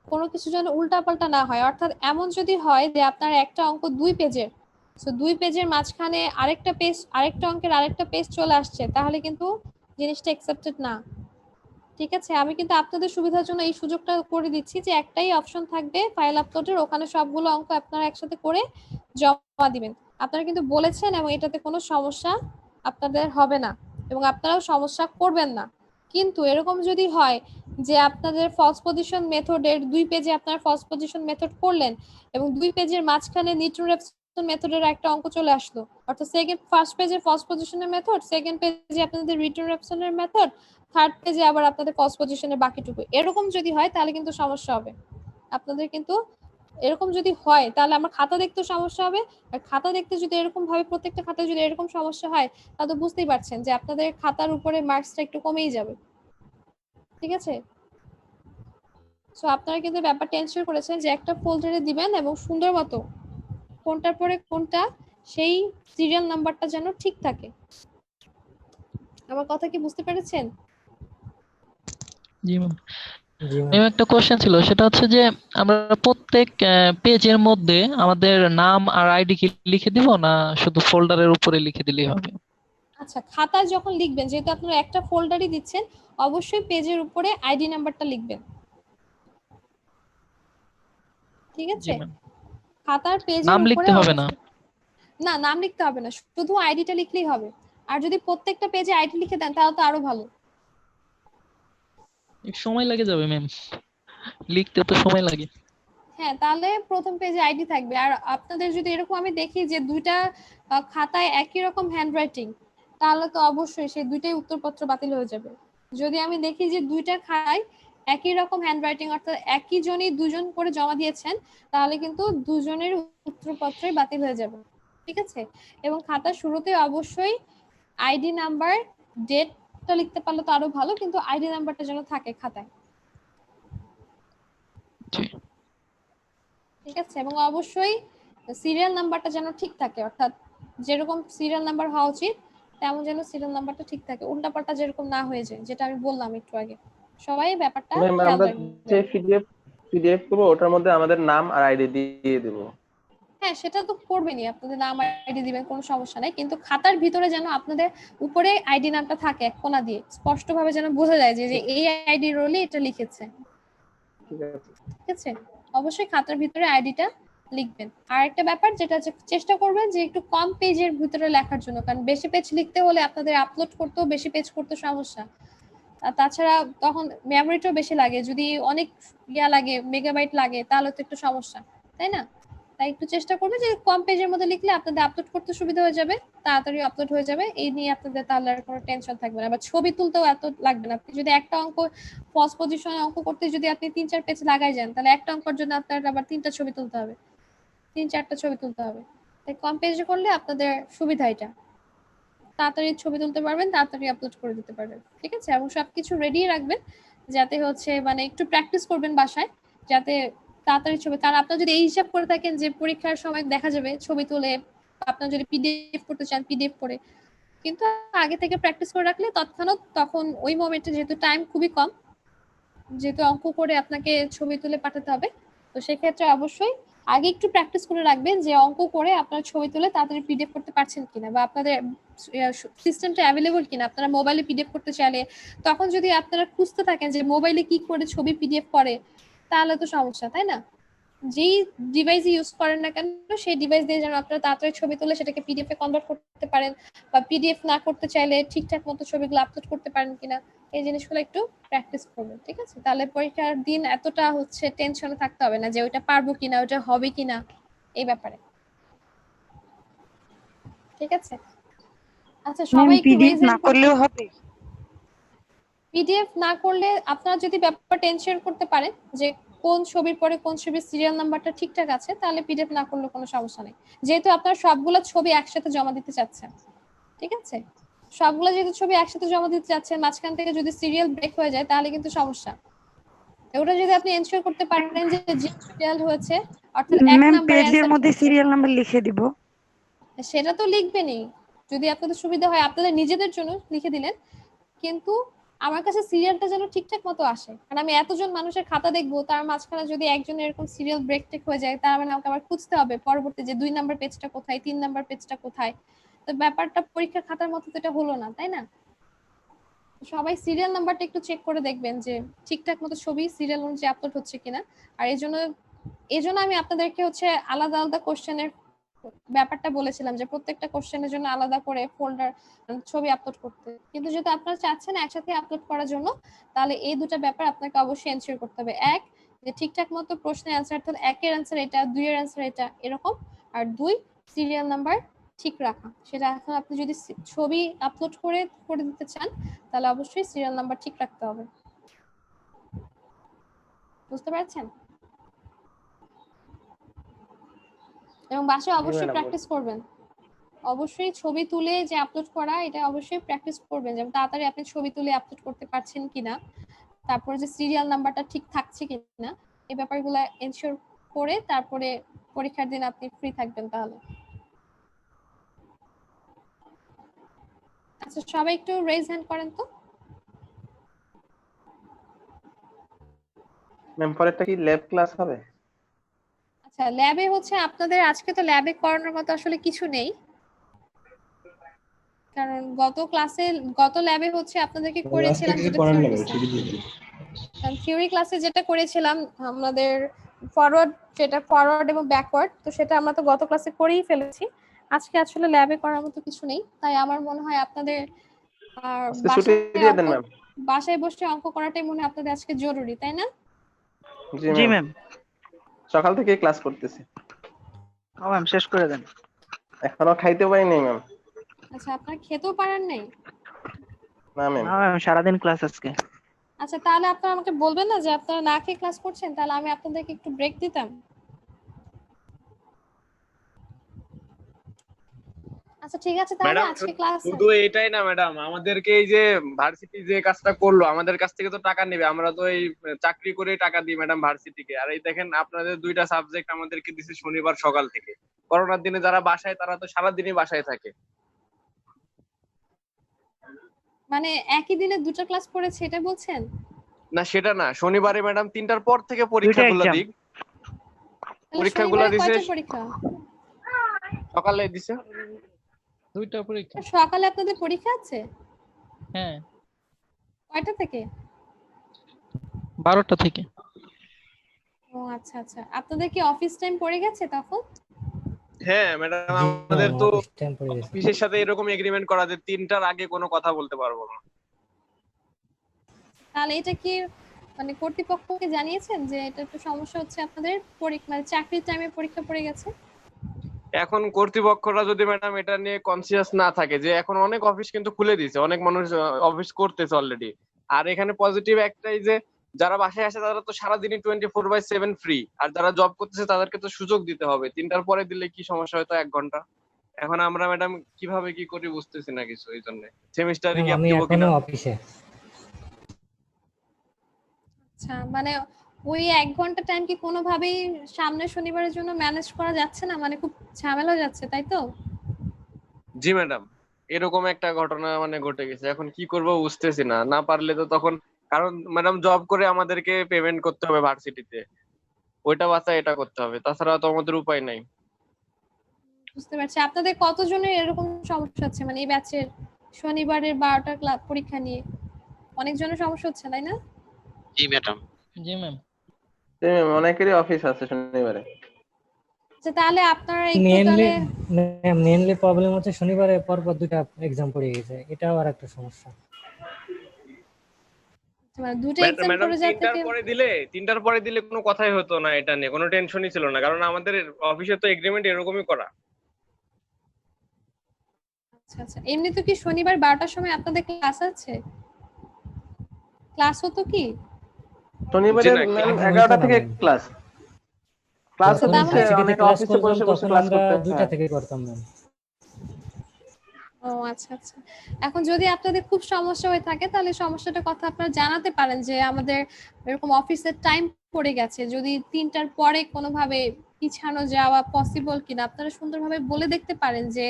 কোনো কিছু যেন উল্টাপাল্টা না হয়। অর্থাৎ এমন যদি হয় যে আপনার একটা অঙ্ক 2 পেজের, তো 2 পেজের মাঝখানে আরেকটা পেজ, আরেকটা অঙ্কের আরেকটা পেজ চলে আসছে, তাহলে কিন্তু জিনিসটা অ্যাকসেপ্টেড না, ঠিক আছে? আমি কিন্তু আপনাদের সুবিধার জন্য এই সুযোগটা করে দিচ্ছি যে একটাই অপশন থাকবে ফাইল আপলোডের, ওখানে সবগুলো অঙ্ক আপনারা একসাথে করে জমা দিবেন। আপনারা কিন্তু বলেছেন এবং এটাতে কোনো সমস্যা আপনাদের হবে না এবং আপনারাও সমস্যা করবেন না। কিন্তু এরকম যদি হয় যে আপনাদের ফার্স্ট পজিশন মেথডের 2 পেজে আপনারা ফার্স্ট পজিশন মেথড করলেন এবং 2 পেজের মাঝখানে নিউটন রেফসন মেথডের একটা অঙ্ক চলে আসলো, অর্থাৎ ফার্স্ট পেজে ফার্স্ট পজিশনের মেথড, সেকেন্ড পেজে আপনাদের রিটন রেফসনের মেথড, থার্ড পেজে আবার আপনাদের ফার্স্ট পজিশনের বাকিটুকু, এরকম যদি হয় তাহলে কিন্তু সমস্যা হবে আপনাদের। কিন্তু এরকম যদি হয় তাহলে আমার খাতা দেখতে সমস্যা হবে, আর খাতা দেখতে যদি এরকম ভাবে প্রত্যেকটা খাতায় যদি এরকম সমস্যা হয় তাহলে তো বুঝতেই পারছেন যে আপনাদের খাতার উপরে মার্কসটা একটু কমেই যাবে, ঠিক আছে? সো আপনারা কিন্তু ব্যাপারটা এনশিওর করেছেন যে একটা ফোল্ডারে দিবেন এবং সুন্দর মতো কোনটার পরে কোনটা সেই সিরিয়াল নাম্বারটা যেন ঠিক থাকে। আমার কথা কি বুঝতে পেরেছেন? জি ম্যাম। জি ম্যাম। ম্যাম একটা কোশ্চেন ছিল, সেটা হচ্ছে যে আমরা প্রত্যেক পেজের মধ্যে আমাদের নাম আর আইডি কি লিখে দিব না শুধু ফোল্ডারের উপরে লিখে দিলেই হবে? আচ্ছা, খাতায় যখন লিখবেন, যেহেতু আপনারা একটা ফোল্ডারই দিচ্ছেন, অবশ্যই পেজের উপরে আইডি নাম্বারটা লিখবেন, ঠিক জি আছে? ম্যাম। খাতার পেজের নাম উপরে লিখতে হবে না? না, নাম লিখতে হবে না, শুধু আইডিটা লিখলেই হবে। আর যদি প্রত্যেকটা পেজে আইডি লিখে দেন তাহলে তো আরো ভালো। একটু সময় লেগে যাবে ম্যাম, লিখতে তো সময় লাগে। হ্যাঁ, তাহলে প্রথম পেজে আইডি থাকবে। আর আপনাদের যদি এরকম আমি দেখি যে দুইটা খাতায় একই রকম হ্যান্ডরাইটিং, তাহলে তো অবশ্যই সেই দুইটাই উত্তরপত্র বাতিল হয়ে যাবে। যদি আমি দেখি যে দুইটা খাতায় একই রকম হ্যান্ডরাইটিং, অর্থাৎ একই জনই দুজন করে জমা দিয়েছেন, তাহলে কিন্তু দুজনের উত্তরপত্রই বাতিল হয়ে যাবে, ঠিক আছে? এবং খাতার শুরুতে অবশ্যই আইডি নাম্বার, ডেটটা লিখতে পারলে তো আরো ভালো, কিন্তু আইডি নাম্বারটা যেন থাকে খাতায়, জি। ঠিক আছে? এবং অবশ্যই সিরিয়াল নাম্বারটা যেন ঠিক থাকে, অর্থাৎ যেরকম সিরিয়াল নাম্বার হওয়া উচিত তেমন যেন সিরিয়াল নাম্বারটা ঠিক থাকে, উল্টাপাল্টা যেরকম না হয়ে যায়, যেটা আমি বললাম একটু আগে। সবাই ব্যাপারটা ম্যাম খেয়াল আমরা যে রাখবেন। পিডিএফ করবো ওটার মধ্যে আমাদের নাম আর আইডি দিয়ে দেবো। হ্যাঁ, সেটা তো করবেনই, আপনাদের নাম আইডি দিবেন, কোনো সমস্যা নাই, কিন্তু খাতার ভিতরে যেন আপনাদের উপরে আইডি নামটা থাকে এক কোণা দিয়ে, স্পষ্ট ভাবে যেন বোঝা যায় যে এই আইডি রোলে এটা লিখেছে, ঠিক আছে। ঠিক আছে? অবশ্যই খাতার ভিতরে আইডিটা লিখবেন। আর একটা ব্যাপার যেটা হচ্ছে, চেষ্টা করবেন যে একটু কম পেজের ভিতরে লেখার জন্য, কারণ বেশি পেজ লিখতে হলে আপনাদের আপলোড করতেও বেশি পেজ করতে সমস্যা, আর তাছাড়া তখন মেমোরিটাও বেশি লাগে, যদি অনেক লাগে, মেগাবাইট লাগে, তাহলে তো একটু সমস্যা, তাই না? তাই একটু চেষ্টা করবেন যে কম পেজের মধ্যে লিখলে আপনাদের আপলোড করতে সুবিধা হয়ে যাবে, তাড়াতাড়ি আপলোড হয়ে যাবে, এই নিয়ে আপনাদের তাহলে আর কোনো টেনশন থাকবে না। আবার ছবি তুলতেও এত লাগবে না, আপনি যদি একটা অঙ্ক ফার্স্ট পজিশনে অঙ্ক করতে যদি আপনি 3-4 পেজ লাগাই যান, তাহলে একটা অঙ্কের জন্য আপনার আবার 3টা ছবি তুলতে হবে, 3-4টা ছবি তুলতে হবে। তাই কম পেজে করলে আপনাদের সুবিধা এটা, তাড়াতাড়ি ছবি তুলতে পারবেন, তাড়াতাড়ি আপলোড করে দিতে পারবেন, ঠিক আছে? এবং সবকিছু রেডি রাখবেন, যাতে হচ্ছে মানে একটু প্র্যাকটিস করবেন বাসায়, যাতে তাড়াতাড়ি ছবি, কারণ আপনারা যদি এই হিসাব করে থাকেন যে পরীক্ষার সময় দেখা যাবে ছবি তুলে, আপনারা যদি পিডিএফ করতে চান পিডিএফ করে, কিন্তু আগে থেকে প্র্যাকটিস করে রাখলে তৎক্ষণাৎ তখন ওই মোমেন্টে, যেহেতু টাইম খুবই কম, যেহেতু অঙ্ক করে আপনাকে ছবি তুলে পাঠাতে হবে, তো সেক্ষেত্রে অবশ্যই আগে একটু প্র্যাকটিস করে রাখবেন যে অঙ্ক করে আপনারা ছবি তুলে তাড়াতাড়ি পিডিএফ করতে পারছেন কিনা, বা আপনাদের সিস্টেমটা অ্যাভেলেবল কিনা। আপনারা মোবাইলে পিডিএফ করতে চাইলে তখন যদি আপনারা খুঁজতে থাকেন যে মোবাইলে কি করে ছবি পিডিএফ করে, তাহলে তো সমস্যা, তাই না? যেই ডিভাইস ইউজ করেন না কেন সেই ডিভাইস দিয়ে যেন আপনারা তাড়াতাড়ি ছবি তুলে সেটাকে পিডিএফ এ কনভার্ট করতে পারেন, বা পিডিএফ না করতে চাইলে ঠিকঠাক মতো ছবিগুলো আপলোড করতে পারেন কিনা, এই জিনিসগুলো একটু প্র্যাকটিস করবেন, ঠিক আছে? তাহলে পরীক্ষার দিন এতটা টেনশনে থাকতে হবে না যে ওইটা পারবো কিনা, ওইটা হবে কিনা, এই ব্যাপারে, ঠিক আছে? আচ্ছা, সবাই একটু পিডিএফ রেজ না করলেও হবে? পিডিএফ না করলে আপনারা যদি ব্যাপারটা টেনশন করতে পারেন যে কোন ছবির পরে কোন ছবির সিরিয়াল নাম্বারটা ঠিকঠাক আছে, তাহলে পিডিএফ না করলে কোনো সমস্যা নেই। যেহেতু আপনারা সবগুলো ছবি একসাথে জমা দিতে চাচ্ছেন, ঠিক আছে? সবগুলো যেহেতু ছবি একসাথে জমা দিতে চাচ্ছেন, মাঝখান থেকে যদি সিরিয়াল ব্রেক হয়ে যায় তাহলে কিন্তু সমস্যা। ওটা যদি আপনি এনশিওর করতে পারেন যে যে সিরিয়াল হয়েছে, অর্থাৎ এক ম্যাম নাম্বার পেজের মধ্যে সিরিয়াল নাম্বার লিখে দিব। সেটা তো লিখবেনই, যদি আপনাদের সুবিধা হয় আপনাদের নিজেদের জন্য লিখে দিলেন, কিন্তু আমার কাছে সিরিয়ালটা যেন ঠিকঠাক মতো আসে। কারণ আমি এতজন মানুষের খাতা দেখবো, তার মাঝখানে যদি একজনের এরকম সিরিয়াল ব্রেক টেক হয়ে যায়, তার মানে আমাকে আবার খুঁজতে হবে পরবর্তী যে 2 নাম্বার পেজটা কোথায়, 3 নাম্বার পেজটা কোথায়। তো ব্যাপারটা পরীক্ষার খাতার মতো তো এটা হলো না, তাই না? সবাই সিরিয়াল নাম্বারটা একটু চেক করে দেখবেন যে ঠিকঠাক মতো ছবি সিরিয়াল অনুযায়ী আপলোড হচ্ছে কিনা। আর এই জন্য আমি আপনাদেরকে আলাদা আলাদা কোশ্চেনের ব্যাপারটা বলেছিলাম যে প্রত্যেকটা কোশ্চেনের জন্য আলাদা করে ফোল্ডার ছবি আপলোড করতে। কিন্তু যদি আপনারা চাচ্ছেন একসাথে আপলোড করার জন্য, তাহলে এই দুটো ব্যাপার আপনাকে অবশ্যই এনশিওর করতে হবে। এক, যে ঠিকঠাক মতো প্রশ্নের অ্যান্সার, অর্থাৎ 1 এর অ্যান্সার এটা, 2 এর অ্যান্সার এটা, এরকম। আর 2, সিরিয়াল নাম্বার ঠিক রাখা। সেটা এখন আপনি যদি ছবি আপলোড করে দিতে চান, তাহলে অবশ্যই সিরিয়াল নাম্বার ঠিক রাখতে হবে। বুঝতে পারছেন? এবং বাসায় অবশ্যই প্র্যাকটিস করবেন। অবশ্যই ছবি তুলে যে আপলোড করা, এটা অবশ্যই প্র্যাকটিস করবেন, যেমন তাড়াতাড়ি আপনি ছবি তুলে আপলোড করতে পারছেন কিনা, তারপরে যে সিরিয়াল নাম্বারটা ঠিক থাকছে কিনা, এই ব্যাপারগুলো এনশিওর করে তারপরে পরীক্ষার দিন আপনি ফ্রি থাকবেন তাহলে। আচ্ছা, সবাই একটু রেজ হ্যান্ড করেন তো। ম্যাম পরেরটা কি ল্যাব ক্লাস হবে? আচ্ছা, ল্যাবে আপনাদের আজকে তো ল্যাবে করানোর মতো আসলে কিছু নেই, কারণ গত ল্যাবে আপনাদেরকে করেছিলাম যেটা থিওরি ক্লাসে যেটা করেছিলাম আমাদের ফরওয়ার্ড এবং ব্যাকওয়ার্ড, তো সেটা আমরা তো গত ক্লাসে করেই ফেলেছি। আজকে আসলে ল্যাবে করার মতো কিছু নেই, তাই আমার মনে হয় আপনাদের বাসায় বসে অঙ্ক করাটাই মনে হয় আপনাদের আজকে জরুরি, তাই না? জি ম্যাম। সকাল থেকে ক্লাস করতেছি। ও ম্যাম শেষ করে দেন। এখনো খাইতে পারি নাই ম্যাম। আচ্ছা, আপনারা খেতেও পারেন নাই? না ম্যাম। না ম্যাম সারাদিন ক্লাস আজকে। আচ্ছা, তাহলে আপনারা আমাকে বলবেন না যে আপনারা না খেয়ে ক্লাস করছেন, তাহলে আমি আপনাদেরকে একটু ব্রেক দিতাম। আচ্ছা, ঠিক আছে, তাহলে আজকে ক্লাস শুধু এটাই না ম্যাডাম, আমাদেরকে এই যে ভার্সিটি যে কাজটা করলো, আমাদের কাছ থেকে তো টাকা নেবে, আমরা তো এই চাকরি করে টাকা দিই ম্যাডাম ভার্সিটিকে। আর এই দেখেন আপনাদের 2টা সাবজেক্ট আমাদেরকে দিছে শনিবার সকাল থেকে। করোনার দিনে যারা বাসায়, তারা তো সারাদিনই বাসায় থাকে। মানে একই দিনে 2টা ক্লাস পড়েছে এটা বলছেন? না সেটা না, শনিবারে ম্যাডাম 3টার পর থেকে পরীক্ষাগুলো দিক। পরীক্ষাগুলো দিছে পরীক্ষা সকালে দিছে। 2টা পরীক্ষা সকালে আপনাদের পরীক্ষা আছে? হ্যাঁ। কয়টা থেকে? 12টা থেকে। ও আচ্ছা আচ্ছা, আপনাদের কি অফিস টাইম পড়ে গেছে তখন? হ্যাঁ ম্যাডাম, আমাদের তো অফিসের সাথে এরকম এগ্রিমেন্ট করা যে 3টার আগে কোনো কথা বলতে পারবো না। তাহলে এটা কি মানে কর্তৃপক্ষকে জানিয়েছেন যে এটা একটু সমস্যা হচ্ছে, আপনাদের মানে চাকরির টাইমে পরীক্ষা পড়ে গেছে? এখন কর্তৃপক্ষরা যদি ম্যাডাম এটা নিয়ে কনসিয়াস না থাকে, যে এখন অনেক অফিস কিন্তু খুলে দিয়েছে, অনেক মানুষ অফিস করতেছে অলরেডি। আর এখানে পজিটিভ একটাই যে যারা বাসায় আসে তারা তো সারাদিনই 24/7 ফ্রি, আর যারা জব করতেছে তাদেরকে তো সুযোগ দিতে হবে। 3টার পরে দিলে কি সমস্যা, হয়তো 1 ঘন্টা। এখন আমরা ম্যাডাম কিভাবে কি করি বুঝতেছি না কিছু, এই জন্য সেমিস্টারে কি আমি এখনো অফিসে। আচ্ছা, মানে ওই 1 ঘন্টা টাইম কি কোনোভাবেই সামনের শনিবারের জন্য ম্যানেজ করা যাচ্ছে না? মানে খুব ঝামেলা হয়ে যাচ্ছে, তাই তো? জি ম্যাডাম, এরকম একটা ঘটনা মানে ঘটে গেছে। এখন কি করব বুঝতেছি না, না পারলে তো তখন, কারণ ম্যাডাম জব করে আমাদেরকে পেমেন্ট করতে হবে ভার্সিটিতে। ওইটা বাঁচায় এটা করতে হবে, তাছাড়া তো আমাদের উপায় নাই। বুঝতে পারছি। আপনাদের কতজনের এরকম সমস্যা হচ্ছে, মানে এই ব্যাচের শনিবারের 12টা ক্লাস পরীক্ষা নিয়ে অনেকজনের সমস্যা হচ্ছে, তাই না? জি ম্যাডাম। জি ম্যাম। অনেকেরই অফিস আছে শনিবারে। আচ্ছা, তাহলে আপনারা একটু তাহলে মেইনলি প্রবলেম হচ্ছে শনিবারে পরপর দুটা এক্সাম পড়ে গেছে, এটাও আর একটা সমস্যা। মানে দুটো এক্সাম ম্যাডাম পড়ে যাওয়া থেকে তিনটার পরে দিলে কোনো কথাই হতো না, এটা নিয়ে কোনো টেনশনই ছিল না, কারণ আমাদের অফিসে তো এগ্রিমেন্ট এরকমই করা। আচ্ছা আচ্ছা, এমনি তো কি শনিবার 12টার সময় আপনাদের ক্লাস আছে? ক্লাস হতো কি? শনিবারে না, ম্যাম আগে হইতো 11টা না থেকে ম্যাম, ক্লাস যখন হচ্ছে, মানে ভার্সিটিতে অনেকে ক্লাস অফিসে করতাম বসে বসে তখন ক্লাস আমরা করতে। 2টা হ্যাঁ, থেকে করতাম ম্যাম। ও আচ্ছা আচ্ছা। এখন যদি আপনাদের খুব সমস্যা হয়ে থাকে তাহলে সমস্যাটার কথা আপনারা জানাতে পারেন যে আমাদের এরকম অফিসের টাইম পড়ে গেছে, যদি 3টার পরে কোনোভাবে পিছানো যাওয়া পসিবল কিনা আপনারা সুন্দরভাবে বলে দেখতে পারেন, যে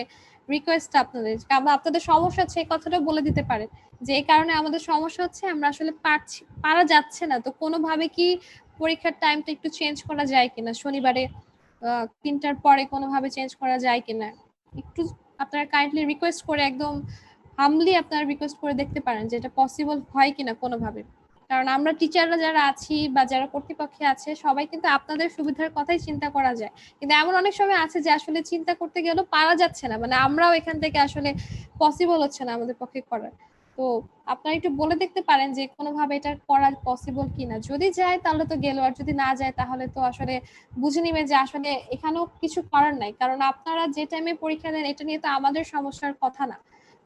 রিকোয়েস্ট আপনাদের, বা আপনাদের সমস্যা আছে এই কথাটা বলে দিতে পারেন যে এই কারণে আমাদের সমস্যা হচ্ছে, আমরা আসলে পারা যাচ্ছে না, তো কোনোভাবে কি পরীক্ষার টাইমটা একটু চেঞ্জ করা যায় কিনা, শনিবারে 3টার পরে কোনোভাবে চেঞ্জ করা যায় কিনা, একটু আপনারা কাইন্ডলি রিকোয়েস্ট করে, একদম হামলি আপনারা রিকোয়েস্ট করে দেখতে পারেন যে এটা পসিবল হয় কিনা কোনোভাবে। কারণ আমরা টিচাররা যারা আছি বা যারা কর্তৃপক্ষে আছে সবাই কিন্তু আপনাদের সুবিধার কথাই চিন্তা করা যায়, কিন্তু এমন অনেক সময় আছে যে আসলে চিন্তা করতে গেলেও পারা যাচ্ছে না, মানে আমরাও এখান থেকে আসলে পসিবল হচ্ছে না আমাদের পক্ষে করার। তো আপনারা একটু বলে দেখতে পারেন যে কোনোভাবে এটা করা পসিবল কিনা, যদি যায় তাহলে তো গেল, আর যদি না যায় তাহলে তো আসলে বুঝে নিবে যে আসলে এখানেও কিছু করার নাই, কারণ আপনারা যে টাইমে পরীক্ষা দেন এটা নিয়ে তো আমাদের সমস্যার কথা না,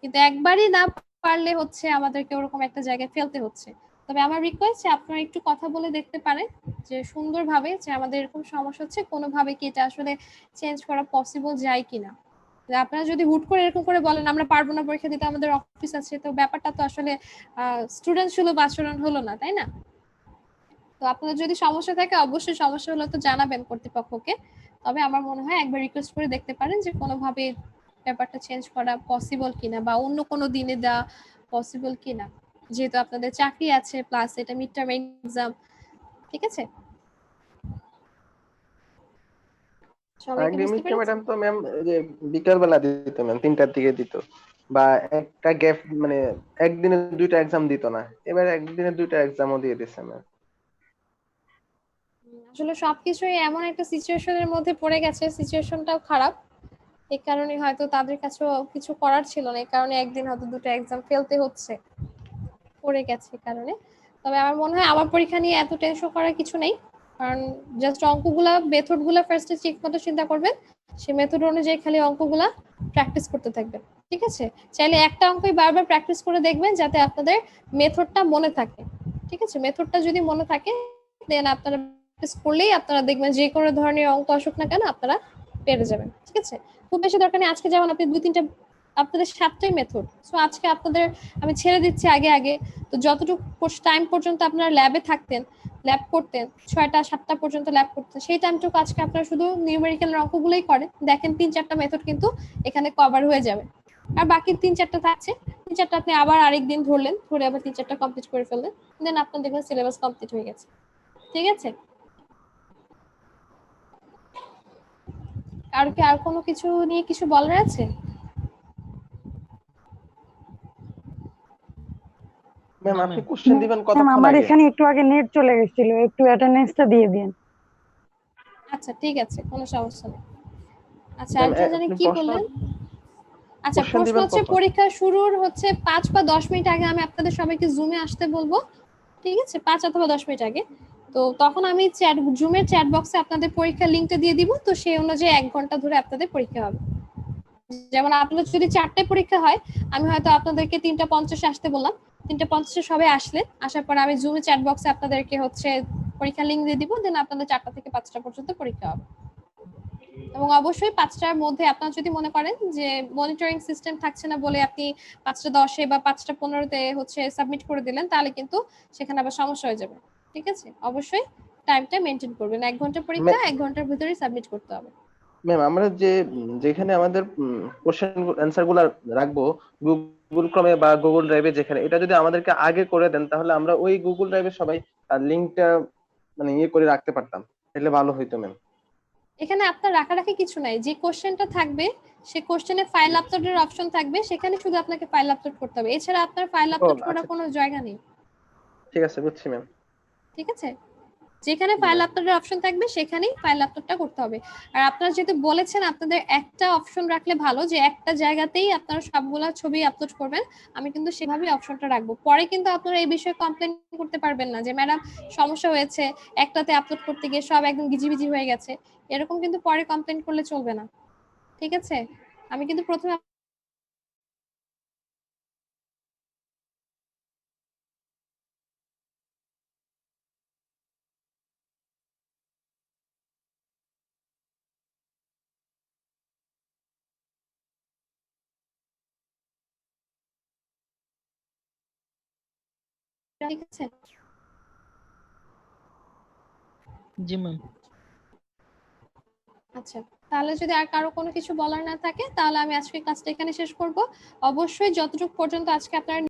কিন্তু একবারই না পারলে হচ্ছে আমাদেরকে ওরকম একটা জায়গায় ফেলতে হচ্ছে। তবে আমার রিকোয়েস্ট যে আপনারা একটু কথা বলে দেখতে পারেন যে সুন্দরভাবে, যে আমাদের এরকম সমস্যা হচ্ছে, কোনোভাবে কি এটা আসলে চেঞ্জ করা পসিবল যায় কিনা। আপনারা যদি হুট করে এরকম করে বলেন আমরা পারবো না পরীক্ষা দিতে, আমাদের অফিস আছে, তো ব্যাপারটা তো আসলে স্টুডেন্ট সুলভ আচরণ হলো না, তাই না? তো আপনাদের যদি সমস্যা থাকে অবশ্যই সমস্যা হলে তো জানাবেন কর্তৃপক্ষকে, তবে আমার মনে হয় একবার রিকোয়েস্ট করে দেখতে পারেন যে কোনোভাবে ব্যাপারটা চেঞ্জ করা পসিবল কিনা, বা অন্য কোনো দিনে দেওয়া পসিবল কিনা, যেহেতু আপনাদের চাকরি আছে প্লাস এটা মিড টার্ম এক্সাম। ঠিক আছে, সবাই কি আগে বুঝতে মিড পেরেছেন? ম্যাডাম তো ম্যাম যে বিকাল বেলা দিত ম্যাম, 3টার দিকে দিত, বা একটা গ্যাপ মানে একদিনে 2টা এক্সাম দিত না, এবার একদিনে 2টা এক্সামও দিয়ে দিচ্ছে ম্যাম। আসলে সবকিছুই এমন একটা সিচুয়েশনের মধ্যে পড়ে গেছে, সিচুয়েশনটাও খারাপ, এই কারণে হয়তো তাদের কাছেও কিছু করার ছিল না, এই কারণে একদিন হয়তো 2টা এক্সাম ফেলতে হচ্ছে, পড়ে গেছে এই কারণে। তবে আমার মনে হয় আমার পরীক্ষা নিয়ে এত টেনশন করার কিছু নেই, কারণ জাস্ট অঙ্কগুলা মেথডগুলা ফার্স্টে ঠিক মতো চিন্তা করবেন, সেই মেথড অনুযায়ী খালি অঙ্কগুলা প্র্যাকটিস করতে থাকবেন। ঠিক আছে, চাইলে একটা অঙ্কই বারবার প্র্যাকটিস করে দেখবেন যাতে আপনাদের মেথডটা মনে থাকে। ঠিক আছে, মেথডটা যদি মনে থাকে দেন আপনারা প্র্যাকটিস করলেই আপনারা দেখবেন যে কোনো ধরনের অঙ্ক আসুক না কেন আপনারা পেরে যাবেন। ঠিক আছে, খুব বেশি দরকার নেই, আজকে যেমন আপনি 2-3টা, আপনাদের 7টাই মেথড, সো আজকে আপনাদের আমি ছেড়ে দিচ্ছি আগে আগে, তো যতটুকু টাইম পর্যন্ত আপনারা ল্যাবে থাকতেন, ল্যাব করতেন 6টা 7টা পর্যন্ত ল্যাব করতেন, সেই টাইমটুকু আজকে আপনারা শুধু নিউমেরিক্যাল অঙ্কগুলোই করেন, দেখেন 3-4টা মেথড কিন্তু এখানে কভার হয়ে যাবে। আর বাকি 3-4টা থাকছে, 3-4টা আপনি আবার আরেকদিন ধরলেন, ধরে আবার 3-4টা কমপ্লিট করে ফেললেন, দেন আপনার দেখবেন সিলেবাস কমপ্লিট হয়ে গেছে। ঠিক আছে, আর কি আর কোনো কিছু নিয়ে কিছু বলার আছে? ম্যাম না আপনি ম্যাম। কোশ্চেন দিবেন ম্যাম কতক্ষণ আমার আগে? এখানে একটু আগে নেট চলে গেছিল, একটু অ্যাটেন্ডেন্সটা দিয়ে দিন। আচ্ছা ঠিক আছে, কোনো সমস্যা নেই। আচ্ছা, ম্যাম আরেকজন জানি আপনি কি প্রশ্ন বললেন? আচ্ছা, কোশ্চেন প্রশ্ন দিবেন হচ্ছে কখন? পরীক্ষা শুরুর হচ্ছে 5 বা 10 মিনিট আগে আমি আপনাদের সবাইকে জুমে আসতে বলবো। ঠিক আছে, 5 অথবা 10 মিনিট আগে। তো তখন আমি জুমের চ্যাট বক্সে আপনাদের পরীক্ষার লিঙ্কটা দিয়ে দিব, তো সেই অনুযায়ী 1 ঘন্টা ধরে আপনাদের পরীক্ষা হবে। যেমন আপনাদের যদি 4টায় পরীক্ষা হয়, আমি হয়তো আপনাদেরকে 3:50 আসতে বললাম, 3:50 সবাই আসলে, আসার পর আমি জুমে চ্যাট বক্সে আপনাদেরকে হচ্ছে পরীক্ষার লিঙ্ক দিয়ে দিব, দেন আপনাদের 4টা থেকে 5টা পর্যন্ত পরীক্ষা হবে। এবং অবশ্যই 5টার মধ্যে আপনারা যদি মনে করেন যে মনিটরিং সিস্টেম থাকছে না বলে আপনি 5:10 বা 5:15 হচ্ছে সাবমিট করে দিলেন, তাহলে কিন্তু সেখানে আবার সমস্যা হয়ে যাবে। ঠিক আছে, অবশ্যই টাইমটা মেনটেন করবেন, 1 ঘন্টা পরীক্ষা, 1 ঘন্টার ভিতরেই সাবমিট করতে হবে। ম্যাম আমরা যেখানে আমাদের কোশ্চেন অ্যান্সার গুলা রাখবো গুগল ক্রমে বা গুগল ড্রাইভে, যেখানে এটা যদি আমাদেরকে আগে করে দেন তাহলে আমরা ওই গুগল ড্রাইভে সবাই লিঙ্কটা মানে ইয়ে করে রাখতে পারতাম, তাহলে ভালো হইতো ম্যাম। এখানে আপনার রাখারাখি কিছু নাই, যে কোশ্চেনটা থাকবে সে কোশ্চেনে ফাইল আপলোডের অপশন থাকবে, সেখানে শুধু আপনাকে ফাইল আপলোড করতে হবে, এছাড়া আপনার ফাইল আপলোড করার আচ্ছা কোনো জায়গা নেই। ঠিক আছে, বুঝছি ম্যাম। ঠিক আছে, যেখানে ফাইল আপলোডের অপশন থাকবে সেখানেই ফাইল আপলোডটা করতে হবে। আর আপনারা যেহেতু বলেছেন আপনাদের একটা অপশন রাখলে ভালো, যে একটা জায়গাতেই আপনারা সবগুলা ছবি আপলোড করবেন, আমি কিন্তু সেভাবেই অপশনটা রাখবো। পরে কিন্তু আপনারা এই বিষয়ে কমপ্লেন করতে পারবেন না যে ম্যাডাম সমস্যা হয়েছে, একটাতে আপলোড করতে গিয়ে সব একদম গিজিবিজি হয়ে গেছে, এরকম কিন্তু পরে কমপ্লেন করলে চলবে না। ঠিক আছে, আমি কিন্তু প্রথমে ঠিক আছে। জি ম্যাম। আচ্ছা, তাহলে যদি আর কারো কোনো কিছু বলার না থাকে তাহলে আমি আজকে ক্লাসটা এখানে শেষ করব। অবশ্যই যতটুকু পর্যন্ত আজকে আপনারা